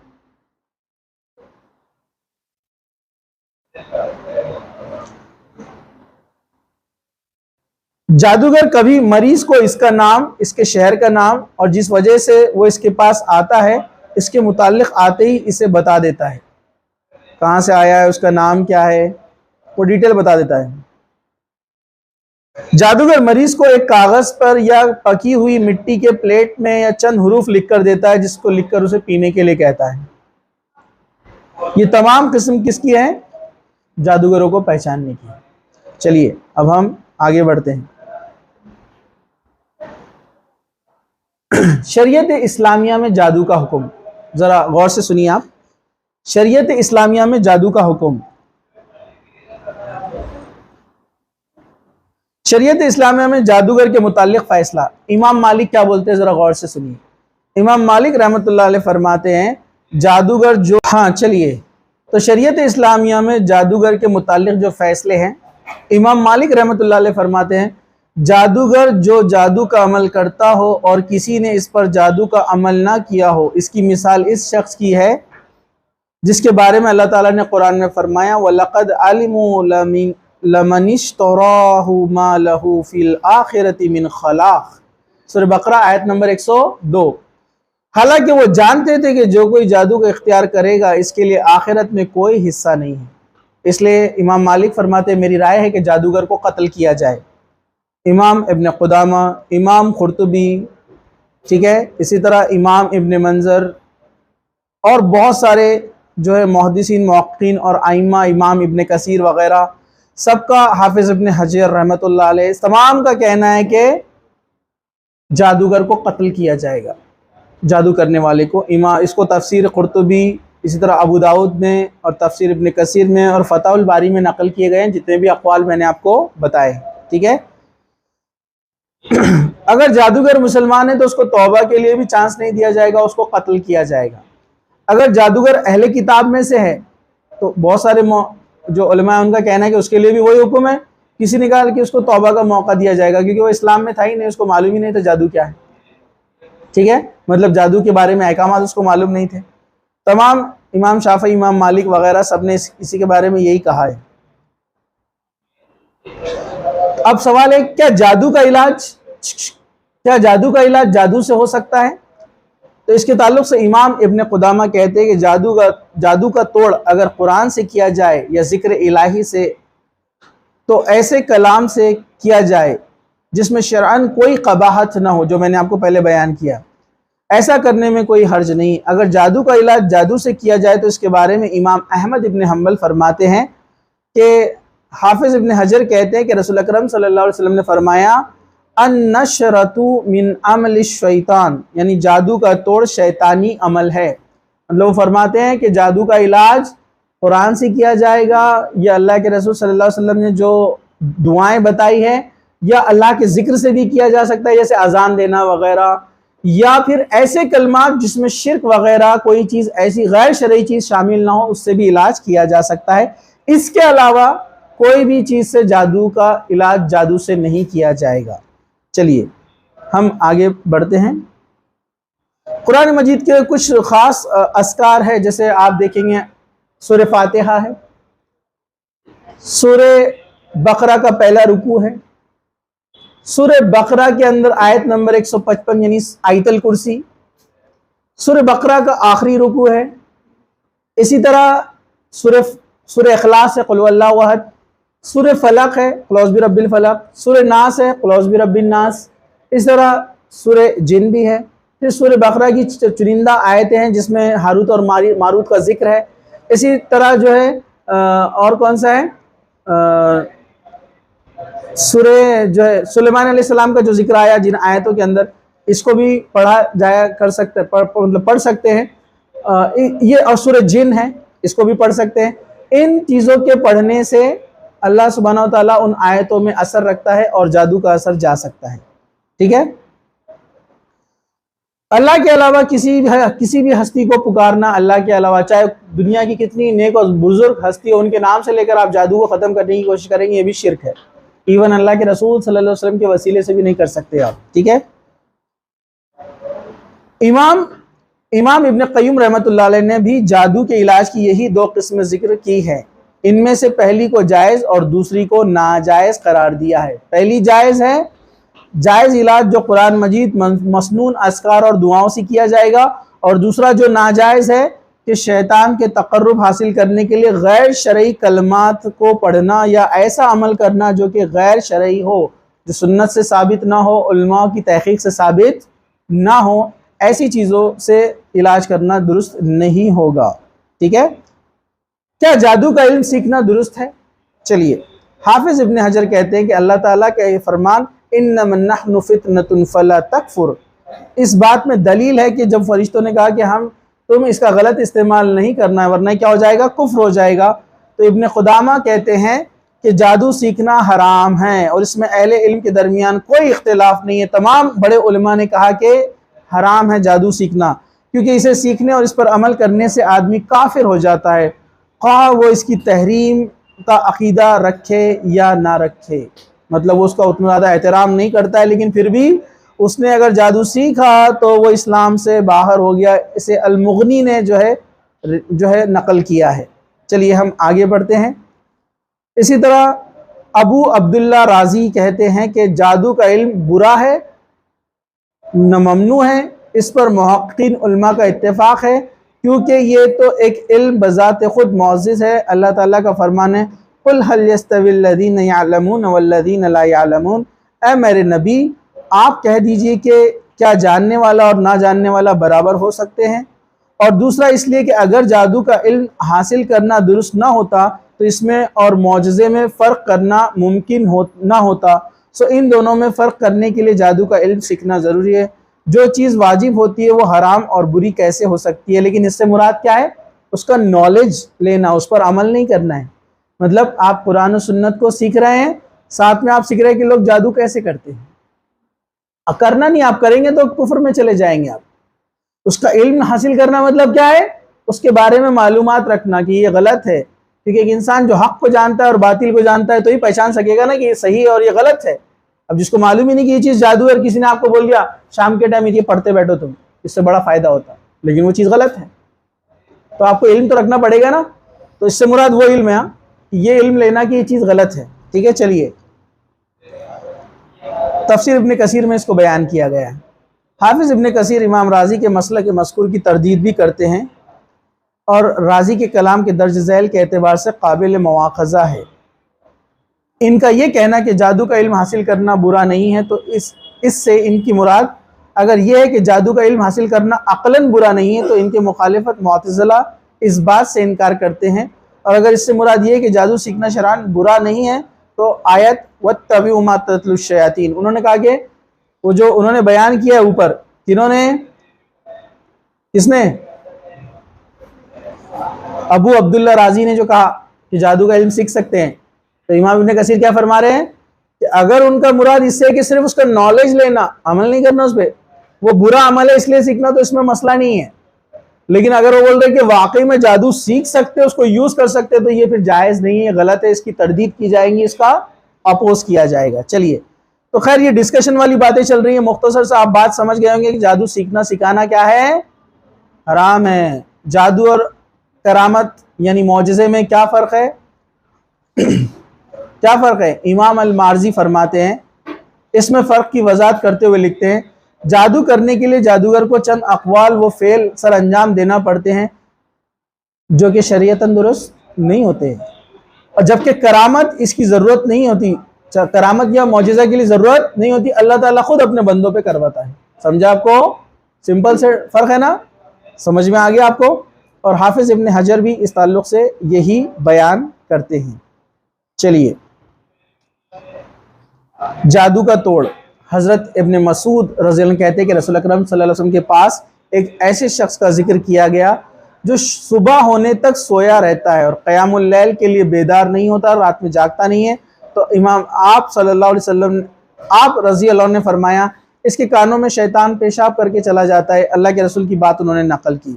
جادوگر کبھی مریض کو اس کا نام، اس کے شہر کا نام اور جس وجہ سے وہ اس کے پاس آتا ہے اس کے متعلق آتے ہی اسے بتا دیتا ہے، کہاں سے آیا ہے، اس کا نام کیا ہے، وہ ڈیٹیل بتا دیتا ہے۔ جادوگر مریض کو ایک کاغذ پر یا پکی ہوئی مٹی کے پلیٹ میں یا چند حروف لکھ کر دیتا ہے، جس کو لکھ کر اسے پینے کے لیے کہتا ہے۔ یہ تمام قسم کس کی ہیں؟ جادوگروں کو پہچاننے کی۔ چلیے اب ہم آگے بڑھتے ہیں۔ شریعت اسلامیہ میں جادو کا حکم، ذرا غور سے سنیے آپ۔ شریعت اسلامیہ میں جادو کا حکم۔ شریعت اسلامیہ میں جادوگر کے متعلق فیصلہ۔ امام مالک کیا بولتے ہیں، ذرا غور سے سنیے۔ امام مالک رحمۃ اللہ علیہ فرماتے ہیں جادوگر جو چلیے تو شریعت اسلامیہ میں جادوگر کے متعلق جو فیصلے ہیں، امام مالک رحمۃ اللہ علیہ فرماتے ہیں جادوگر جو جادو کا عمل کرتا ہو اور کسی نے اس پر جادو کا عمل نہ کیا ہو، اس کی مثال اس شخص کی ہے جس کے بارے میں اللہ تعالیٰ نے قرآن میں فرمایا وَلَقَدْ عَلِمُوا لَمَنِ اشْتَرَاهُ مَا لَهُ فِي الْآخِرَةِ مِنْ خَلَاقٍ، سورہ بقرہ آیت نمبر 102۔ حالانکہ وہ جانتے تھے کہ جو کوئی جادو کا اختیار کرے گا اس کے لیے آخرت میں کوئی حصہ نہیں ہے، اس لیے امام مالک فرماتے ہیں میری رائے ہے کہ جادوگر کو قتل کیا جائے۔ امام ابن قدامہ، امام قرطبی، ٹھیک ہے، اسی طرح امام ابن منظر اور بہت سارے جو ہے محدثین، محققین اور ائمہ، امام ابن کثیر وغیرہ، سب کا، حافظ ابن حجر رحمۃ اللہ علیہ، تمام کا کہنا ہے کہ جادوگر کو قتل کیا جائے گا، جادو کرنے والے کو۔ اس کو تفسیر قرطبی، اسی طرح ابو داؤد میں اور تفسیر ابن کثیر میں اور فتح الباری میں نقل کیے گئے ہیں، جتنے بھی اقوال میں نے آپ کو بتائے، ٹھیک ہے۔ اگر جادوگر مسلمان ہے تو اس کو توبہ کے لیے بھی چانس نہیں دیا جائے گا، اس کو قتل کیا جائے گا۔ اگر جادوگر اہل کتاب میں سے ہے تو بہت سارے جو علماء ہیں ان کا کہنا ہے کہ اس کے لیے بھی وہی حکم ہے، کسی نے کہا کہ اس کو توبہ کا موقع دیا جائے گا، کیونکہ وہ اسلام میں تھا ہی نہیں، اس کو معلوم ہی نہیں تھا جادو کیا ہے، ٹھیک ہے، مطلب جادو کے بارے میں احکامات اس کو معلوم نہیں تھے۔ تمام امام شافعی، امام مالک وغیرہ سب نے اسی کے بارے میں یہی کہا ہے۔ اب سوال ہے کیا جادو کا علاج جادو سے ہو سکتا ہے؟ تو اس کے تعلق سے امام ابن قدامہ کہتے ہیں کہ جادو کا توڑ اگر قرآن سے کیا جائے یا ذکر الہی سے، تو ایسے کلام سے کیا جائے جس میں شرعاً کوئی قباحت نہ ہو، جو میں نے آپ کو پہلے بیان کیا، ایسا کرنے میں کوئی حرج نہیں۔ اگر جادو کا علاج جادو سے کیا جائے تو اس کے بارے میں امام احمد ابن حنبل فرماتے ہیں کہ حافظ ابن حجر کہتے ہیں کہ رسول اکرم صلی اللہ علیہ وسلم نے فرمایا النشرۃ من عمل الشیطان، یعنی جادو کا توڑ شیطانی عمل ہے۔ مطلب وہ فرماتے ہیں کہ جادو کا علاج قرآن سے کیا جائے گا یا اللہ کے رسول صلی اللہ علیہ وسلم نے جو دعائیں بتائی ہے، یا اللہ کے ذکر سے بھی کیا جا سکتا ہے جیسے اذان دینا وغیرہ، یا پھر ایسے کلمات جس میں شرک وغیرہ کوئی چیز ایسی غیر شرعی چیز شامل نہ ہو، اس سے بھی علاج کیا جا سکتا ہے۔ اس کے علاوہ کوئی بھی چیز سے جادو کا علاج جادو سے نہیں کیا جائے گا۔ چلیے ہم آگے بڑھتے ہیں۔ قرآن مجید کے کچھ خاص اذکار ہے، جیسے آپ دیکھیں گے سورہ فاتحہ ہے، سورہ بقرہ کا پہلا رکوع ہے، سورہ بقرہ کے اندر آیت نمبر 155 یعنی آیت الکرسی، سورہ بقرہ کا آخری رکوع ہے، اسی طرح سورہ اخلاص ہے، قل هو اللہ احد، سورہ فلق ہے، قل اعوذ برب الفلق، سورہ ناس ہے، قل اعوذ برب الناس، اس طرح سورہ جن بھی ہے۔ پھر سورہ بقرہ کی چنندہ آیتیں ہیں جس میں ہاروت اور ماروت کا ذکر ہے۔ اسی طرح جو ہے اور کون سا ہے، سورہ جو ہے سلیمان علیہ السلام کا جو ذکر آیا جن آیتوں کے اندر، اس کو بھی پڑھا جایا کر سکتے، مطلب پڑھ سکتے ہیں۔ یہ اور سورہ جن ہے، اس کو بھی پڑھ سکتے ہیں۔ ان چیزوں کے پڑھنے سے اللہ سبحانہ و تعالیٰ ان آیتوں میں اثر رکھتا ہے اور جادو کا اثر جا سکتا ہے، ٹھیک ہے۔ اللہ کے علاوہ کسی بھی ہستی کو پکارنا، اللہ کے علاوہ چاہے دنیا کی کتنی نیک اور بزرگ ہستی ہو، ان کے نام سے لے کر آپ جادو کو ختم کرنے کی کوشش کریں گے، یہ بھی شرک ہے۔ ایون اللہ کے رسول صلی اللہ علیہ وسلم کے وسیلے سے بھی نہیں کر سکتے آپ، ٹھیک ہے۔ امام ابن قیم رحمۃ اللہ علیہ نے بھی جادو کے علاج کی یہی دو قسمیں ذکر کی ہے۔ ان میں سے پہلی کو جائز اور دوسری کو ناجائز قرار دیا ہے۔ پہلی جائز ہے، جائز علاج جو قرآن مجید مسنون اذکار اور دعاؤں سے کیا جائے گا، اور دوسرا جو ناجائز ہے کہ شیطان کے تقرب حاصل کرنے کے لیے غیر شرعی کلمات کو پڑھنا یا ایسا عمل کرنا جو کہ غیر شرعی ہو، جو سنت سے ثابت نہ ہو، علماء کی تحقیق سے ثابت نہ ہو، ایسی چیزوں سے علاج کرنا درست نہیں ہوگا، ٹھیک ہے۔ کیا جادو کا علم سیکھنا درست ہے؟ چلیے، حافظ ابن حجر کہتے ہیں کہ اللہ تعالیٰ کا یہ فرمان انما نحن فتنة فلا تکفر، اس بات میں دلیل ہے کہ جب فرشتوں نے کہا کہ تم اس کا غلط استعمال نہیں کرنا ہے ورنہ کیا ہو جائے گا؟ کفر ہو جائے گا، تو ابن قدامہ کہتے ہیں کہ جادو سیکھنا حرام ہے، اور اس میں اہل علم کے درمیان کوئی اختلاف نہیں ہے۔ تمام بڑے علماء نے کہا کہ حرام ہے جادو سیکھنا، کیونکہ اسے سیکھنے اور اس پر عمل کرنے سے آدمی کافر ہو جاتا ہے، خواہ وہ اس کی تحریم کا عقیدہ رکھے یا نہ رکھے۔ مطلب وہ اس کا اتنا زیادہ احترام نہیں کرتا ہے، لیکن پھر بھی اس نے اگر جادو سیکھا تو وہ اسلام سے باہر ہو گیا۔ اسے المغنی نے جو ہے نقل کیا ہے۔ چلیے ہم آگے بڑھتے ہیں۔ اسی طرح ابو عبداللہ رازی کہتے ہیں کہ جادو کا علم برا ہے، نہ ممنوع ہے، اس پر محققین علماء کا اتفاق ہے، کیونکہ یہ تو ایک علم بذات خود معزز ہے۔ اللہ تعالیٰ کا فرمان ہے قُلْ هَلْ يَسْتَوِي الَّذِينَ يَعْلَمُونَ وَالَّذِينَ لَا يَعْلَمُونَ، اے میرے نبی آپ کہہ دیجئے کہ کیا جاننے والا اور نہ جاننے والا برابر ہو سکتے ہیں؟ اور دوسرا اس لیے کہ اگر جادو کا علم حاصل کرنا درست نہ ہوتا تو اس میں اور معجزے میں فرق کرنا ممکن نہ ہوتا، سو ان دونوں میں فرق کرنے کے لیے جادو کا علم سیکھنا ضروری ہے۔ جو چیز واجب ہوتی ہے وہ حرام اور بری کیسے ہو سکتی ہے؟ لیکن اس سے مراد کیا ہے؟ اس کا نالج لینا، اس پر عمل نہیں کرنا ہے۔ مطلب آپ قرآن و سنت کو سیکھ رہے ہیں، ساتھ میں آپ سیکھ رہے ہیں کہ لوگ جادو کیسے کرتے ہیں۔ کرنا نہیں، آپ کریں گے تو کفر میں چلے جائیں گے۔ آپ اس کا علم حاصل کرنا مطلب کیا ہے؟ اس کے بارے میں معلومات رکھنا کہ یہ غلط ہے، کیونکہ ایک انسان جو حق کو جانتا ہے اور باطل کو جانتا ہے تو ہی پہچان سکے گا نا کہ یہ صحیح ہے اور یہ غلط ہے۔ اب جس کو معلوم ہی نہیں کہ یہ چیز جادو ہے اور کسی نے آپ کو بول دیا شام کے ٹائم یہ پڑھتے بیٹھو تم، اس سے بڑا فائدہ ہوتا، لیکن وہ چیز غلط ہے، تو آپ کو علم تو رکھنا پڑے گا نا۔ تو اس سے مراد وہ علم ہے، یہ علم لینا کہ یہ چیز غلط ہے، ٹھیک ہے۔ چلیے تفسیر ابن کثیر میں اس کو بیان کیا گیا ہے۔ حافظ ابن کثیر امام رازی کے مسئلہ کے مذکور کی تردید بھی کرتے ہیں، اور رازی کے کلام کے درج ذیل کے اعتبار سے قابل مواخذہ ہے۔ ان کا یہ کہنا کہ جادو کا علم حاصل کرنا برا نہیں ہے، تو اس سے ان کی مراد اگر یہ ہے کہ جادو کا علم حاصل کرنا عقلاً برا نہیں ہے، تو ان کے مخالفت معتزلہ اس بات سے انکار کرتے ہیں، اور اگر اس سے مراد یہ ہے کہ جادو سیکھنا شرعاً برا نہیں ہے تو آیت وَاتَّبِعُوا مَا تَتْلُو الشَّيَاطِينُ، انہوں نے کہا کہ وہ جو انہوں نے بیان کیا ہے اوپر، کس نے؟ ابو عبداللہ رازی نے جو کہا کہ جادو کا علم سیکھ سکتے ہیں، تو امام ابن کثیر کیا فرما رہے ہیں کہ اگر ان کا مراد اس سے کہ صرف اس کا نالج لینا، عمل نہیں کرنا اس پہ، وہ برا عمل ہے اس لیے سیکھنا، تو اس میں مسئلہ نہیں ہے۔ لیکن اگر وہ بول رہے کہ واقعی میں جادو سیکھ سکتے، اس کو یوز کر سکتے، تو یہ پھر جائز نہیں ہے، غلط ہے، اس کی تردید کی جائیں گی، اس کا اپوز کیا جائے گا۔ چلیے تو خیر یہ ڈسکشن والی باتیں چل رہی ہیں، مختصر سے آپ بات سمجھ گئے ہوں گے کہ جادو سیکھنا سکھانا کیا ہے؟ حرام ہے۔ جادو اور کرامت یعنی معجزے میں کیا فرق ہے؟ کیا فرق ہے؟ امام المارزی فرماتے ہیں، اس میں فرق کی وضاحت کرتے ہوئے لکھتے ہیں، جادو کرنے کے لیے جادوگر کو چند اقوال و فعل سر انجام دینا پڑتے ہیں جو کہ شریعتاً درست نہیں ہوتے، اور جبکہ کرامت اس کی ضرورت نہیں ہوتی، کرامت یا معجزہ کے لیے ضرورت نہیں ہوتی، اللہ تعالیٰ خود اپنے بندوں پہ کرواتا ہے۔ سمجھا آپ کو؟ سمپل سے فرق ہے نا، سمجھ میں آ گیا آپ کو؟ اور حافظ ابن حجر بھی اس تعلق سے یہی بیان کرتے ہیں۔ چلیے جادو کا توڑ۔ حضرت ابن مسعود رضی اللہ عنہ کہتے ہیں کہ رسول اکرم صلی اللہ علیہ وسلم کے پاس ایک ایسے شخص کا ذکر کیا گیا جو صبح ہونے تک سویا رہتا ہے اور قیام اللیل کے لیے بیدار نہیں ہوتا، رات میں جاگتا نہیں ہے، تو امام آپ صلی اللہ علیہ وسلم آپ رضی اللہ عنہ نے فرمایا اس کے کانوں میں شیطان پیشاب کر کے چلا جاتا ہے۔ اللہ کے رسول کی بات انہوں نے نقل کی۔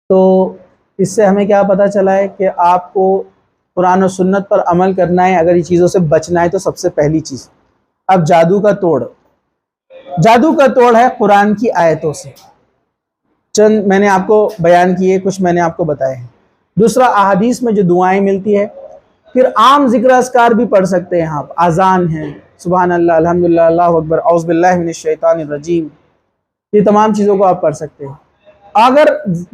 تو اس سے ہمیں کیا پتہ چلا ہے کہ آپ کو قرآن و سنت پر عمل کرنا ہے، اگر یہ چیزوں سے بچنا ہے تو سب سے پہلی چیز۔ اب جادو کا توڑ ہے قرآن کی آیتوں سے، چند میں نے آپ کو بیان کیے، کچھ میں نے آپ کو بتائے ہیں۔ دوسرا، احادیث میں جو دعائیں ملتی ہے، پھر عام ذکر اذکار بھی پڑھ سکتے ہیں آپ، اذان ہے، سبحان اللہ، الحمدللہ، اللہ اکبر، اعوذ باللہ من الشیطان الرجیم، یہ تمام چیزوں کو آپ پڑھ سکتے ہیں۔ اگر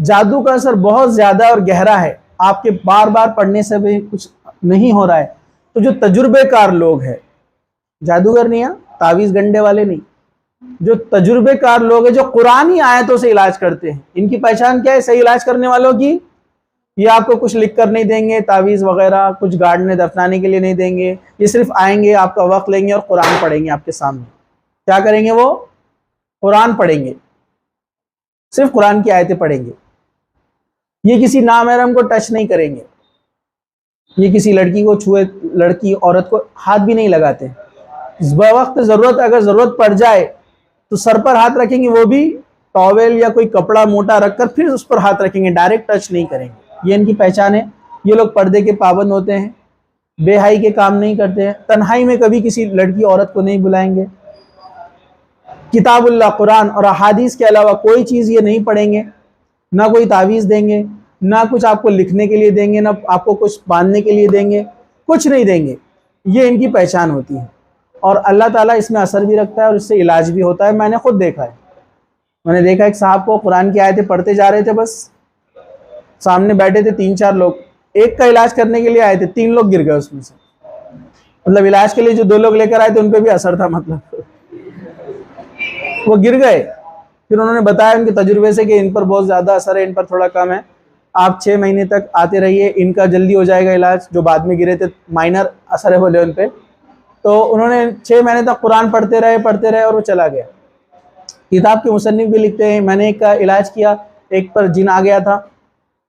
جادو کا اثر بہت زیادہ اور گہرا ہے، آپ کے بار بار پڑھنے سے بھی کچھ نہیں ہو رہا ہے، تو جو تجربے کار لوگ ہیں، جادوگر نہیں ہیں، تعویذ گنڈے والے نہیں، جو تجربے کار لوگ ہیں جو قرآنی آیتوں سے علاج کرتے ہیں، ان کی پہچان کیا ہے صحیح علاج کرنے والوں کی؟ یہ آپ کو کچھ لکھ کر نہیں دیں گے، تعویذ وغیرہ کچھ گاڑنے دفنانے کے لیے نہیں دیں گے، یہ صرف آئیں گے، آپ کا وقت لیں گے اور قرآن پڑھیں گے آپ کے سامنے۔ کیا کریں گے؟ وہ قرآن پڑھیں گے، صرف قرآن کی آیتیں پڑھیں گے۔ یہ کسی نامحرم کو ٹچ نہیں کریں گے، یہ کسی لڑکی کو چھوئے، لڑکی عورت کو ہاتھ بھی نہیں لگاتے۔ بوقت ضرورت اگر ضرورت پڑ جائے تو سر پر ہاتھ رکھیں گے، وہ بھی ٹاویل یا کوئی کپڑا موٹا رکھ کر پھر اس پر ہاتھ رکھیں گے، ڈائریکٹ ٹچ نہیں کریں گے۔ یہ ان کی پہچان ہے۔ یہ لوگ پردے کے پابند ہوتے ہیں، بے حیائی کے کام نہیں کرتے ہیں، تنہائی میں کبھی کسی لڑکی عورت کو نہیں بلائیں گے، کتاب اللہ قرآن اور احادیث کے علاوہ کوئی چیز یہ نہیں پڑھیں گے، نہ کوئی تعویذ دیں گے، نہ کچھ آپ کو لکھنے کے لیے دیں گے، نہ آپ کو کچھ باندھنے کے لیے دیں گے، کچھ نہیں دیں گے۔ یہ ان کی پہچان ہوتی ہے، اور اللہ تعالیٰ اس میں اثر بھی رکھتا ہے اور اس سے علاج بھی ہوتا ہے۔ میں نے خود دیکھا ہے، میں نے دیکھا ایک صاحب کو قرآن کی آیتیں پڑھتے جا رہے تھے، بس سامنے بیٹھے تھے 3-4 لوگ، ایک کا علاج کرنے کے لیے آئے تھے، 3 لوگ گر گئے اس میں سے، مطلب علاج کے لیے جو 2 لوگ لے کر آئے تھے ان پہ بھی اثر تھا، مطلب وہ گر گئے۔ پھر انہوں نے بتایا ان کے تجربے سے کہ ان پر بہت زیادہ اثر ہے، ان پر تھوڑا کم ہے، آپ 6 مہینے تک آتے رہیے، ان کا جلدی ہو جائے گا علاج۔ جو بعد میں گرے تھے مائنر اثر ہے بولے ان پہ، تو انہوں نے 6 مہینے تک قرآن پڑھتے رہے اور وہ چلا گیا۔ کتاب کے مصنف بھی لکھتے ہیں، میں نے ایک کا علاج کیا، ایک پر جن آ گیا تھا،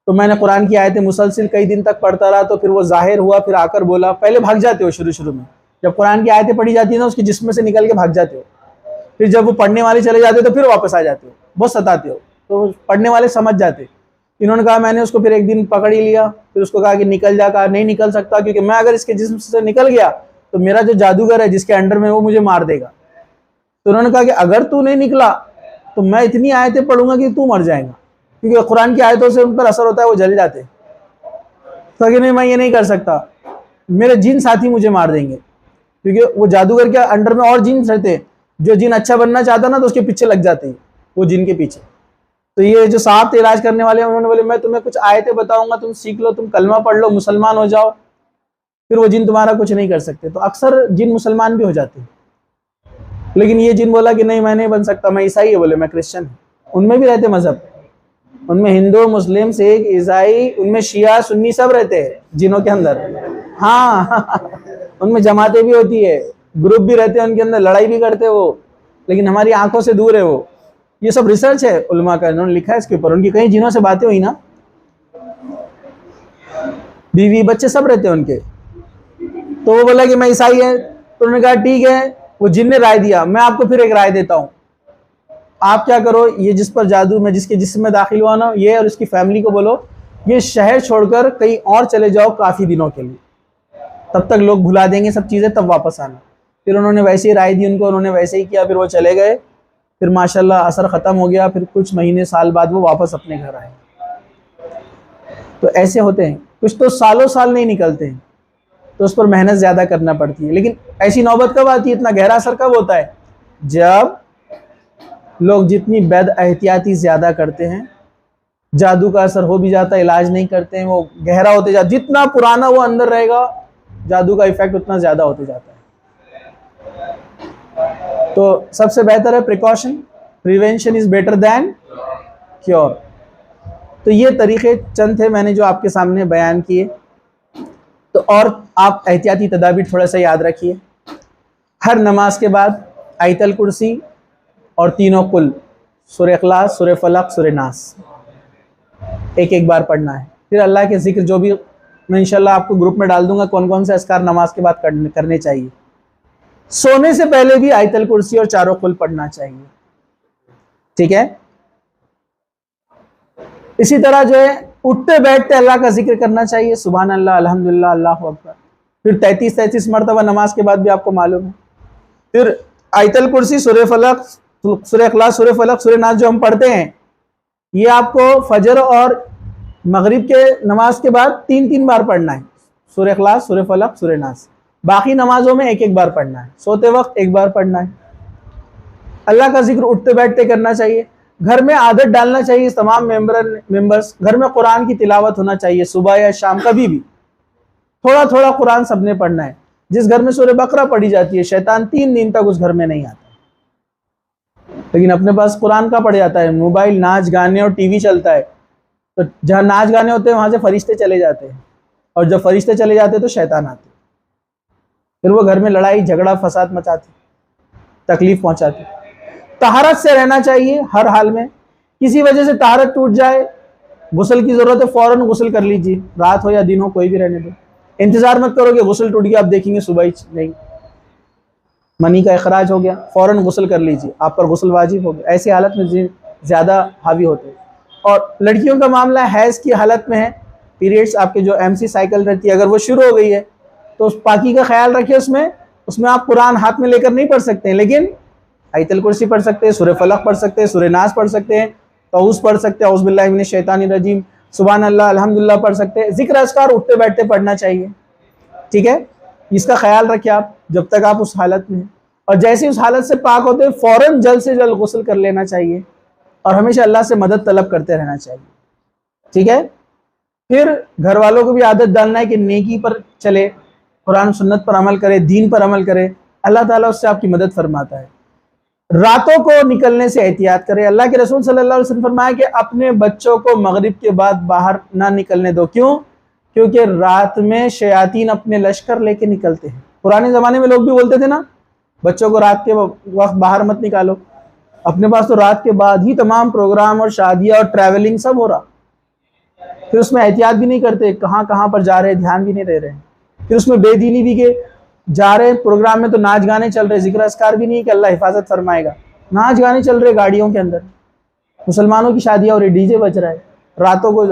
تو میں نے قرآن کی آیتیں مسلسل کئی دن تک پڑھتا رہا، تو پھر وہ ظاہر ہوا، پھر آ کر بولا، پہلے بھاگ جاتے ہو شروع میں، جب قرآن کی آیتیں پڑھی جاتی ہیں نا اس کے جسم سے نکل کے بھاگ جاتے ہو، پھر جب وہ پڑھنے والے چلے جاتے تو پھر واپس آ جاتے ہو، بہت ستاتے ہو، تو پڑھنے والے سمجھ جاتے۔ انہوں نے کہا میں نے اس کو پھر ایک دن پکڑ ہی لیا، پھر اس کو کہا کہ نکل جا، کہا نہیں نکل سکتا، کیونکہ میں اگر اس کے جسم سے نکل گیا تو میرا جو جادوگر ہے جس کے انڈر میں وہ مجھے مار دے گا۔ تو انہوں نے کہا کہ اگر تو نہیں نکلا تو میں اتنی آیتیں پڑھوں گا کہ تو مر جائے گا، کیونکہ قرآن کی آیتوں سے ان پر اثر ہوتا ہے، وہ جل جاتے ہیں۔ تو کہ نہیں میں یہ نہیں کر سکتا، میرے جن ساتھی مجھے مار دیں گے، کیونکہ وہ جادوگر کے انڈر میں اور جن رہتے ہیں، جو جن اچھا بننا چاہتا نا تو اس کے پیچھے لگ جاتے ہیں، وہ جن کے پیچھے۔ تو یہ جو صاحب تھے علاج کرنے والے، انہوں نے بولے میں تمہیں کچھ آیتیں بتاؤں گا، تم سیکھ لو، تم کلمہ پڑھ لو، مسلمان ہو جاؤ، پھر وہ جن تمہارا کچھ نہیں کر سکتے۔ تو اکثر جن مسلمان بھی ہو جاتے ہیں، لیکن یہ جن بولا کہ نہیں میں نہیں بن سکتا، میں عیسائی ہے، بولے میں کرسچن ہوں۔ ان میں بھی رہتے مذہب، ان میں ہندو، مسلم، سکھ، عیسائی، ان میں شیعہ سنی سب رہتے ہیں جنوں کے اندر، ہاں ان میں جماعتیں بھی ہوتی ہے، گروپ بھی رہتے ہیں ان کے اندر، لڑائی بھی کرتے وہ، لیکن ہماری آنکھوں سے دور ہے وہ۔ یہ سب ریسرچ ہے علماء کا، انہوں نے لکھا ہے اس کے اوپر، ان کی کئی جنوں سے باتیں ہوئی نا، بیوی بچے سب رہتے ہیں ان کے۔ تو وہ بولا کہ میں عیسائی ہے، تو انہوں نے کہا ٹھیک ہے، وہ جن نے رائے دیا، میں آپ کو پھر ایک رائے دیتا ہوں، آپ کیا کرو، یہ جس پر جادو میں جس کے جسم میں داخل ہوا نا، یہ اور اس کی فیملی کو بولو یہ شہر چھوڑ کر کہیں اور چلے جاؤ کافی دنوں کے لیے، تب تک لوگ بھلا دیں گے سب چیزیں، تب واپس آنا۔ پھر انہوں نے ویسے ہی رائے دی ان کو، انہوں نے ویسے ہی کیا، پھر وہ چلے گئے، پھر ماشاءاللہ اثر ختم ہو گیا، پھر کچھ مہینے سال بعد وہ واپس اپنے گھر آئے۔ تو ایسے ہوتے ہیں، کچھ تو سالوں سال نہیں نکلتے ہیں، تو اس پر محنت زیادہ کرنا پڑتی ہے۔ لیکن ایسی نوبت کب آتی ہے، اتنا گہرا اثر کب ہوتا ہے، جب لوگ جتنی بد احتیاطی زیادہ کرتے ہیں، جادو کا اثر ہو بھی جاتا ہے، علاج نہیں کرتے ہیں، وہ گہرا ہوتے جاتا، جتنا پرانا وہ اندر رہے گا جادو کا ایفیکٹ اتنا زیادہ ہوتے جاتا ہے۔ تو سب سے بہتر ہے precaution, prevention is better than cure. تو یہ طریقے چند تھے میں نے جو آپ کے سامنے بیان کیے۔ تو اور آپ احتیاطی تدابیر تھوڑا سا یاد رکھیے، ہر نماز کے بعد آیت الکرسی اور تینوں قل، سورہ اخلاص، سورہ فلق، سورہ ناس، ایک ایک بار پڑھنا ہے۔ پھر اللہ کے ذکر جو بھی میں انشاءاللہ آپ کو گروپ میں ڈال دوں گا کون کون سے اذکار نماز کے بعد کرنے چاہیے۔ سونے سے پہلے بھی آیت الکرسی اور چاروں قل پڑھنا چاہیے، ٹھیک ہے۔ اسی طرح جو ہے اٹھتے بیٹھتے اللہ کا ذکر کرنا چاہیے، سبحان اللہ، الحمدللہ، اللہ اکبر، پھر 33 مرتبہ نماز کے بعد بھی آپ کو معلوم ہے۔ پھر آیت الکرسی، سورہ فلق، سورہ اخلاص، سورہ فلق، سورہ ناس جو ہم پڑھتے ہیں، یہ آپ کو فجر اور مغرب کے نماز کے بعد 3 بار پڑھنا ہے، سورہ اخلاص، سورہ فلق، سورہ ناس۔ باقی نمازوں میں ایک بار پڑھنا ہے، سوتے وقت ایک بار پڑھنا ہے۔ اللہ کا ذکر اٹھتے بیٹھتے کرنا چاہیے۔ گھر میں عادت ڈالنا چاہیے تمام ممبرز، گھر میں قرآن کی تلاوت ہونا چاہیے، صبح یا شام کبھی بھی تھوڑا تھوڑا قرآن سب نے پڑھنا ہے۔ جس گھر میں سورہ بقرہ پڑھی جاتی ہے، شیطان 3 دن تک اس گھر میں نہیں آتا، لیکن اپنے پاس قرآن کا پڑھ جاتا ہے، موبائل، ناچ گانے اور ٹی وی چلتا ہے، تو جہاں ناچ گانے ہوتے ہیں وہاں سے فرشتے چلے جاتے ہیں، اور جب فرشتے چلے جاتے ہیں تو شیطان آتے ہیں، پھر وہ گھر میں لڑائی جھگڑا فساد مچاتے، تکلیف پہنچاتے۔ طہارت سے رہنا چاہیے ہر حال میں، کسی وجہ سے طہارت ٹوٹ جائے، غسل کی ضرورت ہے، فوراً غسل کر لیجیے، رات ہو یا دن ہو کوئی بھی رہنے دو، انتظار مت کرو کہ غسل ٹوٹ گیا آپ دیکھیں گے صبح ہی، نہیں، منی کا اخراج ہو گیا، فوراً غسل کر لیجیے، آپ پر غسل واجب ہو گیا۔ ایسی حالت میں زیادہ حاوی ہوتے ہیں۔ اور لڑکیوں کا معاملہ حیض کی حالت میں ہے، پیریڈز آپ کے جو MC سائیکل رہتی ہے، اگر وہ شروع ہو گئی ہے تو اس پاکی کا خیال رکھیں، اس میں آپ قرآن ہاتھ میں لے کر نہیں پڑھ سکتے ہیں، لیکن آیت الکرسی پڑھ سکتے ہیں، سورہ فلق پڑھ سکتے ہیں، سورہ ناس پڑھ سکتے ہیں، طاؤس پڑھ سکتے ہیں، اعوذ باللہ من الشیطان الرجیم، سبحان اللہ، الحمدللہ پڑھ سکتے ہیں۔ ذکر اذکار اٹھتے بیٹھتے پڑھنا چاہیے، ٹھیک ہے۔ اس کا خیال رکھیں آپ جب تک آپ اس حالت میں ہیں، اور جیسے اس حالت سے پاک ہوتے ہیں فوراً جلد سے جلد غسل کر لینا چاہیے، اور ہمیشہ اللہ سے مدد طلب کرتے رہنا چاہیے، ٹھیک ہے۔ پھر گھر والوں کو بھی عادت ڈالنا ہے کہ نیکی پر چلے، قرآن و سنت پر عمل کرے، دین پر عمل کرے، اللہ تعالیٰ اس سے آپ کی مدد فرماتا ہے۔ راتوں کو نکلنے سے احتیاط کرے، اللہ کے رسول صلی اللہ علیہ وسلم فرمایا کہ اپنے بچوں کو مغرب کے بعد باہر نہ نکلنے دو، کیوں؟ کیونکہ رات میں شیاطین اپنے لشکر لے کے نکلتے ہیں۔ پرانے زمانے میں لوگ بھی بولتے تھے نا، بچوں کو رات کے وقت باہر مت نکالو، اپنے پاس تو رات کے بعد ہی تمام پروگرام اور شادیاں اور ٹریولنگ سب ہو رہا، پھر اس میں احتیاط بھی نہیں کرتے، کہاں کہاں پر جا رہے، دھیان بھی نہیں دے رہے، پھر اس میں بے دینی بھی کہ جا رہے پروگرام میں تو ناچ گانے چل رہے، ذکر اذکار بھی نہیں کہ اللہ حفاظت فرمائے گا، ناچ گانے چل رہے گاڑیوں کے اندر، مسلمانوں کی شادیاں اور ڈی جے بج رہا ہے، راتوں کو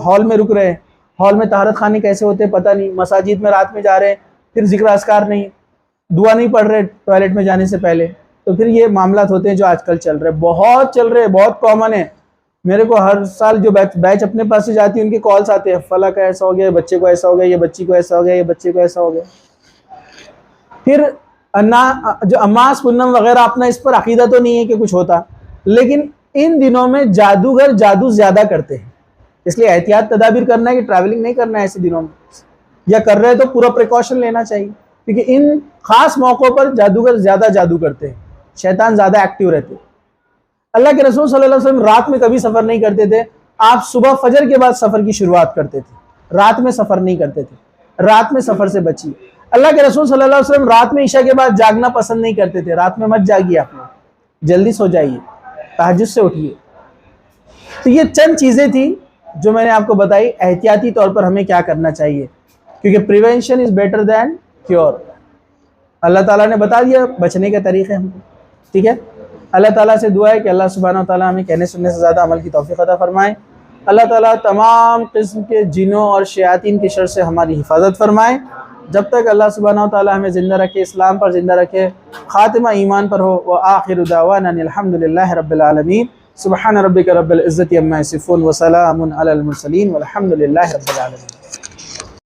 ہال میں رک رہے ہیں، ہال میں طہارت خانے کیسے ہوتے ہیں پتہ نہیں، مساجد میں رات میں جا رہے ہیں، پھر ذکر اذکار نہیں، دعا نہیں پڑھ رہے ٹوائلٹ میں جانے سے پہلے، تو پھر یہ معاملات ہوتے ہیں جو آج کل چل رہے، بہت کامن ہے۔ میرے کو ہر سال جو بیچ اپنے پاس سے جاتی ہے ان کے کالز آتے ہیں، فلاں کا ایسا ہو گیا، بچے کو ایسا ہو گیا، یہ بچی کو ایسا ہو گیا، یہ بچے کو ایسا ہو گیا۔ پھر جو اماس پنم وغیرہ اپنا اس پر عقیدہ تو نہیں ہے کہ کچھ ہوتا، لیکن ان دنوں میں جادوگر جادو زیادہ کرتے ہیں، اس لیے احتیاط تدابیر کرنا ہے کہ ٹریولنگ نہیں کرنا ہے ایسے دنوں میں، یا کر رہے تو پورا پریکاشن لینا چاہیے، کیونکہ ان خاص موقعوں پر جادوگر زیادہ جادو کرتے ہیں، شیطان زیادہ ایکٹیو رہتے ہیں۔ اللہ کے رسول صلی اللہ علیہ وسلم رات میں کبھی سفر نہیں کرتے تھے، آپ صبح فجر کے بعد سفر کی شروعات کرتے تھے، رات میں سفر نہیں کرتے تھے، رات میں سفر سے بچیے۔ اللہ کے رسول صلی اللہ علیہ وسلم رات میں عشاء کے بعد جاگنا پسند نہیں کرتے تھے، رات میں مت جاگیے، آپ جلدی سو جائیے، تہجد سے اٹھیے۔ تو یہ چند چیزیں تھیں جو میں نے آپ کو بتائی، احتیاطی طور پر ہمیں کیا کرنا چاہیے، کیونکہ prevention is better than cure, اللہ تعالیٰ نے بتا دیا بچنے کے طریقے ہم کو، ٹھیک ہے۔ اللہ تعالیٰ سے دعا ہے کہ اللہ سبحانہ و تعالیٰ ہمیں کہنے سننے سے زیادہ عمل کی توفیق عطا فرمائے، اللہ تعالیٰ تمام قسم کے جنوں اور شیاطین کی شر سے ہماری حفاظت فرمائے، جب تک اللہ سبحانہ و تعالیٰ ہمیں زندہ رکھے، اسلام پر زندہ رکھے، خاتمہ ایمان پر ہو۔ وآخر دعوانا الحمدللہ رب العالمین، سبحان ربک رب العزت عما یصفون وسلام علی المرسلین والحمدللہ رب العالمین۔